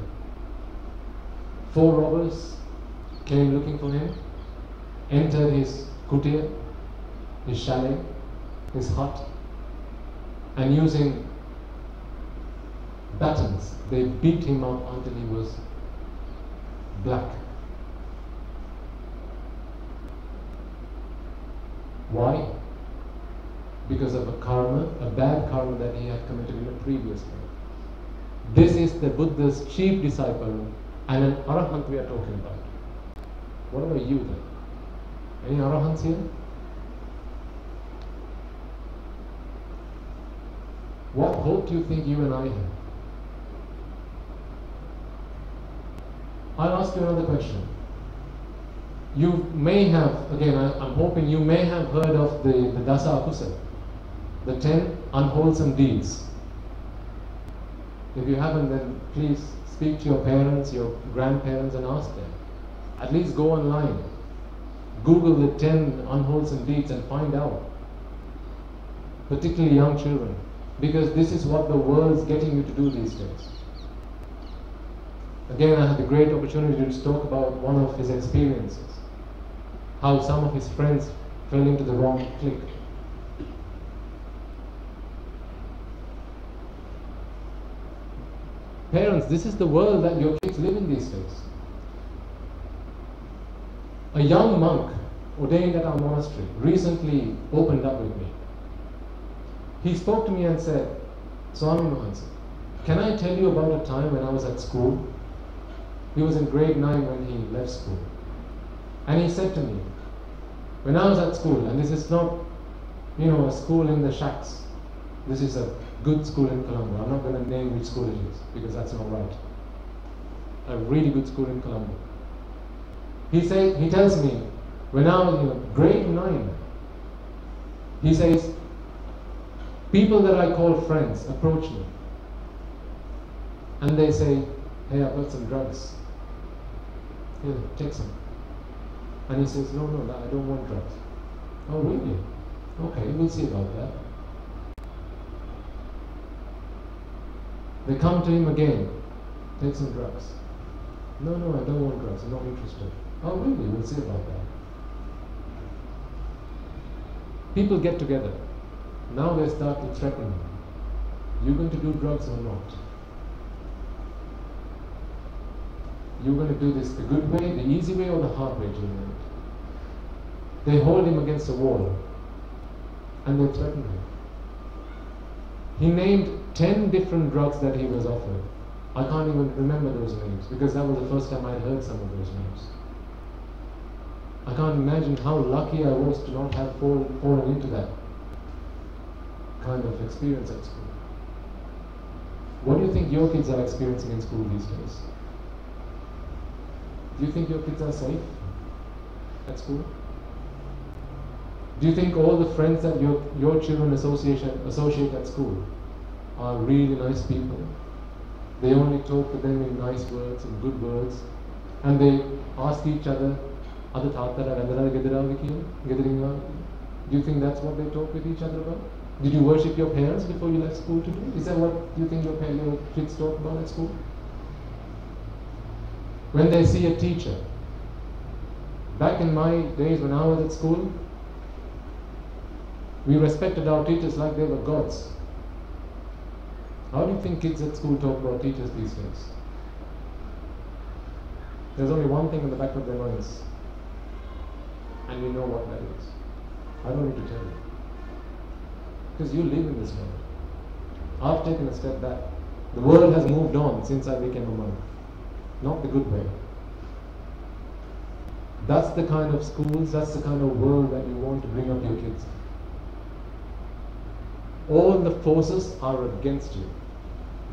4 robbers came looking for him, entered his kutir, his chalet, his hut, and using batons, they beat him up until he was black. Why? Because of a karma, a bad karma that he had committed in a previous life. This is the Buddha's chief disciple and an arahant we are talking about. What about you then? Any arahants here? What hope do you think you and I have? I'll ask you another question. You may have, again, I'm hoping you may have heard of the Dasa Akusala, the 10 unwholesome deeds. If you haven't, then please speak to your parents, your grandparents, and ask them. At least go online, Google the 10 unwholesome deeds and find out, particularly young children, because this is what the world's getting you to do these days. Again, I had the great opportunity to talk about one of his experiences, how some of his friends fell into the wrong clique. Parents, this is the world that your kids live in these days. A young monk ordained at our monastery recently opened up with me. He spoke to me and said, Swami Mahansa, can I tell you about a time when I was at school? He was in grade 9 when he left school. And he said to me, when I was at school, and this is not, a school in the shacks. This is a good school in Colombo. I'm not going to name which school it is, because that's not right. A really good school in Colombo. He tells me, when I was grade 9, he says, people that I call friends approach me. And they say, hey, I've got some drugs. Here, take some. And he says, no, I don't want drugs. Oh, really? Okay, we'll see about that. They come to him again. Take some drugs. No, I don't want drugs. I'm not interested. Oh, really? We'll see about that. People get together. Now they start to threaten him. You're going to do drugs or not? You're going to do this the good way, the easy way, or the hard way, Julian? They hold him against a wall and they threaten him. He named 10 different drugs that he was offered. I can't even remember those names because that was the first time I'd heard some of those names. I can't imagine how lucky I was to not have fallen into that kind of experience at school. What do you think your kids are experiencing in school these days? Do you think your kids are safe at school? Do you think all the friends that your children associate at school are really nice people? They only talk to them in nice words, in good words, and they ask each other, do you think that's what they talk with each other about? Did you worship your parents before you left school today? Is that what you think your kids talk about at school? When they see a teacher, Back in my days when I was at school, we respected our teachers like they were gods. How do you think kids at school talk about teachers these days? There's only one thing in the back of their minds, and you know what that is. I don't need to tell you. Because you live in this world. I've taken a step back. The world has moved on since I became a monk. Not the good way. That's the kind of schools, that's the kind of world that you want to bring up your kids. All the forces are against you.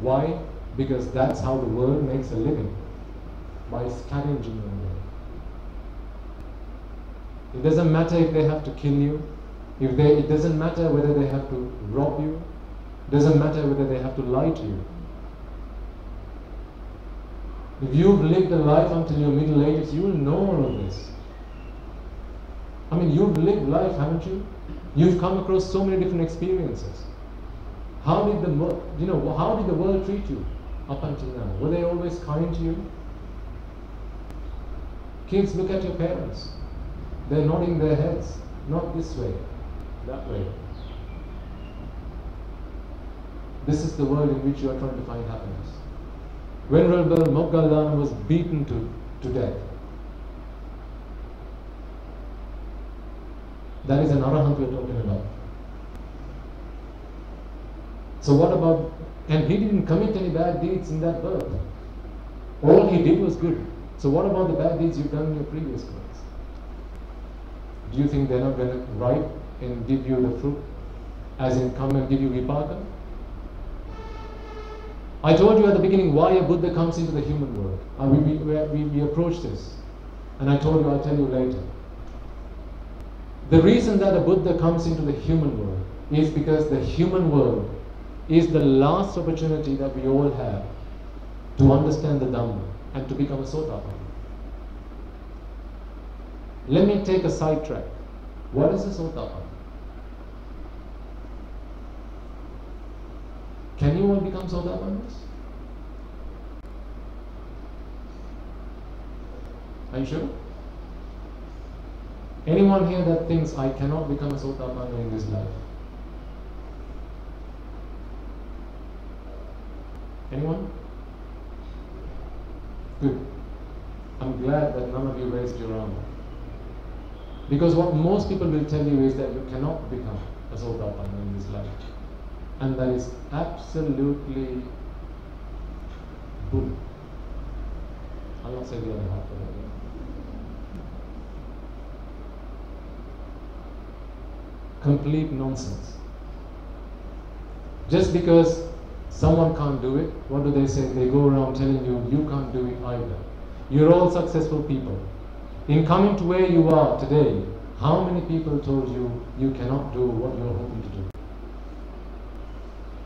Why? Because that's how the world makes a living. By scavenging your world. It doesn't matter if they have to kill you. It doesn't matter whether they have to rob you. It doesn't matter whether they have to lie to you. If you've lived a life until your middle ages, you will know all of this. I mean, you've lived life, haven't you? You've come across so many different experiences. How did the world treat you up until now? Were they always kind to you? Kids, look at your parents. They're nodding their heads, not this way, that way. This is the world in which you are trying to find happiness. Venerable Moggallana was beaten to death. That is an arahant we are talking about. So what about, and he didn't commit any bad deeds in that birth. All he did was good. So what about the bad deeds you've done in your previous births? Do you think they're not going to ripe and give you the fruit? As in come and give you vipaka? I told you at the beginning why a Buddha comes into the human world. We approach this. And I told you, I'll tell you later. The reason that a Buddha comes into the human world is because the human world is the last opportunity that we all have to understand the Dhamma and to become a Sotapanna. Let me take a sidetrack. What is a Sotapanna? Can you all become Sotapannas? Are you sure? Anyone here that thinks I cannot become a Sotapanna in this life? Anyone? Good. I'm glad that none of you raised your arm. Because what most people will tell you is that you cannot become a Sotapanna in this life. And that is absolutely bull. I'll not say the other half of it. Complete nonsense. Just because someone can't do it, what do they say? They go around telling you, you can't do it either. You're all successful people. In coming to where you are today, how many people told you you cannot do what you're hoping to do?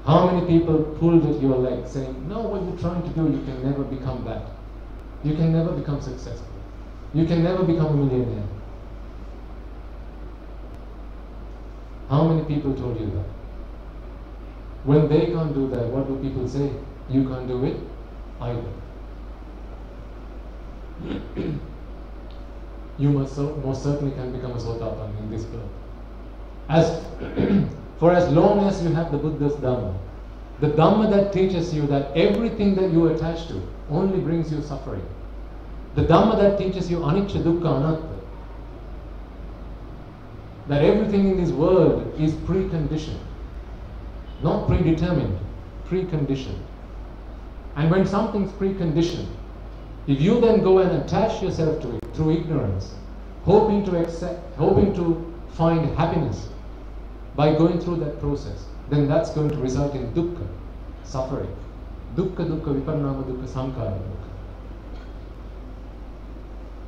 How many people pulled at your leg saying, no, what you're trying to do, you can never become that. You can never become successful. You can never become a millionaire. How many people told you that? When they can't do that, what do people say? You can't do it either. You most certainly can become a Sotapanna in this birth. For as long as you have the Buddha's Dhamma, the Dhamma that teaches you that everything that you attach to only brings you suffering. The Dhamma that teaches you anicca, dukkha, anatta. That everything in this world is preconditioned. Not predetermined, preconditioned. And when something's preconditioned, if you then go and attach yourself to it through ignorance, hoping to find happiness by going through that process, then that's going to result in dukkha, suffering. Dukkha, dukkha, viparnama dukkha, sankhara dukkha.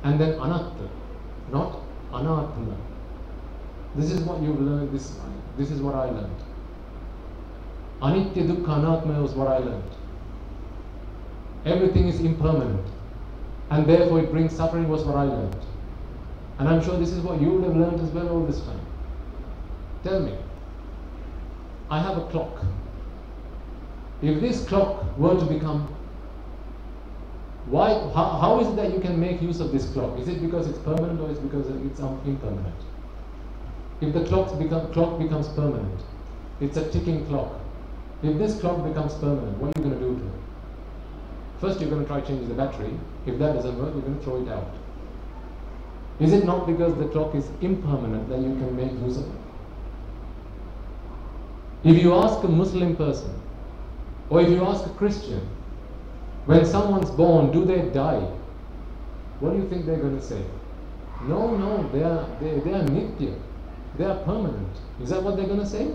And then anatta, not anatma. This is what you've learned, this is what I learned. Anitya, dukkha, anatma was what I learned. Everything is impermanent, and therefore it brings suffering was what I learned. And I'm sure this is what you would have learned as well all this time. Tell me, I have a clock. If this clock were to become Why? How is it that you can make use of this clock? Is it because it's permanent or is it because it's impermanent? If the clock becomes permanent, it's a ticking clock. If this clock becomes permanent, what are you going to do to it? First, you're going to try changing the battery. If that doesn't work, you're going to throw it out. Is it not because the clock is impermanent that you can make use of it? If you ask a Muslim person, or if you ask a Christian, when someone's born, do they die? What do you think they're going to say? No, they are nitya. They are permanent. Is that what they're going to say?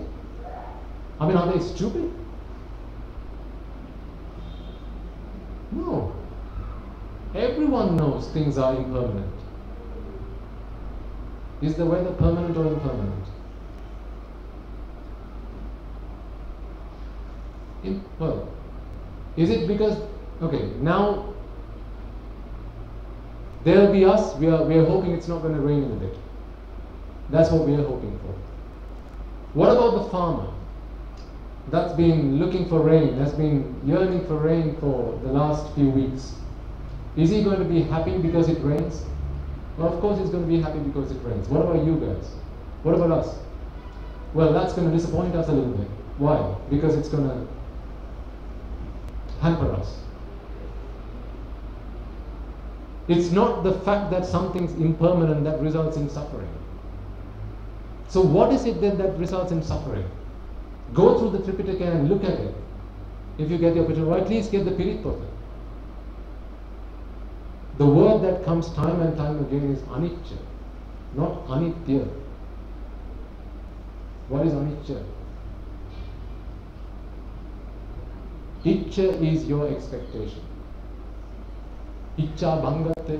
I mean, are they stupid? No. Everyone knows things are impermanent. Is the weather permanent or impermanent? Well, is it because, okay, now there'll be us, we are hoping it's not going to rain in a bit. That's what we are hoping for. What about the farmer that's been looking for rain, that's been yearning for rain for the last few weeks? Is he going to be happy because it rains? Well, of course he's going to be happy because it rains. What about you guys? What about us? Well, that's going to disappoint us a little bit. Why? Because it's going to hamper us. It's not the fact that something's impermanent that results in suffering. So what is it then that results in suffering? Go through the Tripitaka and look at it. If you get the opportunity, or at least get the Piripota. The word that comes time and time again is anicca, not anitya. What is anicca? Iccha is your expectation. Iccha bhangatte.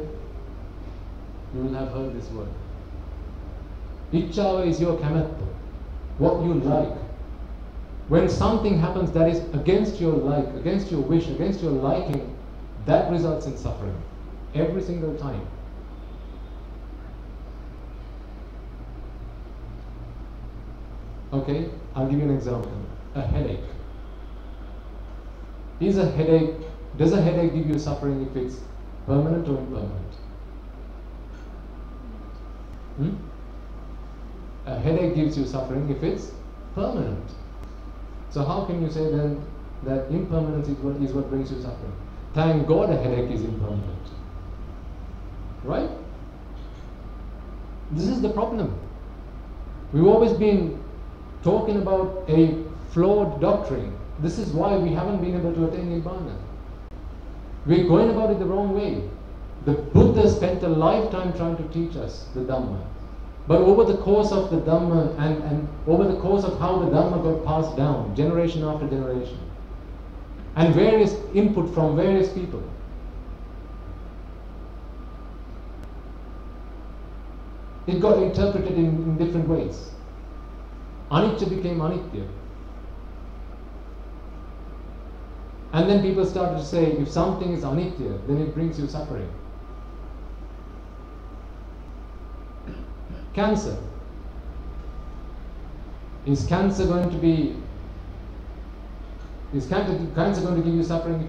You will have heard this word. Iccha is your kamatta, what you like. When something happens that is against your like, against your wish, against your liking, that results in suffering. Every single time. Okay, I'll give you an example. A headache. Does a headache give you suffering if it's permanent or impermanent? A headache gives you suffering if it's permanent. So how can you say then that impermanence is what brings you suffering? Thank God a headache is impermanent. Right? This is the problem. We've always been talking about a flawed doctrine. This is why we haven't been able to attain Nibbana. We're going about it the wrong way. The Buddha spent a lifetime trying to teach us the Dhamma. But over the course of the Dhamma and over the course of how the Dhamma got passed down, generation after generation, and various input from various people, it got interpreted in different ways. Anicca became anitya. And then people started to say, if something is anitya, then it brings you suffering. Cancer. Is cancer going to give you suffering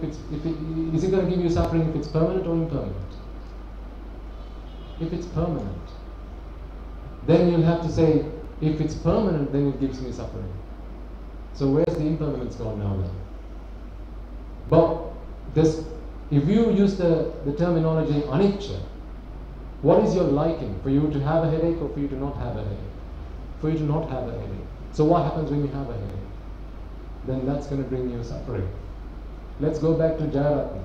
is it going to give you suffering if it's permanent or impermanent? If it's permanent, then you'll have to say, if it's permanent, then it gives me suffering. So where's the impermanence gone now then? But if you use the terminology anicca, what is your liking? For you to have a headache or for you to not have a headache? For you to not have a headache. So what happens when you have a headache? Then that's going to bring you suffering. Let's go back to Jayaratna.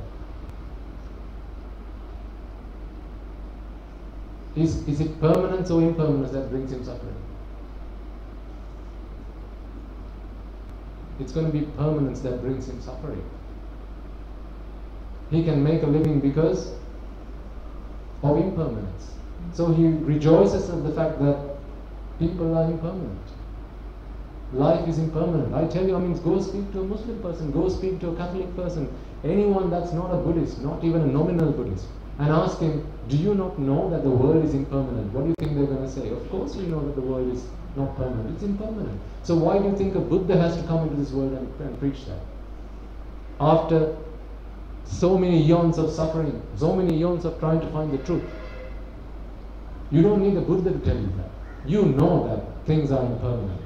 Is it permanence or impermanence that brings him suffering? It's going to be permanence that brings him suffering. He can make a living because of impermanence. So he rejoices at the fact that people are impermanent. Life is impermanent. I tell you, go speak to a Muslim person, go speak to a Catholic person, anyone that's not a Buddhist, not even a nominal Buddhist, and ask him, do you not know that the world is impermanent? What do you think they're going to say? Of course we know that the world is not permanent, it's impermanent. So why do you think a Buddha has to come into this world and preach that? After So many eons of suffering, so many eons of trying to find the truth. You don't need a Buddha to tell you that. You know that things are impermanent.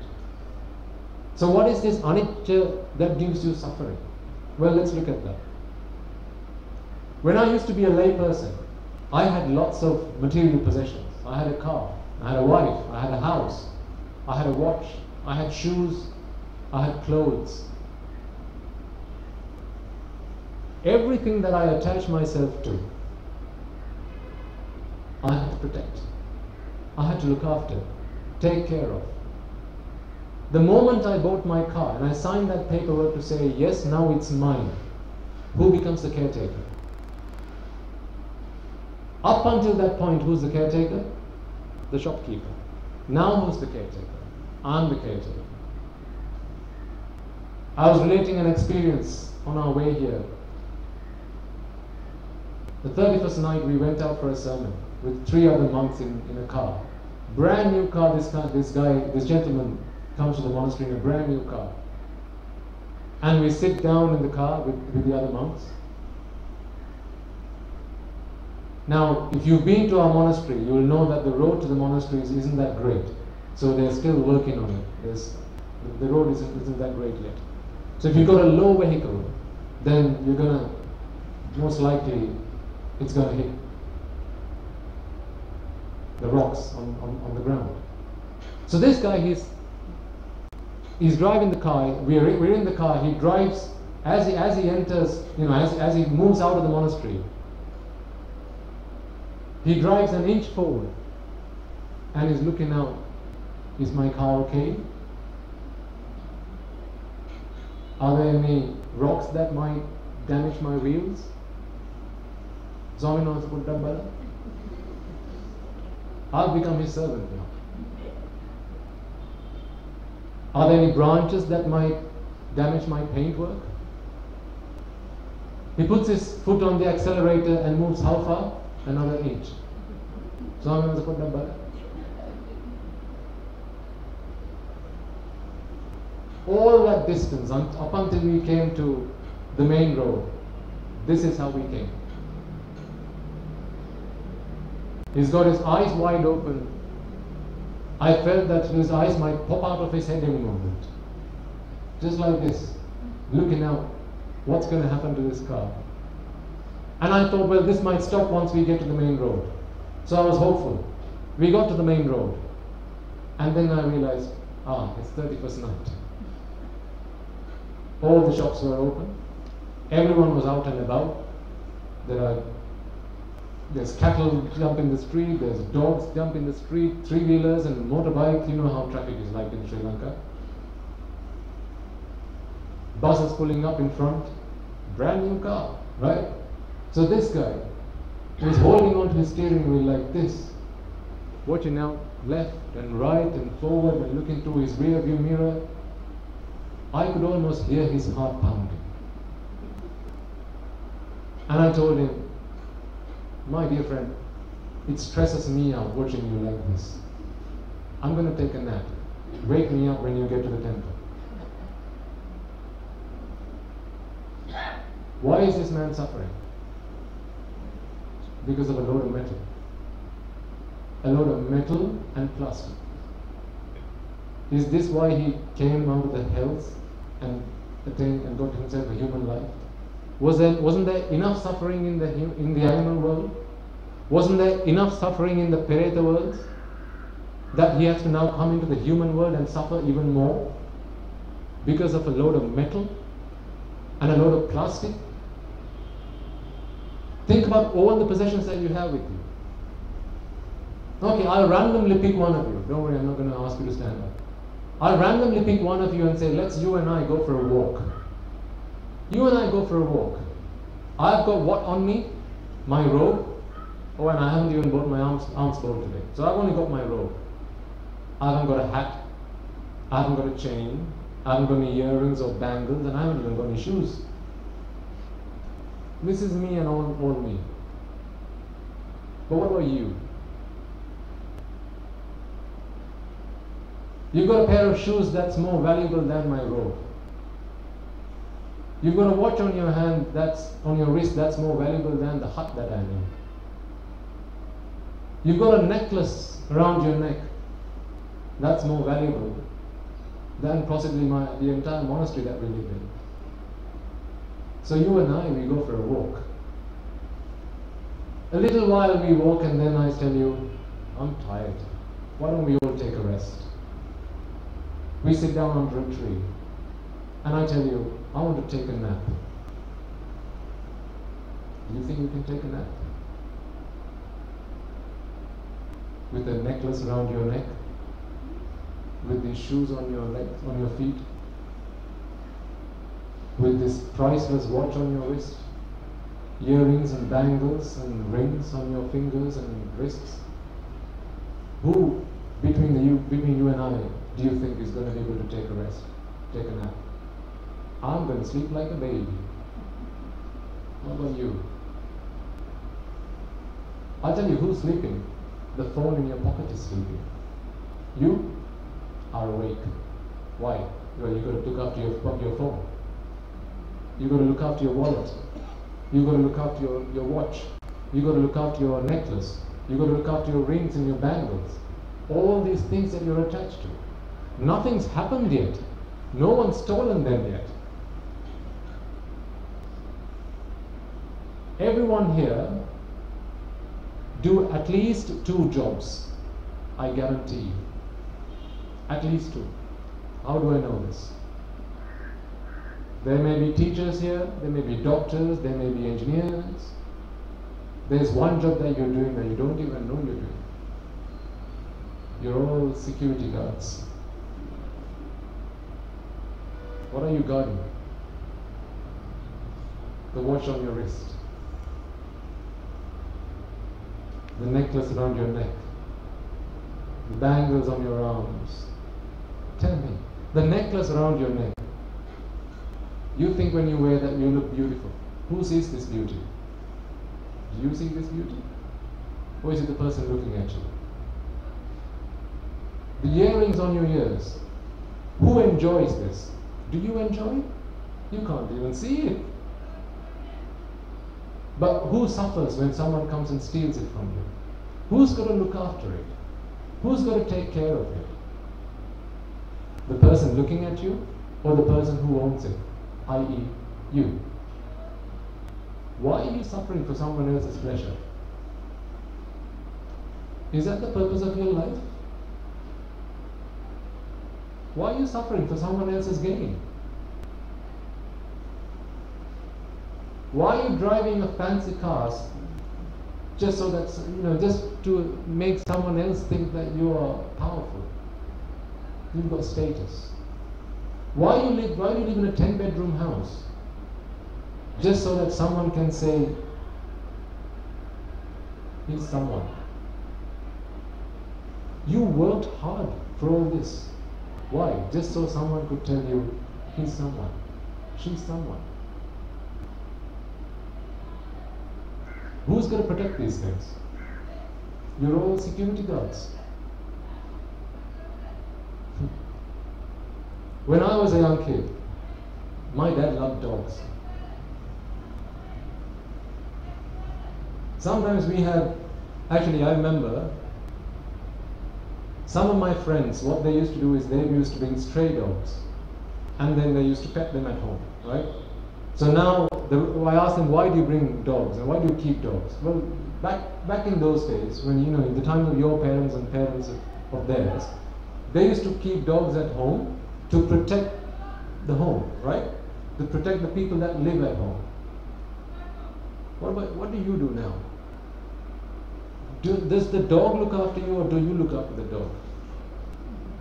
So what is this anicca that gives you suffering? Well, let's look at that. When I used to be a lay person, I had lots of material possessions. I had a car, I had a wife, I had a house, I had a watch, I had shoes, I had clothes. Everything that I attached myself to, I had to protect. I had to look after, take care of. The moment I bought my car and I signed that paperwork to say, yes, now it's mine, who becomes the caretaker? Up until that point, who's the caretaker? The shopkeeper. Now who's the caretaker? I'm the caretaker. I was relating an experience on our way here. The 31st night we went out for a sermon with 3 other monks in a car. Brand new car, this gentleman comes to the monastery in a brand new car. And we sit down in the car with the other monks. Now, if you've been to our monastery, you will know that the road to the monastery isn't that great. So they're still working on it. The road isn't that great yet. So if you've got a low vehicle, then you're going to, most likely, it's going to hit the rocks on the ground. So this guy, he's driving the car. We're in the car. He drives as he enters. As he moves out of the monastery. He drives an inch forward, and he's looking out. Is my car okay? Are there any rocks that might damage my wheels? I'll become his servant now. Are there any branches that might damage my paintwork? He puts his foot on the accelerator and moves how far? Another inch. All that distance up until we came to the main road, this is how we came. He's got his eyes wide open. I felt that his eyes might pop out of his head any moment. Just like this, looking out, what's going to happen to this car? And I thought, well, this might stop once we get to the main road. So I was hopeful. We got to the main road. And then I realized, it's 31st night. All the shops were open. Everyone was out and about. There's cattle jump in the street, there's dogs jump in the street, three-wheelers and motorbikes. You know how traffic is like in Sri Lanka. Buses pulling up in front. Brand new car, right? So this guy was holding on to his steering wheel like this, watching out left and right and forward and looking through his rear view mirror. I could almost hear his heart pounding. And I told him, my dear friend, it stresses me out watching you like this. I'm going to take a nap. Wake me up when you get to the temple. Why is this man suffering? Because of a load of metal. A load of metal and plastic. Is this why he came out of the hells and got himself a human life? Wasn't there enough suffering in the animal world? Wasn't there enough suffering in the Pereta world that he has to now come into the human world and suffer even more because of a load of metal and a load of plastic? Think about all the possessions that you have with you. Okay, I'll randomly pick one of you. Don't worry, I'm not going to ask you to stand up. I'll randomly pick one of you and say, let's you and I go for a walk. You and I go for a walk. I've got what on me? My robe. Oh, and I haven't even bought my arms full today. So I've only got my robe. I haven't got a hat. I haven't got a chain. I haven't got any earrings or bangles, and I haven't even got any shoes. This is me and all me. But what about you? You've got a pair of shoes that's more valuable than my robe. You've got a watch on your hand, that's on your wrist, that's more valuable than the hut that I'm in. You've got a necklace around your neck, that's more valuable than possibly the entire monastery that we live in. So you and I, we go for a walk. A little while we walk and then I tell you, I'm tired. Why don't we all take a rest? We sit down under a tree and I tell you, I want to take a nap. Do you think you can take a nap? With a necklace around your neck? With these shoes on your legs, on your feet? With this priceless watch on your wrist? Earrings and bangles and rings on your fingers and wrists? Who between you and I do you think is going to be able to take a rest, take a nap? I'm going to sleep like a baby. What about you? I'll tell you who's sleeping. The phone in your pocket is sleeping. You are awake. Why? Well, you've got to look after your phone. You've got to look after your wallet. You've got to look after your watch. You've got to look after your necklace. You've got to look after your rings and your bangles. All these things that you're attached to. Nothing's happened yet. No one's stolen them yet. Everyone here do at least 2 jobs. I guarantee you. At least 2. How do I know this? There may be teachers here, there may be doctors, there may be engineers. There's one job that you're doing that you don't even know you're doing. You're all security guards. What are you guarding? The watch on your wrist. The necklace around your neck. The bangles on your arms. Tell me, the necklace around your neck. You think when you wear that you look beautiful. Who sees this beauty? Do you see this beauty? Or is it the person looking at you? The earrings on your ears. Who enjoys this? Do you enjoy it? You can't even see it. But who suffers when someone comes and steals it from you? Who's going to look after it? Who's going to take care of it? The person looking at you or the person who owns it, i.e. you? Why are you suffering for someone else's pleasure? Is that the purpose of your life? Why are you suffering for someone else's gain? Why are you driving a fancy cars just so that, just to make someone else think that you are powerful? You've got status. Why do you live in a 10-bedroom house? Just so that someone can say, he's someone. You worked hard for all this. Why? Just so someone could tell you, he's someone, she's someone. Who's going to protect these things? You're all security guards. When I was a young kid, my dad loved dogs. Sometimes we had, actually I remember, some of my friends, what they used to do is they used to bring stray dogs and then they used to pet them at home, right? So now, I asked them, why do you bring dogs and why do you keep dogs? Well, back in those days, when in the time of your parents and parents of theirs, they used to keep dogs at home to protect the home, right? To protect the people that live at home. What do you do now? Does the dog look after you or do you look after the dog?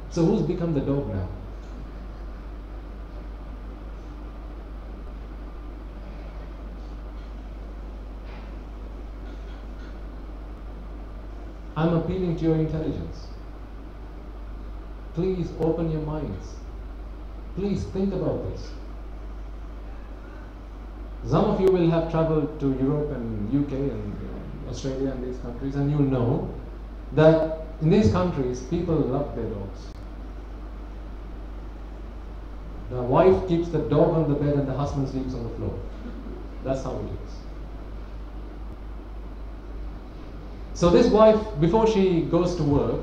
So who's become the dog now? I'm appealing to your intelligence. Please open your minds. Please think about this. Some of you will have traveled to Europe and UK and Australia and these countries, and you'll know that in these countries people love their dogs. The wife keeps the dog on the bed and the husband sleeps on the floor. That's how it is. So this wife, before she goes to work,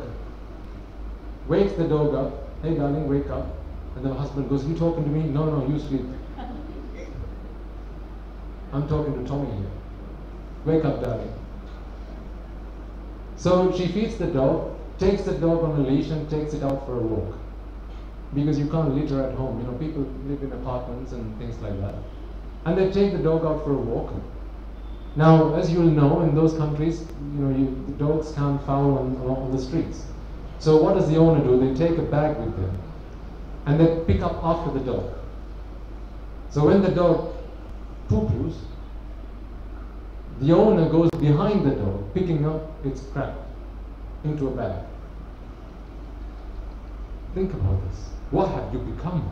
wakes the dog up. Hey darling, wake up. And the husband goes, you talking to me? No, no, you sleep. I'm talking to Tommy here. Wake up, darling. So she feeds the dog, takes the dog on a leash and takes it out for a walk. Because you can't litter at home. You know, people live in apartments and things like that. And they take the dog out for a walk. Now, as you'll know, in those countries, you know, the dogs can't foul along the streets. So what does the owner do? They take a bag with them and they pick up after the dog. So when the dog poo-poos, the owner goes behind the dog, picking up its crap into a bag. Think about this. What have you become?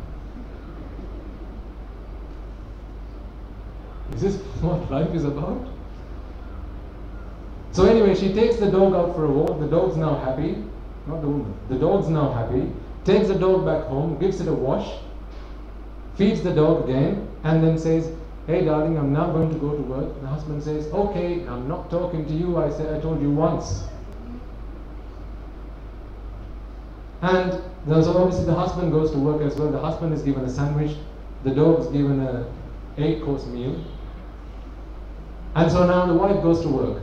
Is this what life is about? So anyway, she takes the dog out for a walk. The dog's now happy. Not the woman. The dog's now happy. Takes the dog back home, gives it a wash, feeds the dog again, and then says, hey darling, I'm now going to go to work. The husband says, okay, I'm not talking to you. I told you once. And so obviously the husband goes to work as well. The husband is given a sandwich. The dog is given an 8-course meal. And so now the wife goes to work.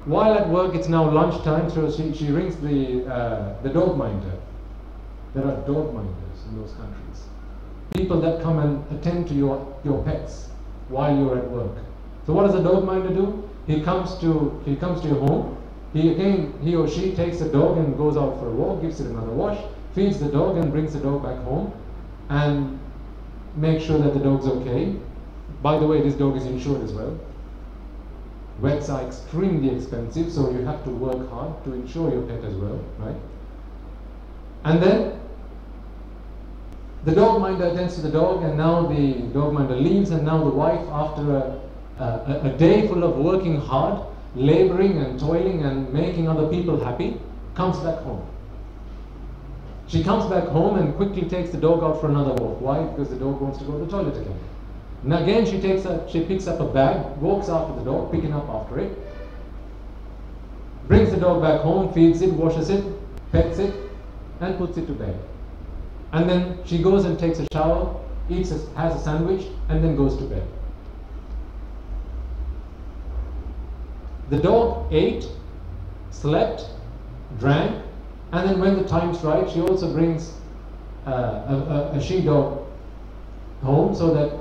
While at work, it's now lunchtime, so she rings the dog minder. There are dog minders in those countries. People that come and attend to your pets while you're at work. So what does the dog minder do? He comes to your home. He or she takes the dog and goes out for a walk, gives it another wash, feeds the dog and brings the dog back home and makes sure that the dog's okay. By the way, this dog is insured as well. Vets are extremely expensive, so you have to work hard to insure your pet as well, right? And then the dog minder attends to the dog, and now the dog minder leaves, and now the wife, after a day full of working hard, laboring and toiling and making other people happy, comes back home. She comes back home and quickly takes the dog out for another walk. Why? Because the dog wants to go to the toilet again. And again she picks up a bag, walks after the dog, picking up after it, brings the dog back home, feeds it, washes it, pets it, and puts it to bed. And then she goes and takes a shower, has a sandwich, and then goes to bed. The dog ate, slept, drank, and then when the time's right, she also brings a she-dog home so that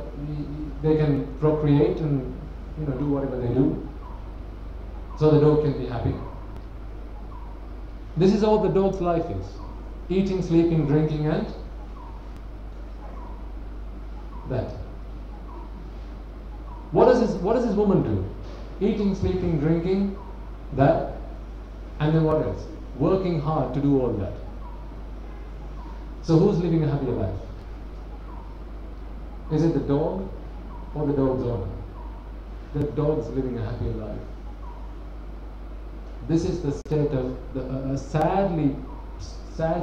they can procreate and do whatever they do, so the dog can be happy. This is all the dog's life is: eating, sleeping, drinking, and that. What does this woman do? Eating, sleeping, drinking, that, and then what else? Working hard to do all that. So who's living a happier life? Is it the dog or the dog's owner? The dog's living a happier life. This is the state of a sad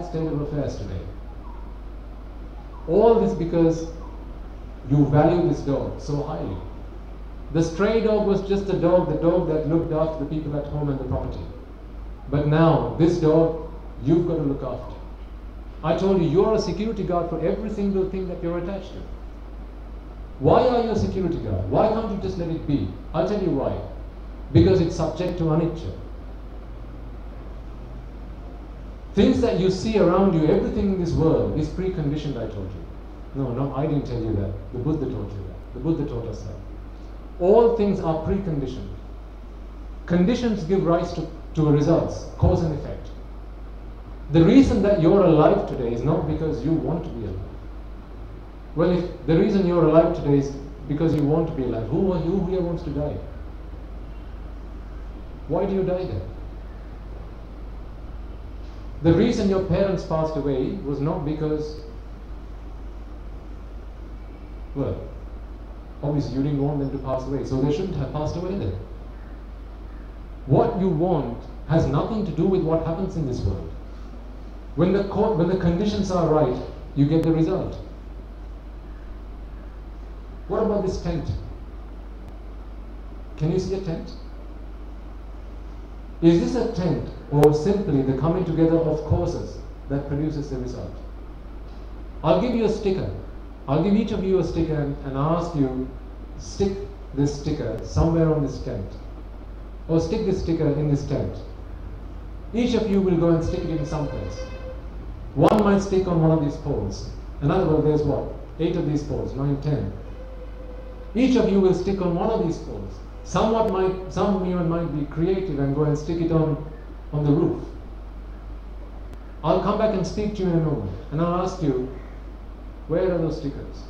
state of affairs today. All this because you value this dog so highly. The stray dog was just a dog, the dog that looked after the people at home and the property. But now, this dog, you've got to look after. I told you, you're a security guard for every single thing that you're attached to. Why are you a security guard? Why can't you just let it be? I'll tell you why. Because it's subject to anicca. Things that you see around you, everything in this world is preconditioned, I told you. No, I didn't tell you that. The Buddha taught you that. The Buddha taught us that. All things are preconditioned. Conditions give rise to results, cause and effect. The reason that you're alive today is not because you want to be alive. Well, if the reason you're alive today is because you want to be alive, who here wants to die? Why do you die then? The reason your parents passed away was not because, well, obviously you didn't want them to pass away, so they shouldn't have passed away then. What you want has nothing to do with what happens in this world. When the conditions are right, you get the result. What about this tent? Can you see a tent? Is this a tent or simply the coming together of causes that produces the result? I'll give you a sticker. I'll give each of you a sticker and ask you, stick this sticker somewhere on this tent. Or stick this sticker in this tent. Each of you will go and stick it in some place. One might stick on one of these poles. Another one, there's what? 8 of these poles, 9, 10. Each of you will stick on one of these poles. Some of you might be creative and go and stick it on the roof. I'll come back and speak to you in a moment, and I'll ask you, where are those stickers?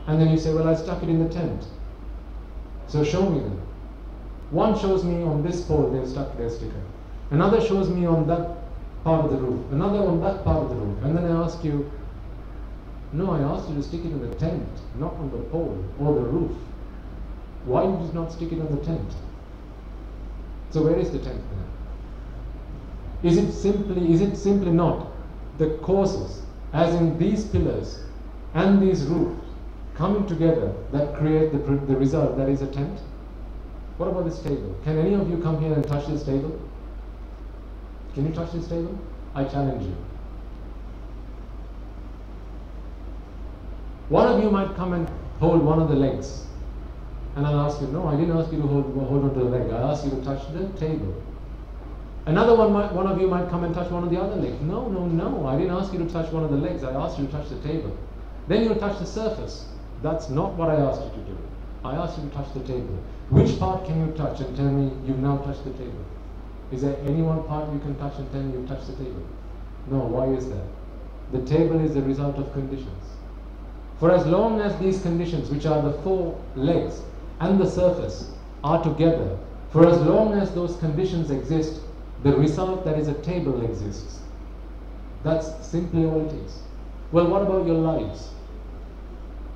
And then you say, well, I stuck it in the tent. So show me them. One shows me on this pole they've stuck their sticker. Another shows me on that part of the roof. Another on that part of the roof. And then I ask you, no, I asked you to stick it in the tent, not on the pole or the roof. Why did you not stick it on the tent? So where is the tent then? Is it simply not the causes, as in these pillars and these roofs, coming together that create the result that is a tent? What about this table? Can any of you come here and touch this table? Can you touch this table? I challenge you. One of you might come and hold one of the legs. And I'll ask you, no, I didn't ask you to hold onto the leg. I asked you to touch the table. Another one of you might come and touch one of the other legs. No, no, no, I didn't ask you to touch one of the legs. I asked you to touch the table. Then you'll touch the surface. That's not what I asked you to do. I asked you to touch the table. Which part can you touch and tell me you've now touched the table? Is there any one part you can touch and tell me you've touched the table? No, why is that? The table is the result of conditions. For as long as these conditions, which are the 4 legs and the surface, are together, for as long as those conditions exist, the result that is a table exists. That's simply all it is. Well, what about your lives?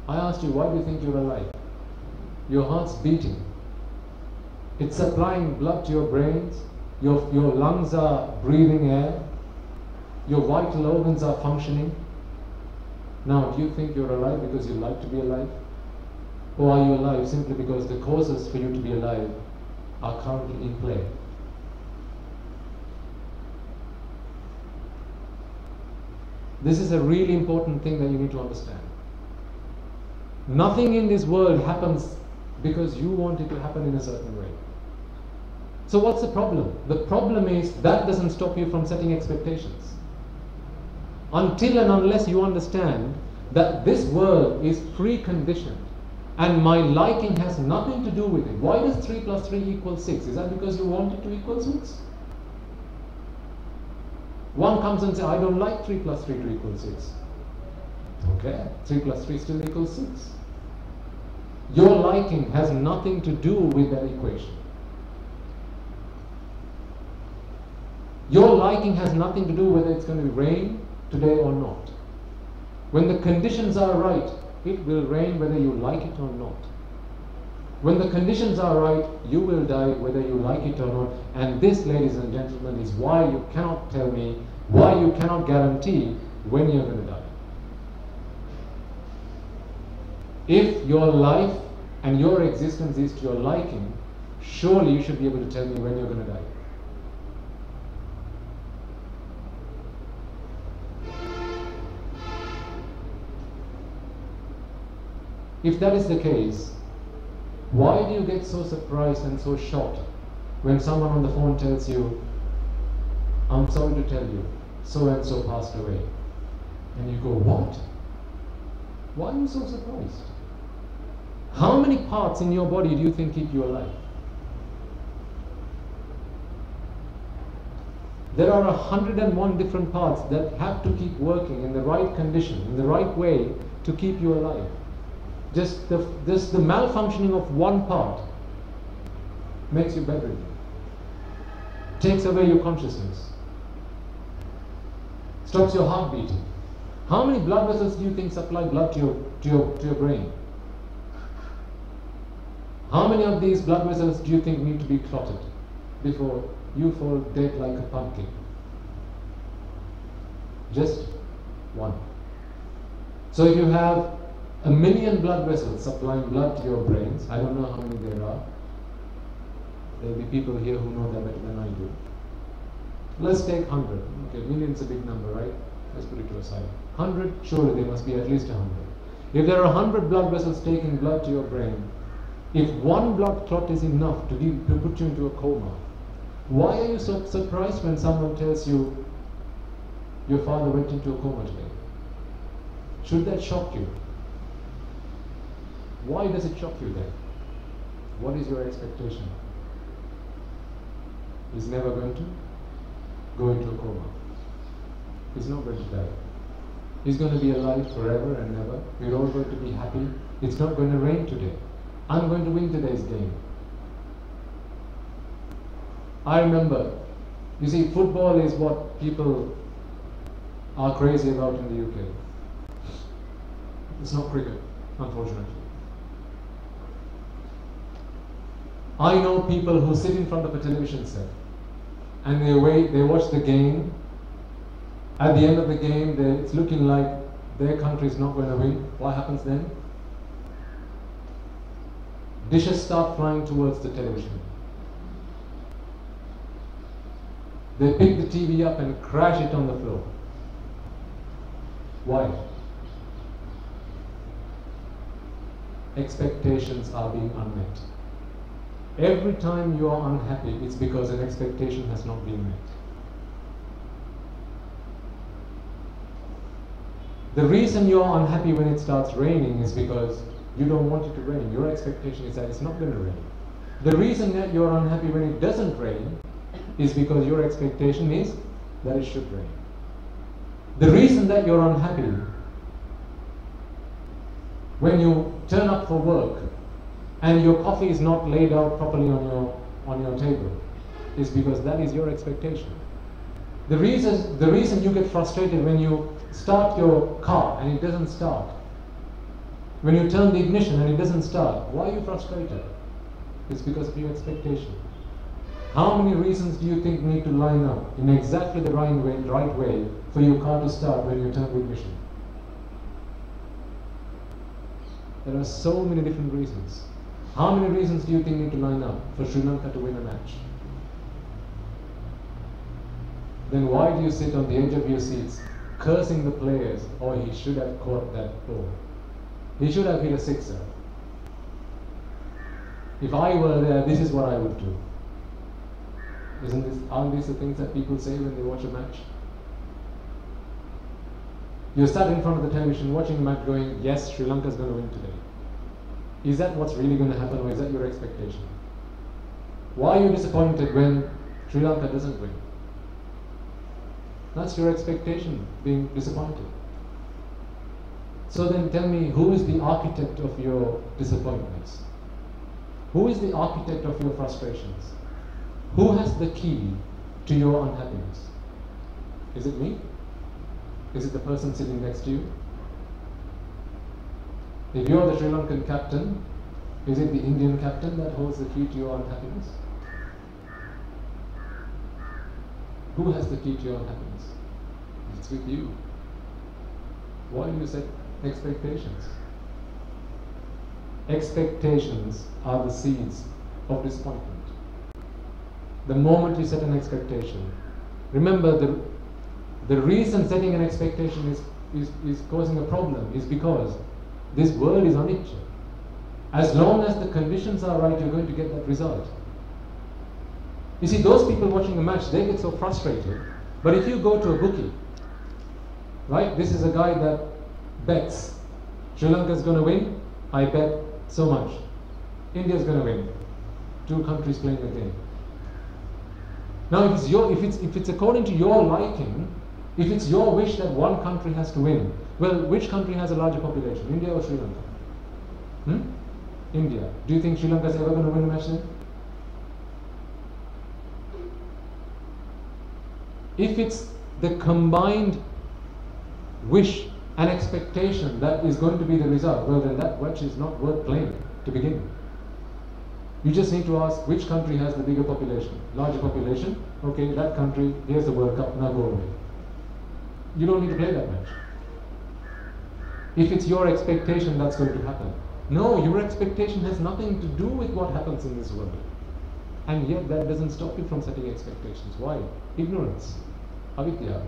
I asked you, why do you think you're alive? Your heart's beating. It's supplying blood to your brains. Your lungs are breathing air. Your vital organs are functioning. Now, do you think you're alive because you like to be alive? Or are you alive simply because the causes for you to be alive are currently in play? This is a really important thing that you need to understand. Nothing in this world happens because you want it to happen in a certain way. So what's the problem? The problem is that doesn't stop you from setting expectations. Until and unless you understand that this world is preconditioned and my liking has nothing to do with it. Why does 3 plus 3 equal 6? Is that because you want it to equal 6? One comes and says, I don't like 3 plus 3 to equal 6. Okay, 3 plus 3 still equals 6. Your liking has nothing to do with that equation. Your liking has nothing to do whether it's going to rain today or not. When the conditions are right, it will rain whether you like it or not. When the conditions are right, you will die whether you like it or not. And this, ladies and gentlemen, is why you cannot tell me, why you cannot guarantee when you're going to die. If your life and your existence is to your liking, surely you should be able to tell me when you're going to die. If that is the case, why do you get so surprised and so shocked when someone on the phone tells you, I'm sorry to tell you, so and so passed away? And you go, what? Why are you so surprised? How many parts in your body do you think keep you alive? There are 101 different parts that have to keep working in the right condition, in the right way to keep you alive. Just the malfunctioning of one part makes you bedridden, takes away your consciousness, stops your heart beating. How many blood vessels do you think supply blood to your brain? How many of these blood vessels do you think need to be clotted before you fall dead like a pumpkin? Just one. So if you have 1 million blood vessels supplying blood to your brains, I don't know how many there are. There will be people here who know that better than I do. Let's take 100. Okay, million's a big number, right? Let's put it to a side. 100, surely there must be at least 100. If there are 100 blood vessels taking blood to your brain, if one blood clot is enough to put you into a coma, why are you so surprised when someone tells you your father went into a coma today? Should that shock you? Why does it shock you then? What is your expectation? He's never going to go into a coma. He's not going to die. He's going to be alive forever and ever. We're all going to be happy. It's not going to rain today. I'm going to win today's game. I remember, you see, football is what people are crazy about in the UK. It's not cricket, unfortunately. I know people who sit in front of a television set and they watch the game. At the end of the game, it's looking like their country is not going to win. What happens then? Dishes start flying towards the television. They pick the TV up and crash it on the floor. Why? Expectations are being unmet. Every time you are unhappy, it's because an expectation has not been met. The reason you are unhappy when it starts raining is because you don't want it to rain. Your expectation is that it's not going to rain. The reason that you're unhappy when it doesn't rain is because your expectation is that it should rain. The reason that you're unhappy when you turn up for work and your coffee is not laid out properly on your table is because that is your expectation. The reason you get frustrated when you start your car and it doesn't start, when you turn the ignition and it doesn't start, why are you frustrated? It's because of your expectation. How many reasons do you think need to line up in exactly the right way for your car to start when you turn the ignition? There are so many different reasons. How many reasons do you think need to line up for Sri Lanka to win a match? Then why do you sit on the edge of your seats cursing the players, oh, he should have caught that ball. He should have hit a sixer. If I were there, this is what I would do. Aren't these the things that people say when they watch a match? You're sat in front of the television watching a match going, yes, Sri Lanka's going to win today. Is that what's really going to happen, or is that your expectation? Why are you disappointed when Sri Lanka doesn't win? That's your expectation, being disappointed. So then tell me, who is the architect of your disappointments? Who is the architect of your frustrations? Who has the key to your unhappiness? Is it me? Is it the person sitting next to you? If you're the Sri Lankan captain, is it the Indian captain that holds the key to your unhappiness? Who has the key to your unhappiness? It's with you. Why do you set expectations? Expectations are the seeds of disappointment. The moment you set an expectation, remember the reason setting an expectation is causing a problem is because this world is unanswered. As long as the conditions are right, you're going to get that result. You see, those people watching the match, they get so frustrated. But if you go to a bookie, right, this is a guy that bets Sri Lanka's going to win, I bet so much. India's going to win. Two countries playing the game. Now, if it's according to your liking, if it's your wish that one country has to win, well, which country has a larger population, India or Sri Lanka? India. Do you think Sri Lanka's ever going to win a match then? If it's the combined wish and expectation that is going to be the result, well then that match is not worth playing to begin with. You just need to ask which country has the bigger population. Larger population, okay, that country, here's the World Cup, now go away. You don't need to play that match. if it's your expectation that's going to happen. No, your expectation has nothing to do with what happens in this world. And yet that doesn't stop you from setting expectations. Why? Ignorance. Avidya.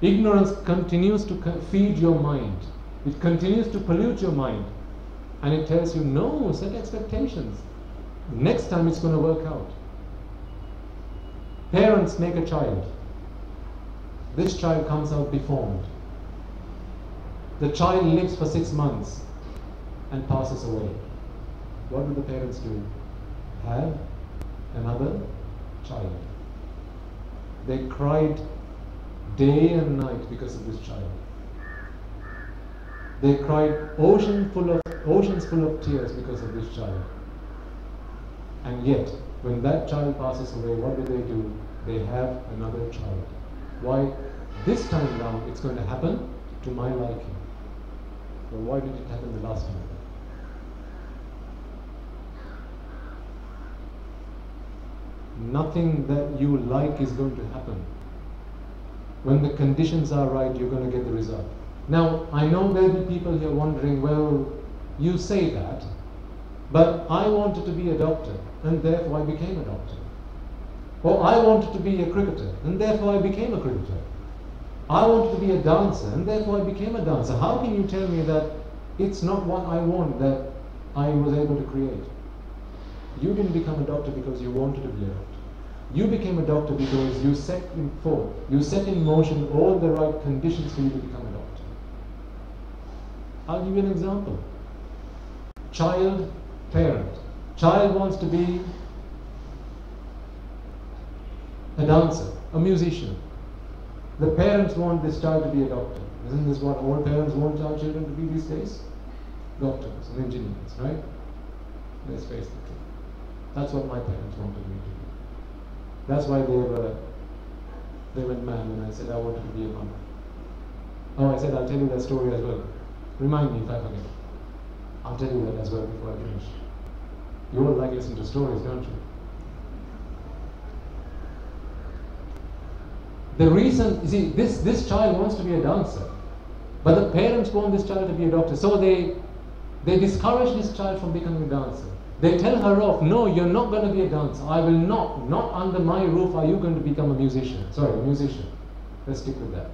Ignorance continues to feed your mind. It continues to pollute your mind. And it tells you, no, set expectations. Next time it's going to work out. Parents make a child. This child comes out deformed. The child lives for 6 months and passes away. What do the parents do? Have another child. They cried day and night because of this child. They cried oceans full of tears because of this child. And yet, when that child passes away, what do? They have another child. Why? This time round, it's going to happen to my liking. Well, why did it happen the last time? Nothing that you like is going to happen. When the conditions are right, you're going to get the result. Now, I know there will be people here wondering, well, you say that, but I wanted to be a doctor, and therefore I became a doctor. Or I wanted to be a cricketer, and therefore I became a cricketer. I wanted to be a dancer, and therefore I became a dancer. How can you tell me that it's not what I want that I was able to create? You didn't become a doctor because you wanted to be a doctor. You became a doctor because you set in motion all the right conditions for you to become a doctor. I'll give you an example. Child, parent. Child wants to be a dancer, a musician. The parents want this child to be a doctor. Isn't this what all parents want our children to be these days? Doctors and engineers, right? Let's face the truth. That's what my parents wanted me to do. That's why they went mad when I said I wanted to be a monk. Oh, I said I'll tell you that story as well. Remind me if I forget. I'll tell you that as well before I finish. You all like listening to stories, don't you? The reason, you see, this child wants to be a dancer, but the parents want this child to be a doctor. So they discourage this child from becoming a dancer. They tell her off, no, you're not going to be a dancer. I will not under my roof are you going to become a musician. Sorry, a musician. Let's stick with that.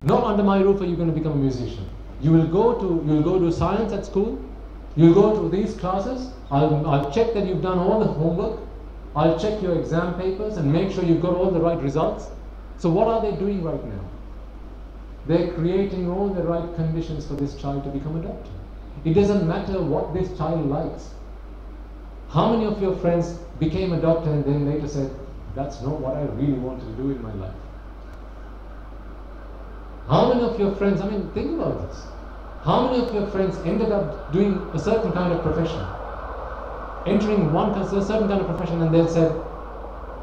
Not under my roof are you going to become a musician. You'll go to science at school. You'll go to these classes. I'll check that you've done all the homework. I'll check your exam papers and make sure you've got all the right results. So what are they doing right now? They're creating all the right conditions for this child to become a doctor. It doesn't matter what this child likes. How many of your friends became a doctor and then later said, that's not what I really wanted to do in my life? How many of your friends, I mean, think about this. How many of your friends ended up doing a certain kind of profession? Entering a certain kind of profession and then said,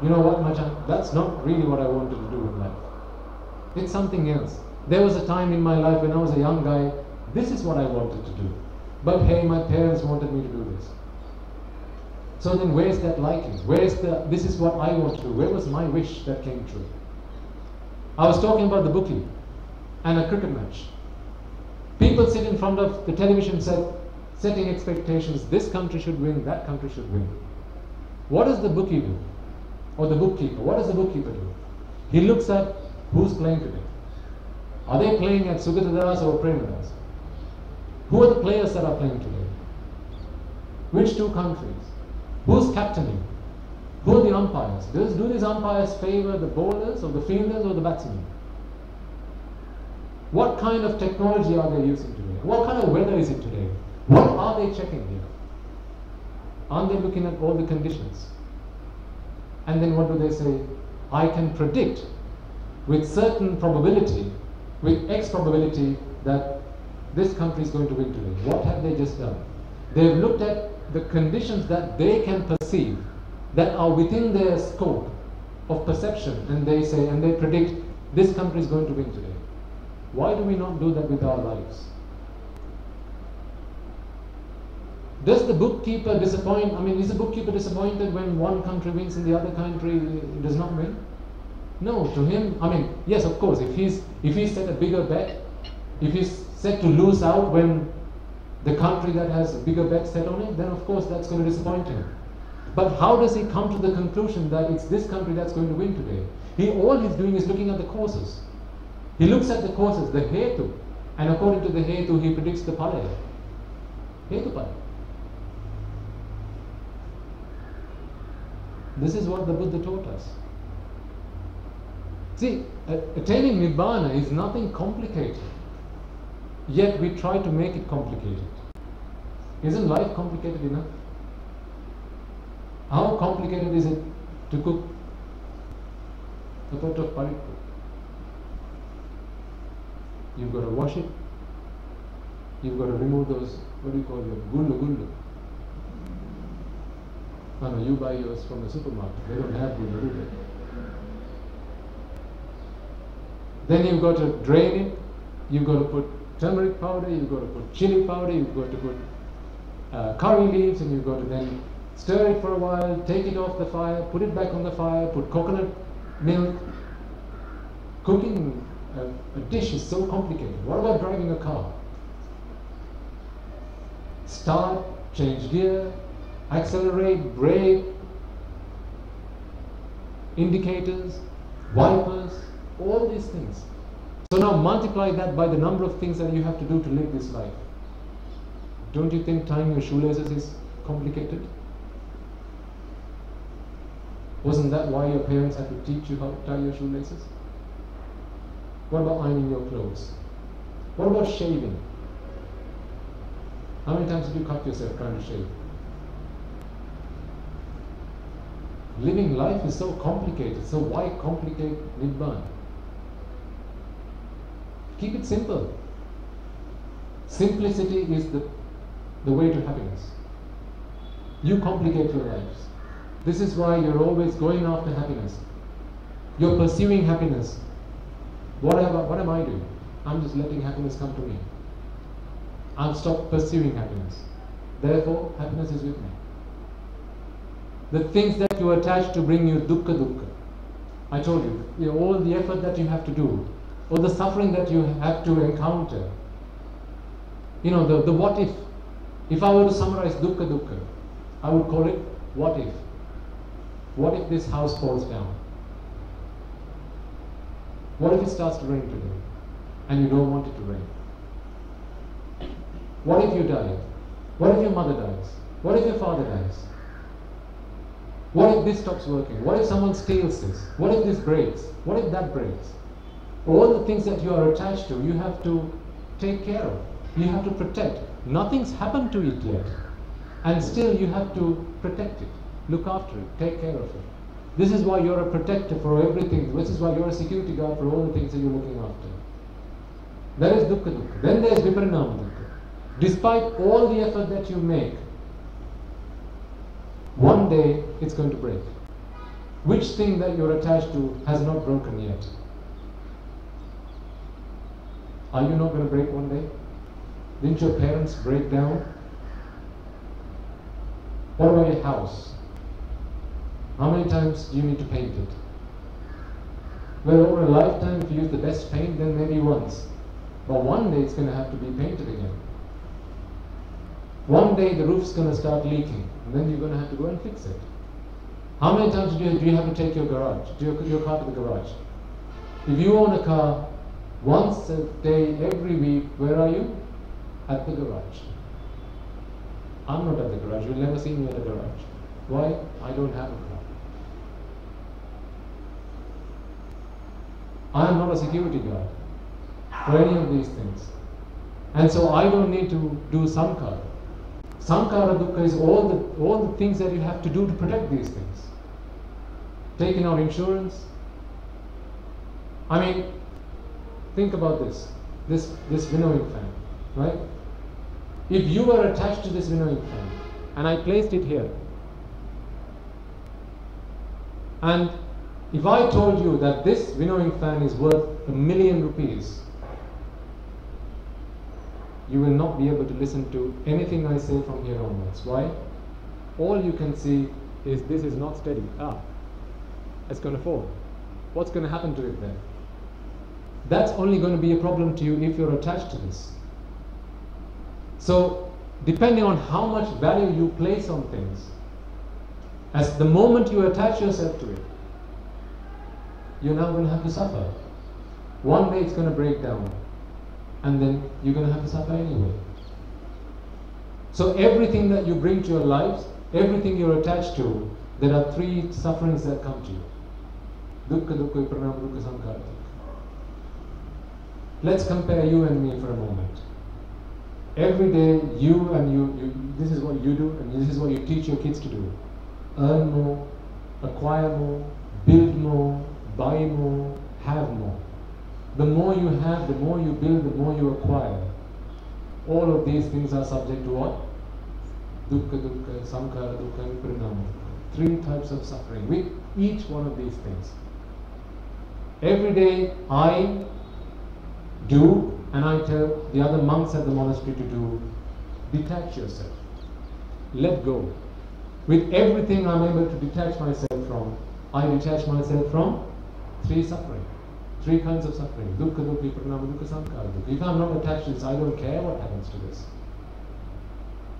you know what, Machan, that's not really what I wanted to do in life. It's something else. There was a time in my life when I was a young guy, this is what I wanted to do. But hey, my parents wanted me to do this. So then where's that liking? Where's this is what I want to do? Where was my wish that came true? I was talking about the bookie and a cricket match. People sit in front of the television set, setting expectations. This country should win, that country should win. What does the bookie do? Or the bookkeeper? What does the bookkeeper do? He looks at who's playing today. Are they playing at Sugatadas or Premadas? Who are the players that are playing today? Which two countries? Who's captaining? Who are the umpires? Do these umpires favor the bowlers or the fielders or the batsmen? What kind of technology are they using today? What kind of weather is it today? What are they checking here? Aren't they looking at all the conditions? And then what do they say? I can predict with certain probability, with X probability, that this country is going to win today. What have they just done? They've looked at the conditions that they can perceive that are within their scope of perception, and they say, and they predict this country is going to win today. Why do we not do that with our lives? Does the bookkeeper disappoint? I mean, is the bookkeeper disappointed when one country wins and the other country does not win? No, to him, I mean, yes, of course, if he's set a bigger bet If he's set to lose out when the country that has a bigger bet set on it, then of course that's going to disappoint him. But how does he come to the conclusion that it's this country that's going to win today? All he's doing is looking at the causes. He looks at the causes, the hetu, and according to the hetu, he predicts the palaya. Hetu palaya. This is what the Buddha taught us. See, attaining Nibbana is nothing complicated. Yet we try to make it complicated. Isn't life complicated enough? How complicated is it to cook a pot of parikku? You've got to wash it. You've got to remove those, what do you call them, gullu. Oh no, you buy yours from the supermarket. They don't have gullu, do they? Then you've got to drain it. You've got to put turmeric powder. You've got to put chili powder. You've got to put curry leaves, and you've got to then stir it for a while, take it off the fire, put it back on the fire, put coconut milk. Cooking a dish is so complicated. What about driving a car? Start, change gear, accelerate, brake, indicators, wipers, all these things. So now multiply that by the number of things that you have to do to live this life. Don't you think tying your shoelaces is complicated? Wasn't that why your parents had to teach you how to tie your shoelaces? What about ironing your clothes? What about shaving? How many times did you cut yourself trying to shave? Living life is so complicated, so why complicate Nibbana? Keep it simple. Simplicity is the way to happiness. You complicate your lives. This is why you're always going after happiness. You're pursuing happiness. What am I doing? I'm just letting happiness come to me. I've stopped pursuing happiness. Therefore, happiness is with me. The things that you attach to bring you dukkha. I told you, all the effort that you have to do, or the suffering that you have to encounter. The what if. If I were to summarize dukkha, I would call it what if. What if this house falls down? What if it starts to rain today and you don't want it to rain? What if you die? What if your mother dies? What if your father dies? What if this stops working? What if someone steals this? What if this breaks? What if that breaks? All the things that you are attached to, you have to take care of. You have to protect. Nothing's happened to it yet. And still you have to protect it. Look after it. Take care of it. This is why you're a protector for everything. This is why you're a security guard for all the things that you're looking after. That is dukkha. Then there's viparinama dukkha. Despite all the effort that you make, one day it's going to break. Which thing that you're attached to has not broken yet? Are you not going to break one day? Didn't your parents break down? What about your house? How many times do you need to paint it? Well, over a lifetime, if you use the best paint, then maybe once. But one day it's going to have to be painted again. One day the roof's going to start leaking, and then you're going to have to go and fix it. How many times do you have to take your car to the garage? If you own a car, once a day, every week, where are you? At the garage. I'm not at the garage. You'll never see me at the garage. Why? I don't have a car. I am not a security guard for any of these things. And so I don't need to do samkara. Samkara dukkha is all the things that you have to do to protect these things. Taking out insurance. I mean, think about this winnowing fan, right? If you were attached to this winnowing fan, and I placed it here, and if I told you that this winnowing fan is worth ₹1,000,000, you will not be able to listen to anything I say from here onwards. Why? All you can see is this is not steady. It's going to fall. What's going to happen to it then? That's only going to be a problem to you if you're attached to this. So, depending on how much value you place on things, as the moment you attach yourself to it, you're now going to have to suffer. One day it's going to break down, and then you're going to have to suffer anyway. So everything that you bring to your lives, everything you're attached to, there are three sufferings that come to you. Dukkha, dukkha, viparinama, dukkha, samkhara. Let's compare you and me for a moment. Every day, this is what you do, and this is what you teach your kids to do. Earn more, acquire more, build more, buy more, have more. The more you have, the more you build, the more you acquire. All of these things are subject to what? Dukkha, dukkha, samkhara, dukkha, viparinama. Three types of suffering with each one of these things. Every day I do, and I tell the other monks at the monastery to do, detach yourself. Let go. With everything I'm able to detach myself from, I detach myself from three suffering. Three kinds of suffering. Dukkha, dukkha, viparinama, dukkha, samkhara, dukkha. If I'm not attached to this, I don't care what happens to this.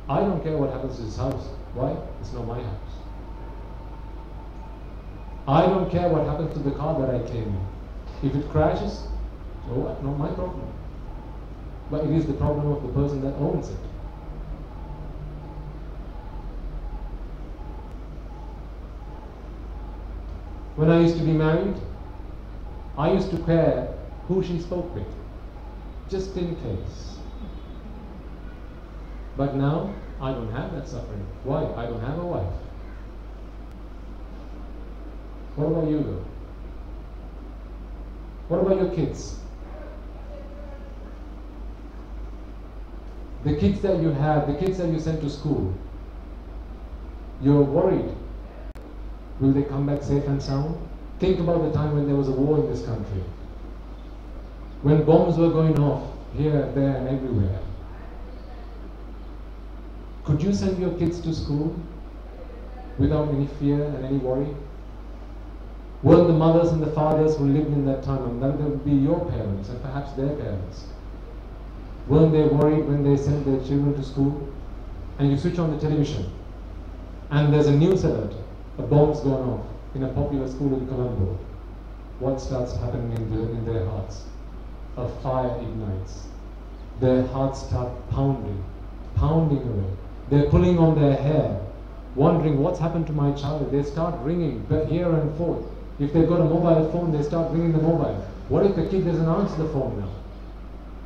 I don't care what happens to this house. Why? It's not my house. I don't care what happens to the car that I came in. If it crashes, so what? Not my problem. But it is the problem of the person that owns it. When I used to be married, I used to care who she spoke with, just in case. But now, I don't have that suffering. Why? I don't have a wife. What about you though? What about your kids? The kids that you have, the kids that you send to school, you're worried. Will they come back safe and sound? Think about the time when there was a war in this country. When bombs were going off here, there and everywhere. Could you send your kids to school without any fear and any worry? Weren't the mothers and the fathers who lived in that time, and that would be your parents and perhaps their parents, weren't they worried when they sent their children to school? And you switch on the television and there's a news alert, a bomb's gone off in a popular school in Colombo. What starts happening in their hearts? A fire ignites. Their hearts start pounding away. They're pulling on their hair, wondering what's happened to my child. They start ringing here and forth. If they've got a mobile phone, they start ringing the mobile. What if the kid doesn't answer the phone now?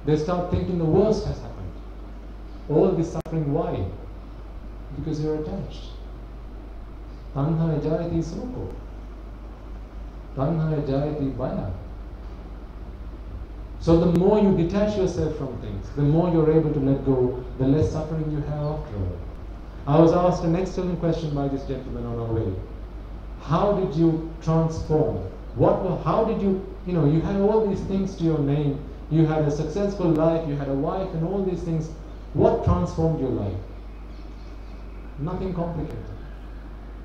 They start thinking the worst has happened. All this suffering, why? Because you're attached. Tanha jayati soko. Tanha jayati bhaya. So the more you detach yourself from things, the more you're able to let go, the less suffering you have after all. I was asked an excellent question by this gentleman on our way. How did you transform? How did you had all these things to your name, you had a successful life, you had a wife and all these things. What transformed your life? Nothing complicated.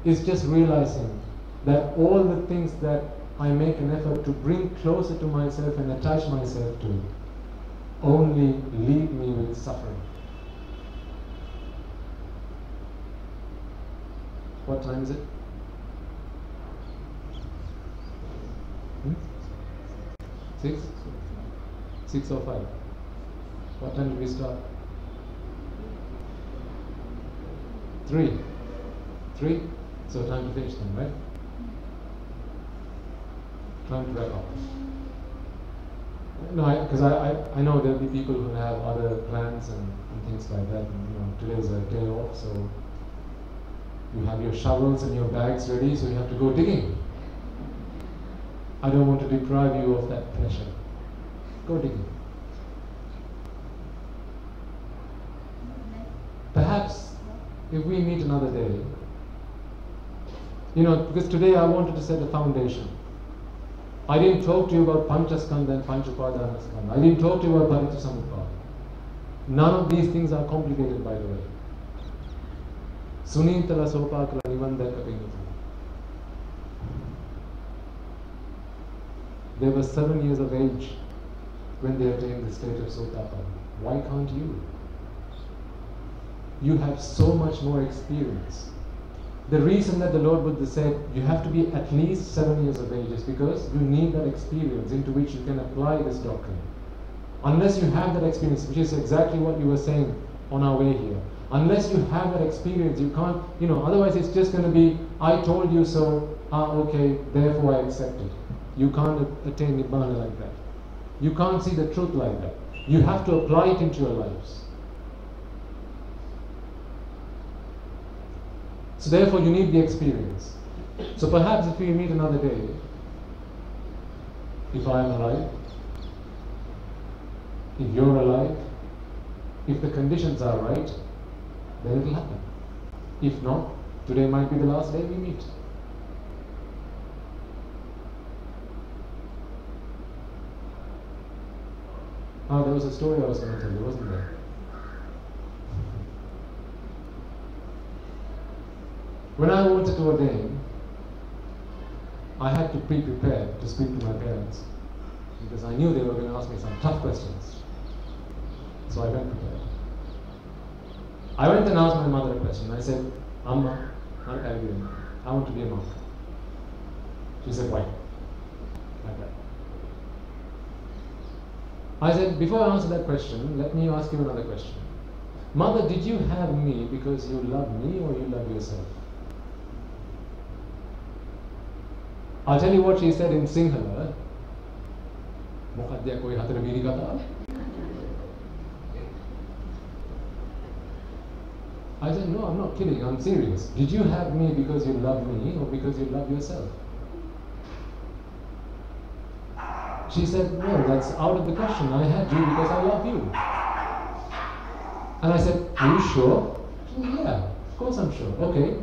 It's just realizing that all the things that I make an effort to bring closer to myself and attach myself to only leave me with suffering. What time is it? 6? 6:05. What time did we start? 3. 3? So time to finish them, right? Time to wrap up. No, because I know there'll be people who have other plans and things like that. And, today's a day off, so you have your shovels and your bags ready, so you have to go digging. I don't want to deprive you of that pleasure. Go digging. Perhaps if we meet another day, because today I wanted to set a foundation. I didn't talk to you about Panchaskanda and Panchupadanaskanda. I didn't talk to you about Parityasamutpada. None of these things are complicated, by the way. Sunitala Sopakala Nivanda Kapingatana. They were 7 years of age when they attain the state of Sotapan. Why can't you? You have so much more experience. The reason that the Lord Buddha said you have to be at least 7 years of age is because you need that experience into which you can apply this doctrine. Unless you have that experience, which is exactly what you were saying on our way here. Unless you have that experience, you can't, otherwise it's just going to be, I told you so, okay, therefore I accept it. You can't attain Nibbana like that. You can't see the truth like that. You have to apply it into your lives. So therefore you need the experience. So perhaps if we meet another day, if I am alive, if you're alive, if the conditions are right, then it will happen. If not, today might be the last day we meet. There was a story I was going to tell you, wasn't there? When I wanted to ordain, I had to be prepared to speak to my parents because I knew they were going to ask me some tough questions. So I went prepared. I went and asked my mother a question. I said, Amma, I want to be a monk. She said, why? Like that. I said, before I answer that question, let me ask you another question. Mother, did you have me because you love me or you love yourself? I'll tell you what she said in Sinhala. I said, no, I'm not kidding, I'm serious. Did you have me because you love me or because you love yourself? She said, no, that's out of the question. I had you because I love you. And I said, are you sure? She said, yeah, of course I'm sure. Okay.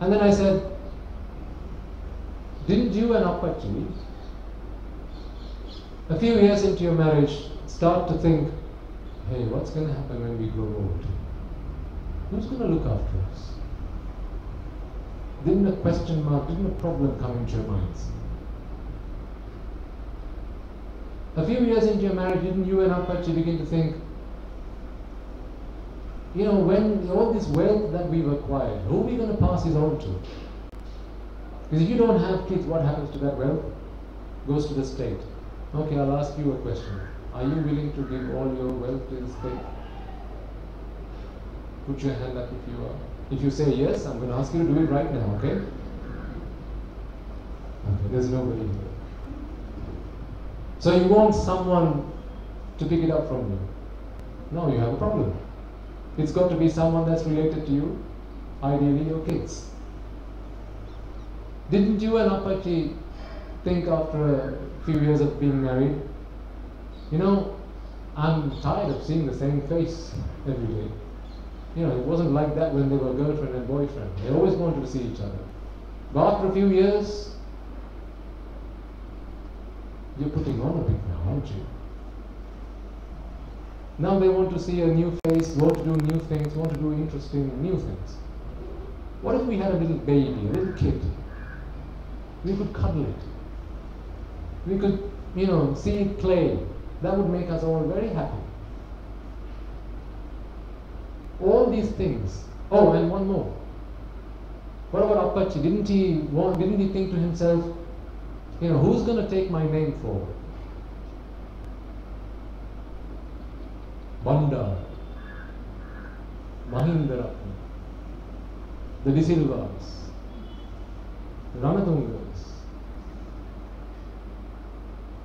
And then I said, didn't you and Appachi, a few years into your marriage, start to think, hey, what's going to happen when we grow old? Who's going to look after us? Didn't a question mark, didn't a problem come into your minds? A few years into your marriage, didn't you and Appachi begin to think, when all this wealth that we've acquired, who are we going to pass this on to? Because if you don't have kids, what happens to that wealth? Goes to the state. Okay, I'll ask you a question. Are you willing to give all your wealth to the state? Put your hand up if you are. If you say yes, I'm going to ask you to do it right now, okay? Okay, there's nobody here. So you want someone to pick it up from you. No, you have a problem. It's got to be someone that's related to you, ideally your kids. Didn't you and Appachi think after a few years of being married, I'm tired of seeing the same face every day. It wasn't like that when they were girlfriend and boyfriend. They always wanted to see each other. But after a few years, you're putting on a bit now, aren't you? Now they want to see a new face, want to do new things, want to do interesting new things. What if we had a little baby, a little kid? We could cuddle it. We could, see it play. That would make us all very happy. All these things. Oh, and one more. What about Appachi? Didn't he think to himself, who's going to take my name forward? Bandar, Mahindaratna, the De Silvas, the Ranatungas.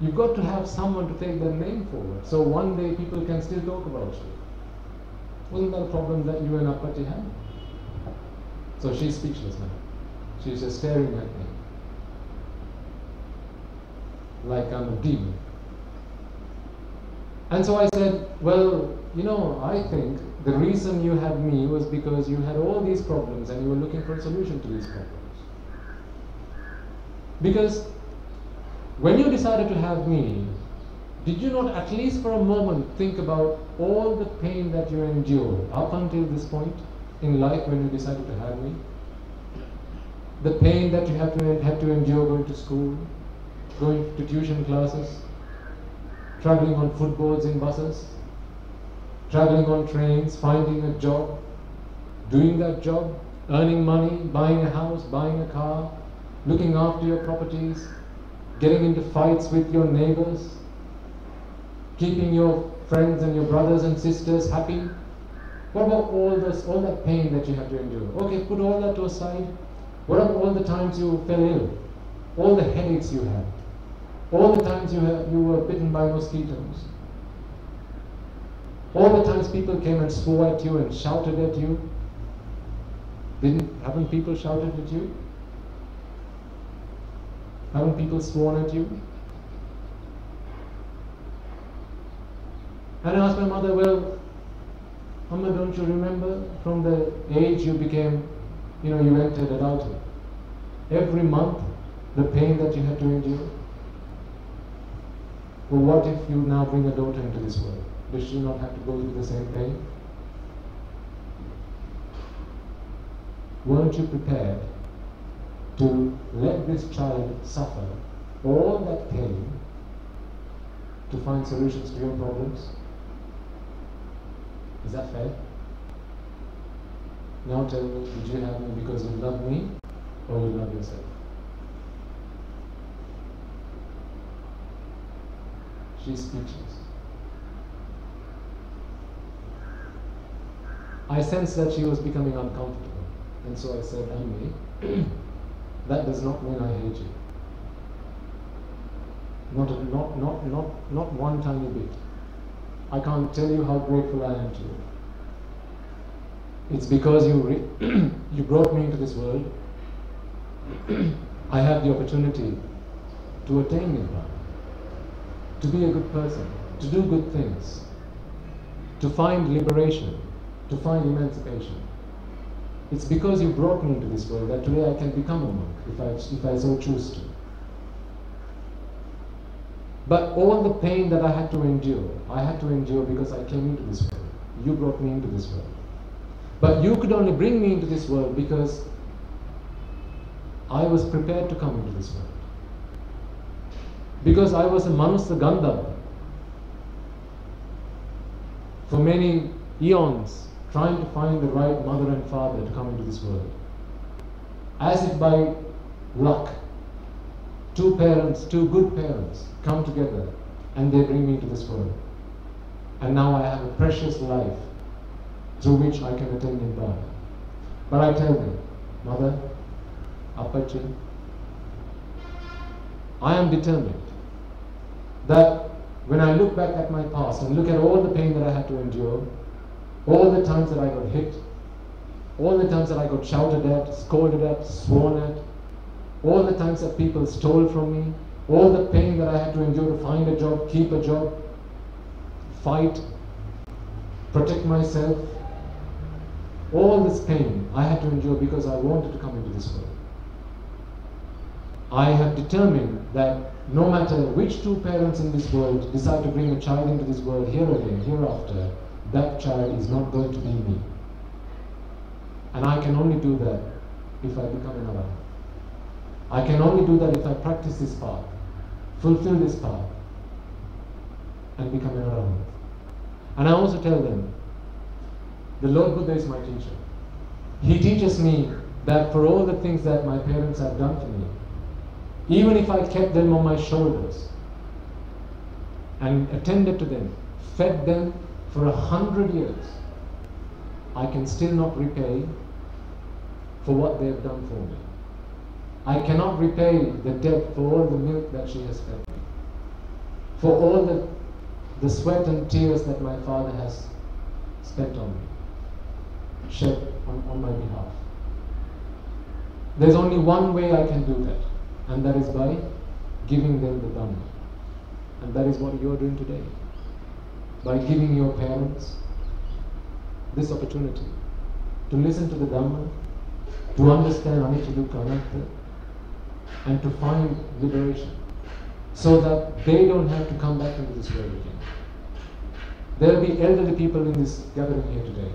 You've got to have someone to take their name forward, so one day people can still talk about you. Wasn't that a problem that you and Appachi had? So she's speechless now. She's just staring at me like I'm a demon. And so I said, well, I think the reason you had me was because you had all these problems and you were looking for a solution to these problems. Because when you decided to have me, did you not at least for a moment think about all the pain that you endured up until this point in life when you decided to have me? The pain that you had to endure going to school, going to tuition classes, traveling on footboards in buses, traveling on trains, finding a job, doing that job, earning money, buying a house, buying a car, looking after your properties, getting into fights with your neighbors, keeping your friends and your brothers and sisters happy. What about all that pain that you have to endure? Okay, put all that to aside. What about all the times you fell ill? All the headaches you had? All the times you were bitten by mosquitoes? All the times people came and swore at you and shouted at you? Haven't people shouted at you? Haven't people sworn at you? And I asked my mother, well, Amma, don't you remember from the age you became, you entered adulthood? Every month, the pain that you had to endure? Well, what if you now bring a daughter into this world? Does she not have to go through the same pain? Weren't you prepared to let this child suffer all that pain to find solutions to your problems? Is that fair? Now tell me, did you have me because you love me or you love yourself? She's speechless. I sensed that she was becoming uncomfortable, and so I said, Ammi, that does not mean I hate you. Not one tiny bit. I can't tell you how grateful I am to you. It's because you brought me into this world. I have the opportunity to attain Nibbana, to be a good person, to do good things, to find liberation, to find emancipation. It's because you brought me into this world that today I can become a monk if I so choose to. But all the pain that I had to endure because I came into this world. You brought me into this world. But you could only bring me into this world because I was prepared to come into this world. Because I was a Manusa Gandhava for many eons, trying to find the right mother and father to come into this world. As if by luck, two good parents, come together and they bring me into this world. And now I have a precious life through which I can attain Nibbana. But I tell them, Mother, Appachi, I am determined that when I look back at my past and look at all the pain that I had to endure, all the times that I got hit, all the times that I got shouted at, scolded at, sworn at, all the times that people stole from me, all the pain that I had to endure to find a job, keep a job, fight, protect myself, all this pain I had to endure because I wanted to come into this world. I have determined that no matter which two parents in this world decide to bring a child into this world here again, hereafter, that child is not going to be me. And I can only do that if I become an Arahant. I can only do that if I practice this path, fulfill this path, and become an Arahant. And I also tell them, the Lord Buddha is my teacher. He teaches me that for all the things that my parents have done for me, even if I kept them on my shoulders and attended to them, fed them for 100 years, I can still not repay for what they have done for me. I cannot repay the debt for all the milk that she has fed me, for all the sweat and tears that my father has spent on me, shed on my behalf. There's only one way I can do that, and that is by giving them the Dhamma. And that is what you're doing today. By giving your parents this opportunity to listen to the Dhamma, to understand Anicca Dukkha Anatta, and to find liberation, so that they don't have to come back into this world again. There will be elderly people in this gathering here today.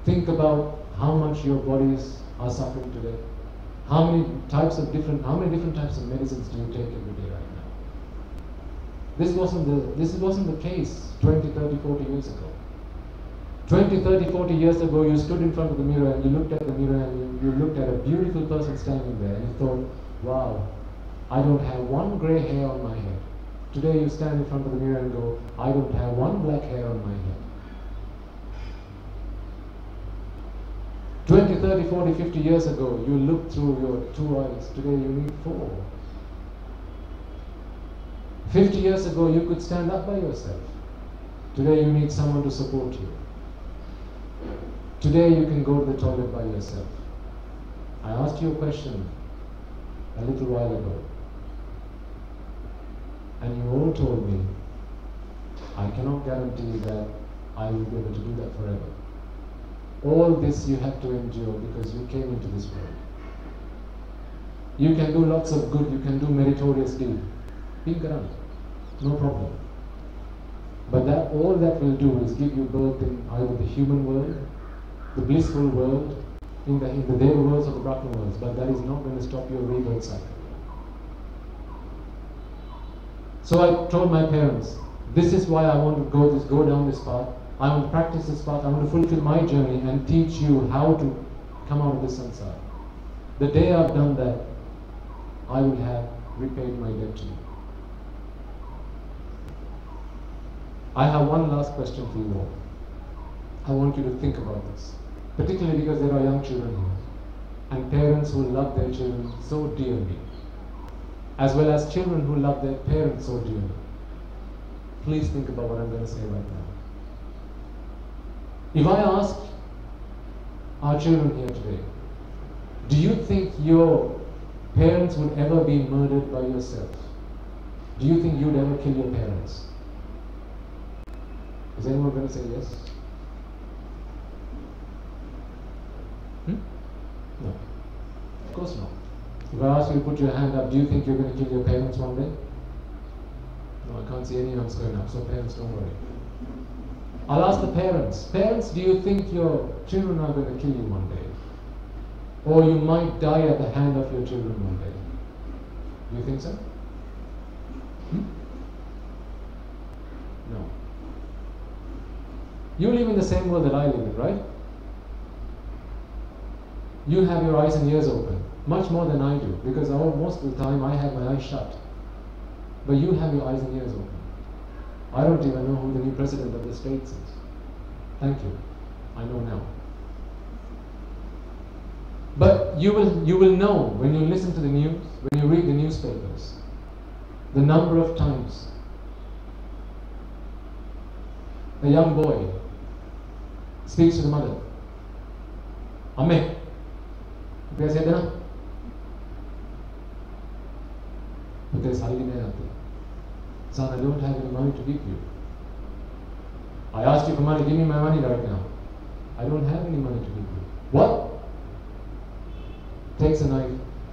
Think about how much your bodies are suffering today. How many different types of medicines do you take every day right now? This wasn't the case 20, 30, 40 years ago. 20, 30, 40 years ago, you stood in front of the mirror and you looked at the mirror and you looked at a beautiful person standing there and you thought, wow, I don't have one grey hair on my head. Today you stand in front of the mirror and go, I don't have one black hair on my head. 20, 30, 40, 50 years ago, you looked through your 2 eyes. Today you need 4. 50 years ago, you could stand up by yourself. Today you need someone to support you. Today you can go to the toilet by yourself. I asked you a question a little while ago, and you all told me, I cannot guarantee that I will be able to do that forever. All this you have to endure because you came into this world. You can do lots of good, you can do meritorious deed. Be grand, no problem. But all that will do is give you birth in either the human world, the blissful world, in the Deva worlds or the Brahma worlds, but that is not going to stop your rebirth cycle. So I told my parents, this is why I want to go down this path. I want to practice this path. I want to fulfill my journey and teach you how to come out of this samsara. The day I've done that, I will have repaid my debt to you. I have one last question for you all. I want you to think about this, particularly because there are young children here and parents who love their children so dearly, as well as children who love their parents so dearly. Please think about what I'm going to say right now. If I asked our children here today, do you think your parents would ever be murdered by yourself? Do you think you'd ever kill your parents? Is anyone going to say yes? No. Of course not. If I ask you to put your hand up, do you think you're going to kill your parents one day? No, I can't see any hands going up, so parents, don't worry. I'll ask the parents. Parents, do you think your children are going to kill you one day? Or you might die at the hand of your children one day? Do you think so? No. You live in the same world that I live in, right? You have your eyes and ears open, much more than I do, because most of the time I have my eyes shut. But you have your eyes and ears open. I don't even know who the new president of the States is. Thank you. I know now. But you will know when you listen to the news, when you read the newspapers, the number of times a young boy speaks to the mother. Amme, because son, I don't have any money to give you. I asked you for money, give me my money right now. I don't have any money to give you. What? Takes a knife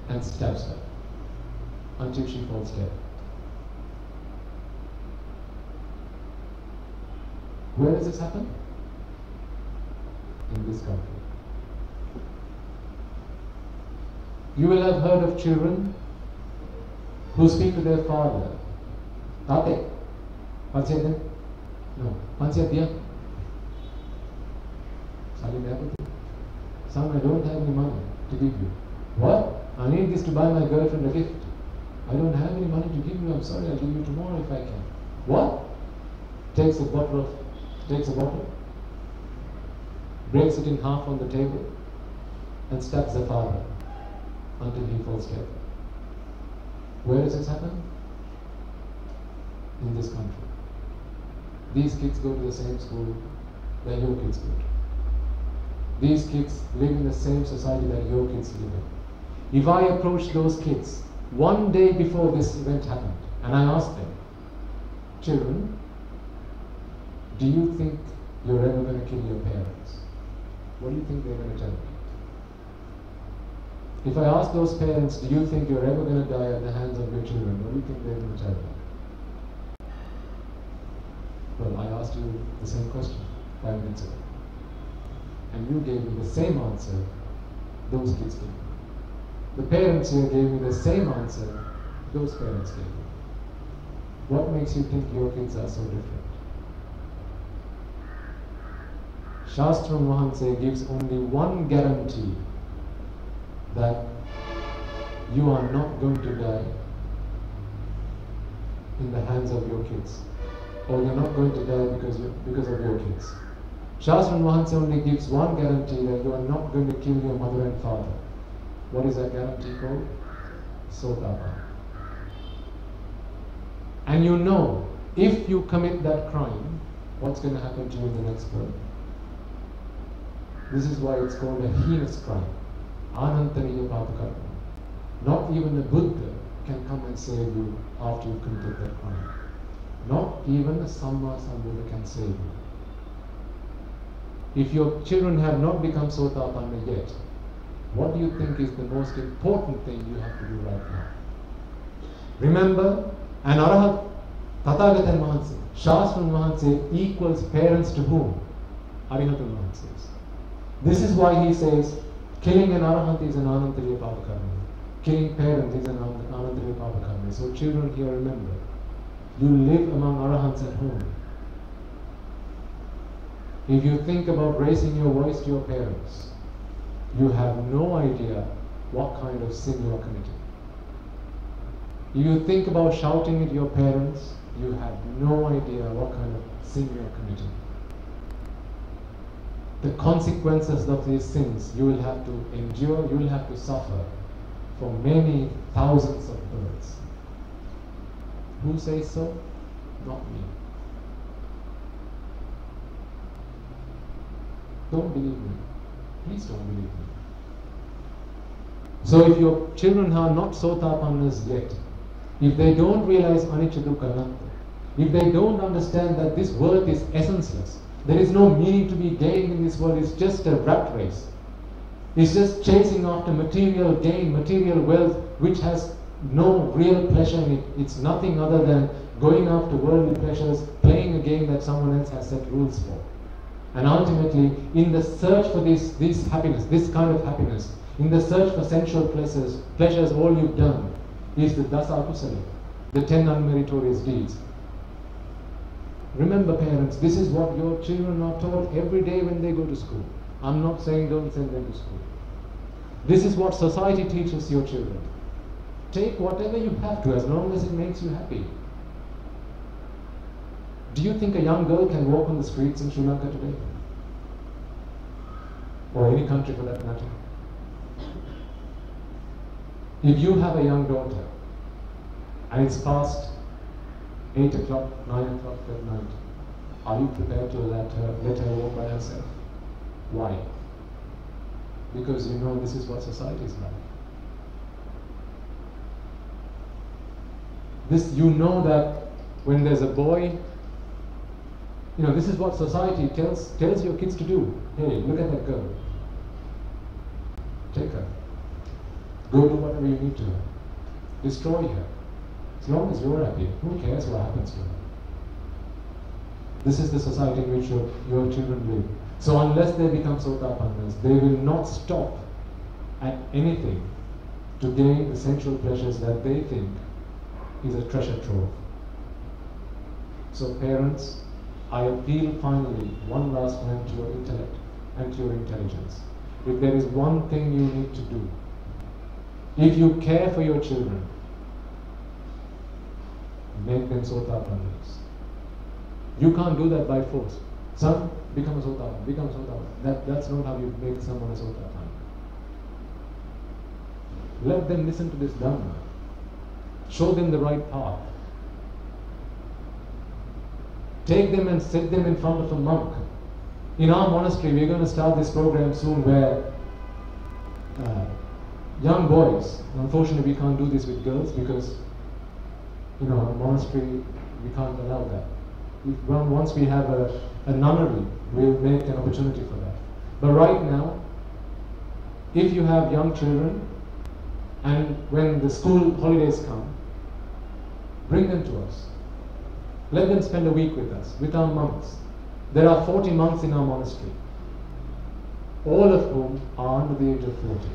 and stabs her until she falls dead. Where does this happen? In this country. You will have heard of children who speak to their father. Tate, Pansiya? No, Pansiya Diya. Son, I don't have any money to give you. What? I need this to buy my girlfriend a gift. I don't have any money to give you. I'm sorry, I'll give you tomorrow if I can. What? Takes a bottle, breaks it in half on the table, and stabs the father until he falls dead. Where does this happen? In this country. These kids go to the same school that your kids go to. These kids live in the same society that your kids live in. If I approached those kids one day before this event happened, and I asked them, children, do you think you're ever going to kill your parents? What do you think they're going to tell me? If I ask those parents, do you think you're ever going to die at the hands of your children? What do you think they're going to tell me? Well, I asked you the same question 5 minutes ago. And you gave me the same answer those kids gave me. The parents here gave me the same answer those parents gave me. What makes you think your kids are so different? Shastra Mahanse gives only one guarantee, that you are not going to die in the hands of your kids, or you're not going to die because of your kids. Shastra Mahanse only gives one guarantee, that you are not going to kill your mother and father. What is that guarantee called? Sotapanna. And you know, if you commit that crime, what's going to happen to you in the next birth? This is why it's called a heinous crime. Anantariya papakarma. Not even a Buddha can come and save you after you committed that crime. Not even a Samma Sambuddha can save you. If your children have not become Sotapanna yet, what do you think is the most important thing you have to do right now? Remember, an Arahat, Tathagata Mahanse, Shastra Mahanse equals parents to whom? Arihata Mahanse. This is why he says, killing an Arahant is an Anantariya Papakarma. Killing parents is an Anantariya Papakarma. So children here, remember, you live among Arahants at home. If you think about raising your voice to your parents, you have no idea what kind of sin you are committing. If you think about shouting at your parents, you have no idea what kind of sin you are committing. The consequences of these sins you will have to endure, you will have to suffer for many thousands of births. Who says so? Not me. Don't believe me. Please don't believe me. So if your children are not Sotapannas yet, if they don't realize Anicca Dukkha Anatta, if they don't understand that this world is essenceless, there is no meaning to be gained in this world, it's just a rat race. It's just chasing after material gain, material wealth, which has no real pleasure in it. It's nothing other than going after worldly pleasures, playing a game that someone else has set rules for. And ultimately, in the search for this happiness, this kind of happiness, in the search for sensual pleasures, all you've done is the Dasa Akusala, the 10 unmeritorious deeds. Remember, parents, this is what your children are taught every day when they go to school. I'm not saying don't send them to school. This is what society teaches your children. Take whatever you have to, as long as it makes you happy. Do you think a young girl can walk on the streets in Sri Lanka today? Or any country for that matter? If you have a young daughter, and it's past 8 o'clock, 9 o'clock at night, are you prepared to let her walk by herself? Why? Because you know this is what society is like. You know that when there's a boy, you know, this is what society tells your kids to do. Hey, look at that girl. Take her. Go do whatever you need to her. Destroy her. As long as you're happy, who cares what happens to her? This is the society in which your children live. So unless they become Sotapannas, they will not stop at anything to gain the sensual pleasures that they think is a treasure trove. So parents, I appeal finally one last time to your intellect and to your intelligence. If there is one thing you need to do, if you care for your children, make them Sotapannas. You can't do that by force. Son, become a Sotapanna, become a Sotapanna. That's not how you make someone a Sotapanna. Let them listen to this Dhamma. Show them the right path. Take them and set them in front of a monk. In our monastery, we're going to start this program soon where young boys, unfortunately we can't do this with girls because, you know, a monastery, we can't allow that. Once we have a nunnery, we'll make an opportunity for that. But right now, if you have young children, and when the school holidays come, bring them to us. Let them spend a week with us, with our monks. There are 40 monks in our monastery, all of whom are under the age of 40.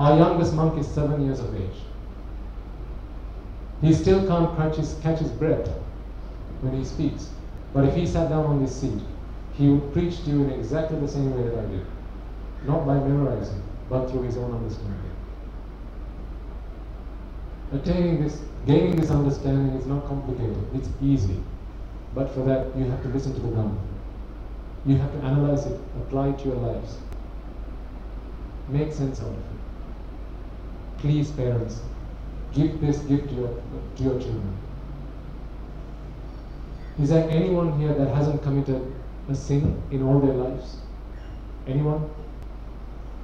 Our youngest monk is 7 years of age. He still can't catch his breath when he speaks. But if he sat down on this seat, he would preach to you in exactly the same way that I did. Not by memorizing, but through his own understanding. Gaining this understanding is not complicated, it's easy. But for that, you have to listen to the Dhamma. You have to analyze it, apply it to your lives. Make sense out of it. Please, parents, give this gift to your children. Is there anyone here that hasn't committed a sin in all their lives? Anyone?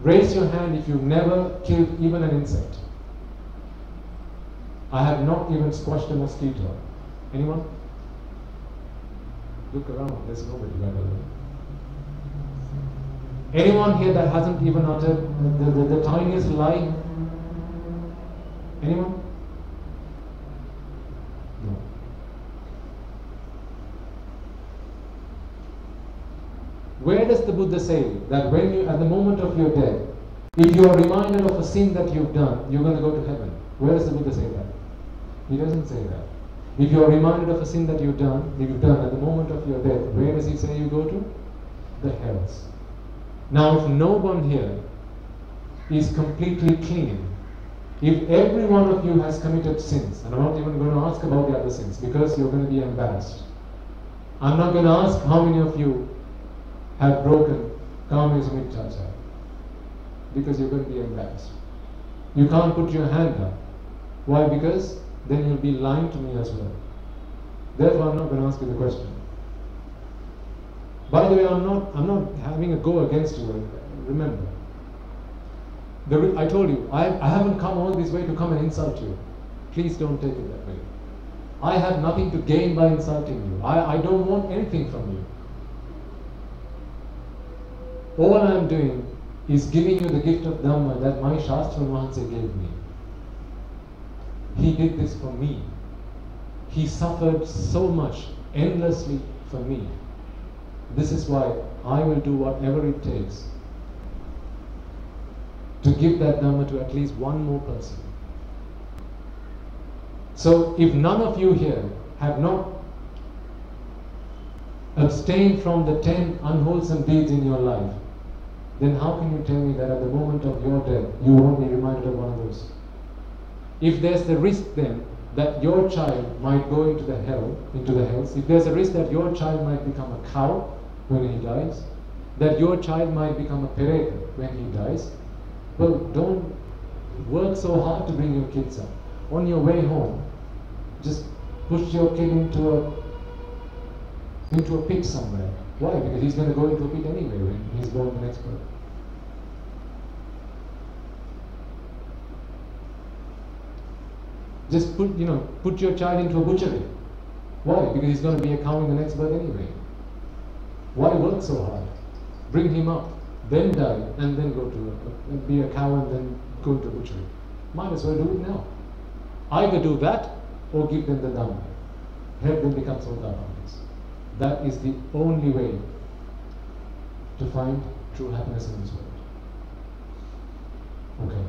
Raise your hand if you've never killed even an insect. I have not even squashed a mosquito. Anyone? Look around, there's nobody by the way. Anyone here that hasn't even uttered the tiniest lie? Anyone? No. Where does the Buddha say that when you, at the moment of your death, if you are reminded of a sin that you've done, you're going to go to heaven? Where does the Buddha say that? He doesn't say that. If you are reminded of a sin that you've done at the moment of your death, where does he say you go to? The hells. Now, if no one here is completely clean, if every one of you has committed sins, and I'm not even going to ask about the other sins because you're going to be embarrassed. I'm not going to ask how many of you have broken Kama Sumit because you're going to be embarrassed. You can't put your hand up. Why? Because then you'll be lying to me as well. Therefore, I'm not going to ask you the question. By the way, I'm not having a go against you. Remember, I told you, I haven't come all this way to come and insult you. Please don't take it that way. I have nothing to gain by insulting you. I don't want anything from you. All I am doing is giving you the gift of Dhamma that my Shastra Mahansa gave me. He did this for me. He suffered so much, endlessly for me. This is why I will do whatever it takes to give that Dhamma to at least one more person. So if none of you here have not abstained from the 10 unwholesome deeds in your life, then how can you tell me that at the moment of your death you won't be reminded of one of those? If there's the risk then that your child might go into the hells, if there's a risk that your child might become a cow when he dies, that your child might become a pereka when he dies, well, don't work so hard to bring your kids up. On your way home, just push your kid into a pit somewhere. Why? Because he's going to go into a pit anyway when he's born the next birth. Just put your child into a butchery. Why? Because he's going to be a cow in the next birth anyway. Why work so hard? Bring him up, then die, and then go to be a cow and then go into a butchery. Might as well do it now. Either do that or give them the Dhamma. Help them become Sotapannis. That is the only way to find true happiness in this world. Okay.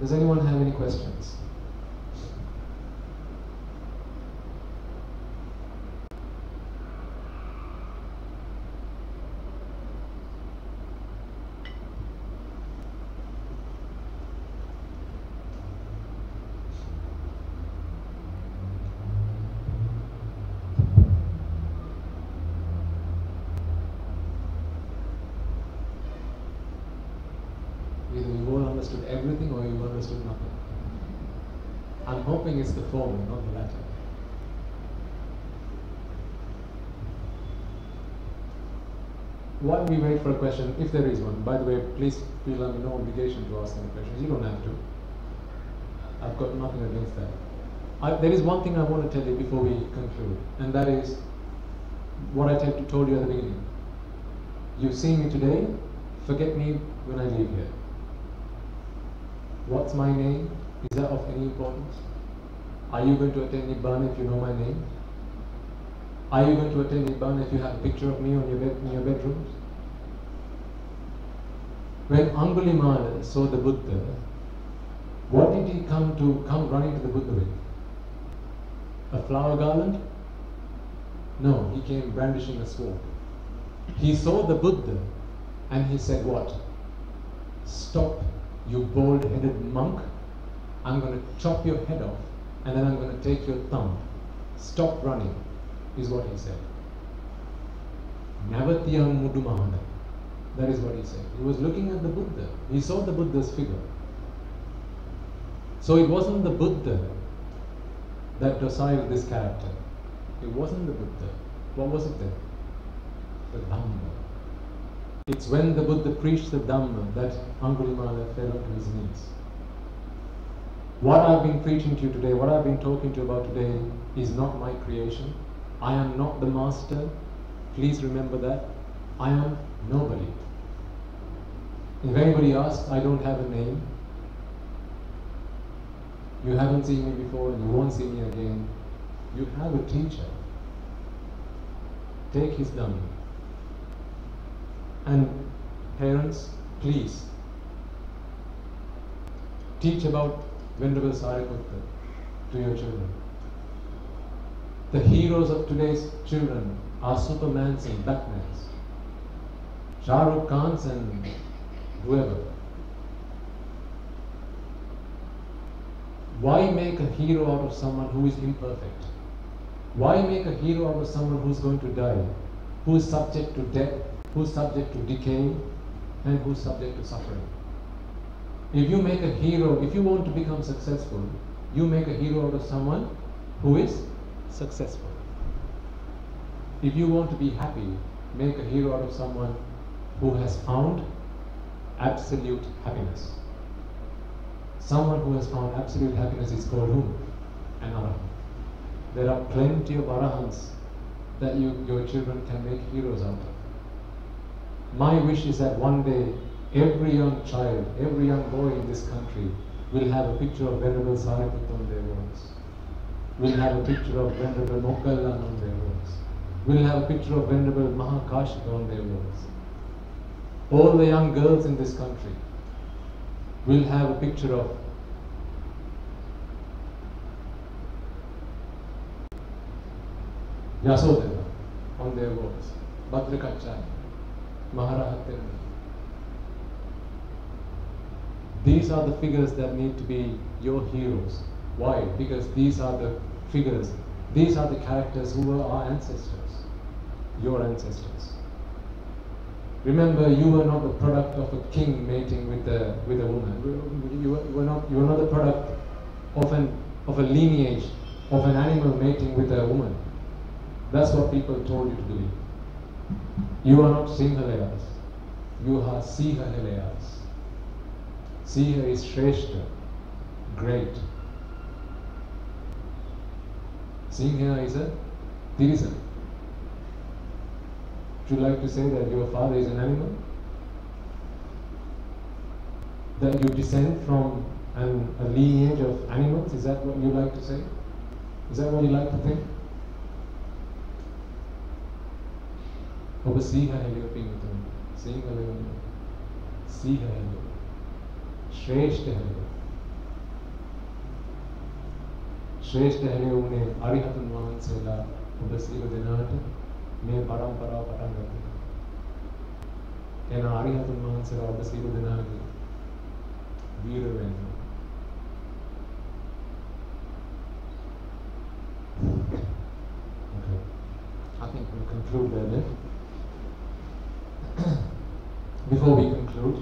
Does anyone have any questions? Either you've all understood everything or you've understood nothing. I'm hoping it's the former, not the latter. While we wait for a question, if there is one, by the way, please feel under no obligation to ask any questions. You don't have to. I've got nothing against that. There is one thing I want to tell you before we conclude, and that is what I told you at the beginning. You've seen me today, forget me when I leave here. What's my name? Is that of any importance? Are you going to attain Nibbana if you know my name? Are you going to attain Nibbana if you have a picture of me on your in your bedrooms? When Angulimala saw the Buddha, what did he come running to the Buddha with? A flower garland? No, he came brandishing a sword. He saw the Buddha and he said what? Stop, you bald-headed monk. I'm going to chop your head off and then I'm going to take your thumb. Stop running, is what he said. Navatiyam mudumahana. That is what he said. He was looking at the Buddha. He saw the Buddha's figure. So it wasn't the Buddha that dociled this character. It wasn't the Buddha. What was it then? The Dhamma. It's when the Buddha preached the Dhamma that Angulimala fell onto his knees. What I've been preaching to you today, what I've been talking to you about today is not my creation. I am not the master. Please remember that. I am nobody. If anybody asks, I don't have a name. You haven't seen me before and you won't see me again. You have a teacher. Take his Dhamma. And parents, please teach about Venerable Sariputta to your children. The heroes of today's children are Supermans and Batmans, Shah Rukh Khans and whoever. Why make a hero out of someone who is imperfect? Why make a hero out of someone who is going to die, who is subject to death, who is subject to decay, and who is subject to suffering? If you make a hero, if you want to become successful, you make a hero out of someone who is successful. If you want to be happy, make a hero out of someone who has found absolute happiness. Someone who has found absolute happiness is called whom? An Arahant. There are plenty of Arahants that your children can make heroes out of. My wish is that one day every young child, every young boy in this country will have a picture of Venerable Sariputta on their walls. Will have a picture of Venerable Moggallana on their walls. Will have a picture of Venerable Mahakashika on their walls. All the young girls in this country will have a picture of Yasodhara on their walls, Bhadrakachari, Maharahatya. These are the figures that need to be your heroes. Why? Because these are the figures, these are the characters who were our ancestors, your ancestors. Remember, you were not the product of a king mating with a woman. You were not the product of a lineage of an animal mating with a woman. That's what people told you to believe. You are not Sinhalayas. You are Sihalayas. Siha is Shrestha, great. Singha is a Tirisa. Would you like to say that your father is an animal? That you descend from a lineage of animals? Is that what you like to say? Is that what you like to think? ඔබ සීහ හැලියෝ පින්තුන් සිංහලෙන් සීහ හැලියෝ ශ්‍රේෂ්ඨ හැලියෝ ශ්‍රේෂ්ඨ හැලියෝ උනේ අරිහතුන් වහන්සේලා ඔබ සියලු දෙනාට මේ පරම්පරාව පටන් ගත්තා. එන අරිහතුන් වහන්සේලා ඔබ සියලු දෙනාගේ වීර වෙන්න. Okay. I think we'll conclude there then. Before we conclude,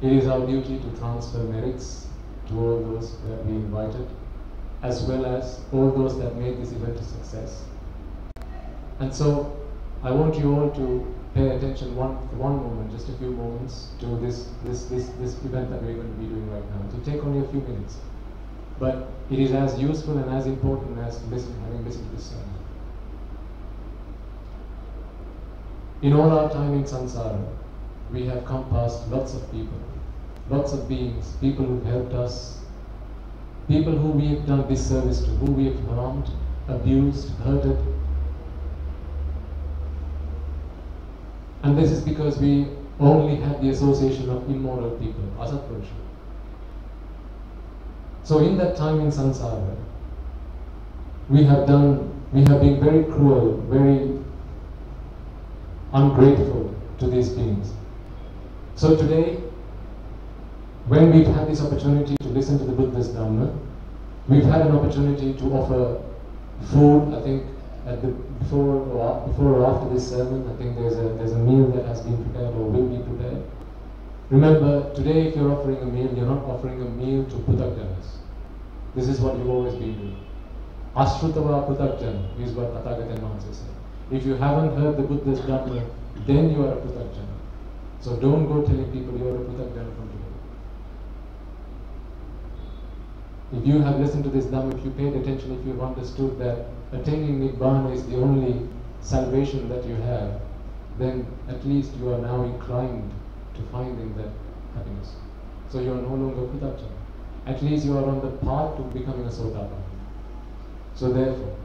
it is our duty to transfer merits to all those that we invited, as well as all those that made this event a success. And so, I want you all to pay attention for one moment, just a few moments, to this event that we're going to be doing right now. It will take only a few minutes, but it is as useful and as important as having listened to this sermon. In all our time in samsara, we have come past lots of people, lots of beings, people who helped us, people who we have done disservice to, who we have harmed, abused, hurted. And this is because we only had the association of immoral people, asatpurusha. So in that time in samsara, we have been very cruel, very ungrateful to these beings. So today, when we've had this opportunity to listen to the Buddha's Dhamma, we've had an opportunity to offer food. I think before or after this sermon, I think there's a meal that has been prepared or will be prepared. Remember, today if you're offering a meal, you're not offering a meal to Puthagjanas. This is what you've always been doing. Ashrutava Puthagjana is what Tathagata Maharaj said. If you haven't heard the Buddha's Dhamma, then you are a Puthagjana. So don't go telling people you're a Puthagjana from today. If you have listened to this Dhamma, if you paid attention, if you've understood that attaining Nibbana is the only salvation that you have, then at least you are now inclined to finding that happiness. So you are no longer Puthagjana. At least you are on the path to becoming a Sotapanna. So therefore,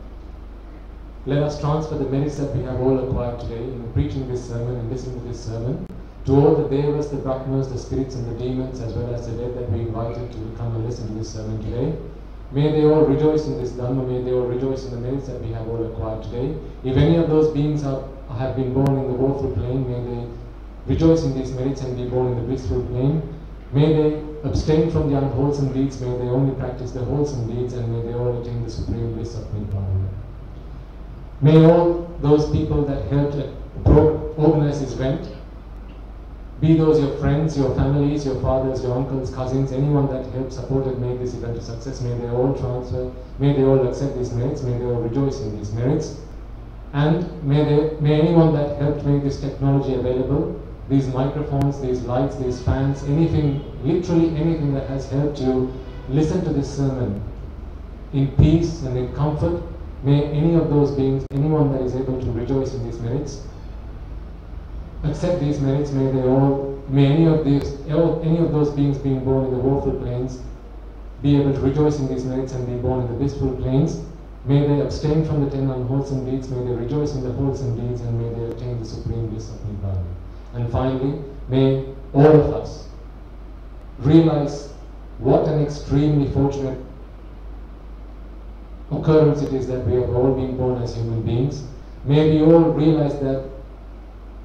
let us transfer the merits that we have all acquired today in preaching this sermon and listening to this sermon to all the devas, the brahmas, the spirits and the demons, as well as the dead that we invited to come and listen to this sermon today. May they all rejoice in this Dhamma, may they all rejoice in the merits that we have all acquired today. If any of those beings have been born in the woeful plane, may they rejoice in these merits and be born in the blissful plane. May they abstain from the unwholesome deeds, may they only practice the wholesome deeds, and may they all attain the supreme bliss of Nibbana. May all those people that helped organize this event, be those your friends, your families, your fathers, your uncles, cousins, anyone that helped, supported, made this event a success, may they all transfer, may they all accept these merits, may they all rejoice in these merits. And may anyone that helped make this technology available, these microphones, these lights, these fans, anything, literally anything that has helped you listen to this sermon in peace and in comfort, may any of those beings, anyone that is able to rejoice in these merits, accept these merits. May any of those beings being born in the woeful planes be able to rejoice in these merits and be born in the blissful planes. May they abstain from the 10 unwholesome deeds, may they rejoice in the wholesome deeds, and may they attain the supreme bliss of Nibbana. And finally, may all of us realize what an extremely fortunate occurrence it is that we have all been born as human beings. May we all realize that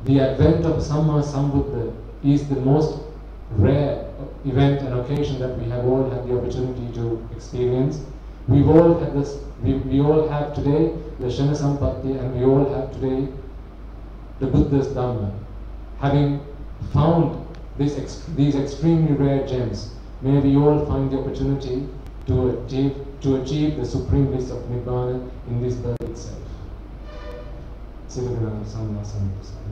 the advent of Samma Sambuddha is the most rare event and occasion that we have all had the opportunity to experience. We've all had this, we all have today the Shana Sampatti, and we all have today the Buddha's Dhamma. Having found these extremely rare gems, may we all find the opportunity to achieve the supreme bliss of Nibbana in this birth itself. Siddhartha Samma Sambuddha.